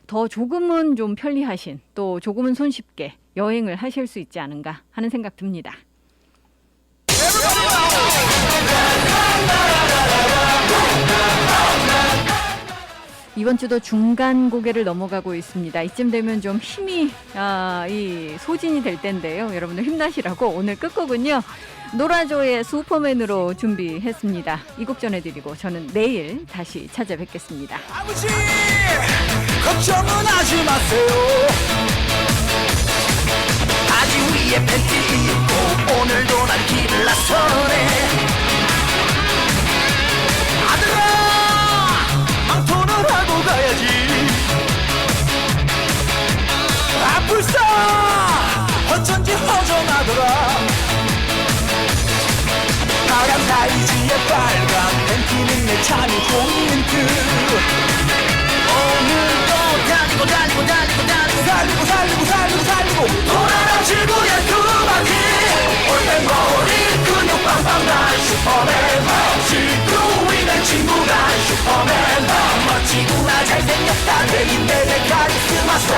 더 조금은 좀 편리하신 또 조금은 손쉽게 여행을 하실 수 있지 않은가 하는 생각 듭니다. 이번 주도 중간 고개를 넘어가고 있습니다. 이쯤 되면 좀 힘이 이 소진이 될 텐데요. 여러분들 힘나시라고 오늘 끝곡은요. 노라조의 슈퍼맨으로 준비했습니다. 이 곡 전해드리고 저는 내일 다시 찾아뵙겠습니다. 아버지 걱정은 하지 마세요. 바지 위에 팬티 입고 오늘도 난 길을 나서네. 아들아 망토는 하고 가야지. 아플싸 어쩐지 허전하더라. 파란 사이즈의 빨간 팬티는 내 참이 포인트. 오늘도 달리고 돌아라 지구의 두 바퀴. 올빼 머리 근육 빵빵 난 슈퍼맨. 지구 위는 친구가 슈퍼맨. 멋지구나 잘생겼다 대인배의 카리스마 스타.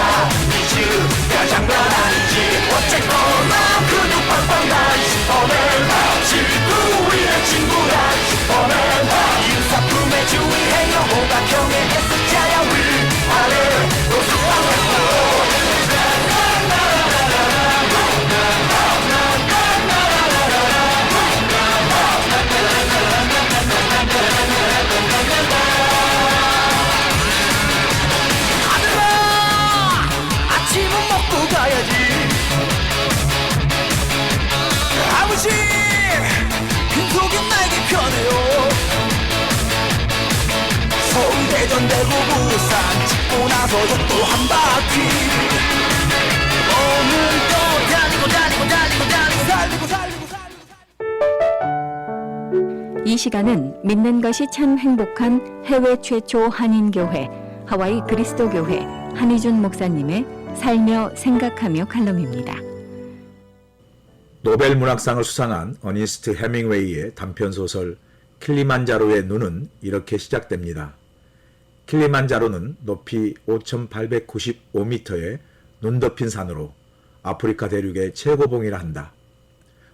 이즈가 장난 아니지 어쨌거나 근육 빵빵 난 슈퍼맨. 지구 위는 친구가 슈퍼맨. 유사품에 주의해요 호각형의 S자야 위아래 노수방을 아침은 먹고 가야지. 아버지 빈속이 나에게 편해요. 서울 대전 대구 부산 찍고 나서 또 한 바퀴. 오늘도 달리고 이 시간은 믿는 것이 참 행복한 해외 최초 한인교회 하와이 그리스도교회 한희준 목사님의 살며 생각하며 칼럼입니다. 노벨 문학상을 수상한 어니스트 해밍웨이의 단편소설 킬리만자로의 눈은 이렇게 시작됩니다. 킬리만자로는 높이 5,895m의 눈 덮인 산으로 아프리카 대륙의 최고봉이라 한다.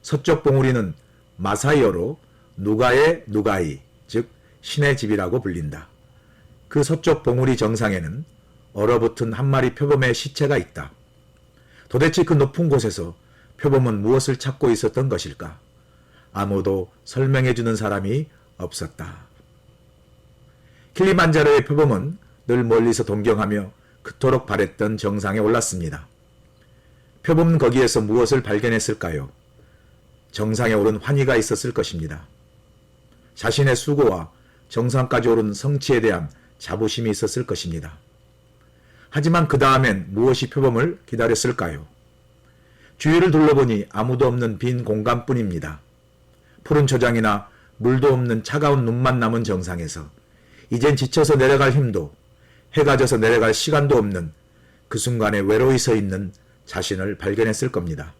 서쪽 봉우리는 마사이어로 누가의 누가이, 즉 신의 집이라고 불린다. 그 서쪽 봉우리 정상에는 얼어붙은 한 마리 표범의 시체가 있다. 도대체 그 높은 곳에서 표범은 무엇을 찾고 있었던 것일까? 아무도 설명해주는 사람이 없었다. 킬리만자로의 표범은 늘 멀리서 동경하며 그토록 바랬던 정상에 올랐습니다. 표범은 거기에서 무엇을 발견했을까요? 정상에 오른 환희가 있었을 것입니다. 자신의 수고와 정상까지 오른 성취에 대한 자부심이 있었을 것입니다. 하지만 그 다음엔 무엇이 표범을 기다렸을까요? 주위를 둘러보니 아무도 없는 빈 공간뿐입니다. 푸른 초장이나 물도 없는 차가운 눈만 남은 정상에서 이젠 지쳐서 내려갈 힘도 해가 져서 내려갈 시간도 없는 그 순간에 외로이 서 있는 자신을 발견했을 겁니다.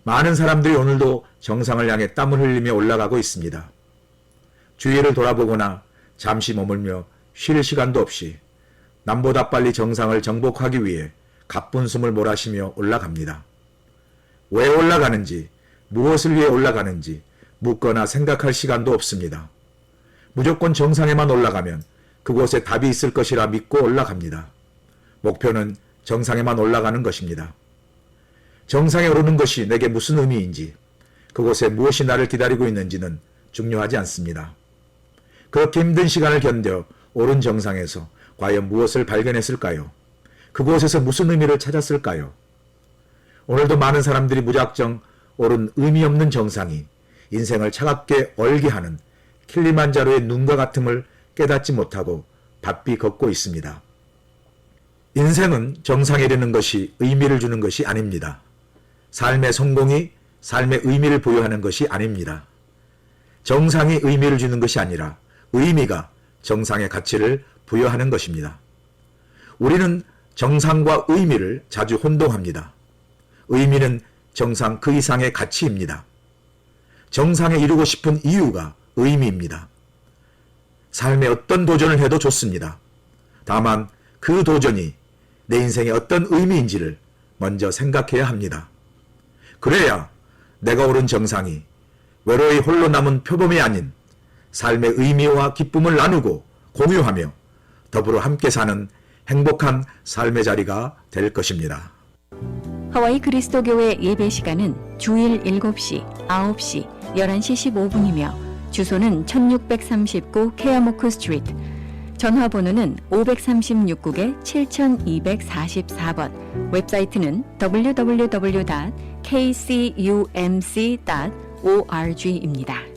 많은 사람들이 오늘도 정상을 향해 땀을 흘리며 올라가고 있습니다. 주위를 돌아보거나 잠시 머물며 쉴 시간도 없이 남보다 빨리 정상을 정복하기 위해 가쁜 숨을 몰아쉬며 올라갑니다. 왜 올라가는지, 무엇을 위해 올라가는지 묻거나 생각할 시간도 없습니다. 무조건 정상에만 올라가면 그곳에 답이 있을 것이라 믿고 올라갑니다. 목표는 정상에만 올라가는 것입니다. 정상에 오르는 것이 내게 무슨 의미인지, 그곳에 무엇이 나를 기다리고 있는지는 중요하지 않습니다. 그렇게 힘든 시간을 견뎌 오른 정상에서 과연 무엇을 발견했을까요? 그곳에서 무슨 의미를 찾았을까요? 오늘도 많은 사람들이 무작정 오른 의미 없는 정상이 인생을 차갑게 얼게 하는 킬리만자로의 눈과 같음을 깨닫지 못하고 바삐 걷고 있습니다. 인생은 정상에 이르는 것이 의미를 주는 것이 아닙니다. 삶의 성공이 삶의 의미를 부여하는 것이 아닙니다. 정상이 의미를 주는 것이 아니라 의미가 정상의 가치를 부여하는 것입니다. 우리는 정상과 의미를 자주 혼동합니다. 의미는 정상 그 이상의 가치입니다. 정상에 이르고 싶은 이유가 의미입니다. 삶에 어떤 도전을 해도 좋습니다. 다만 그 도전이 내 인생의 어떤 의미인지를 먼저 생각해야 합니다. 그래야 내가 오른 정상이 외로이 홀로 남은 표범이 아닌 삶의 의미와 기쁨을 나누고 공유하며 더불어 함께 사는 행복한 삶의 자리가 될 것입니다. 하와이 그리스도교회 예배 시간은 주일 7시, 9시, 11시 15분이며 주소는 1639 케아모크 스트리트, 전화번호는 536국에 7244번, 웹사이트는 www.kcumc.org입니다.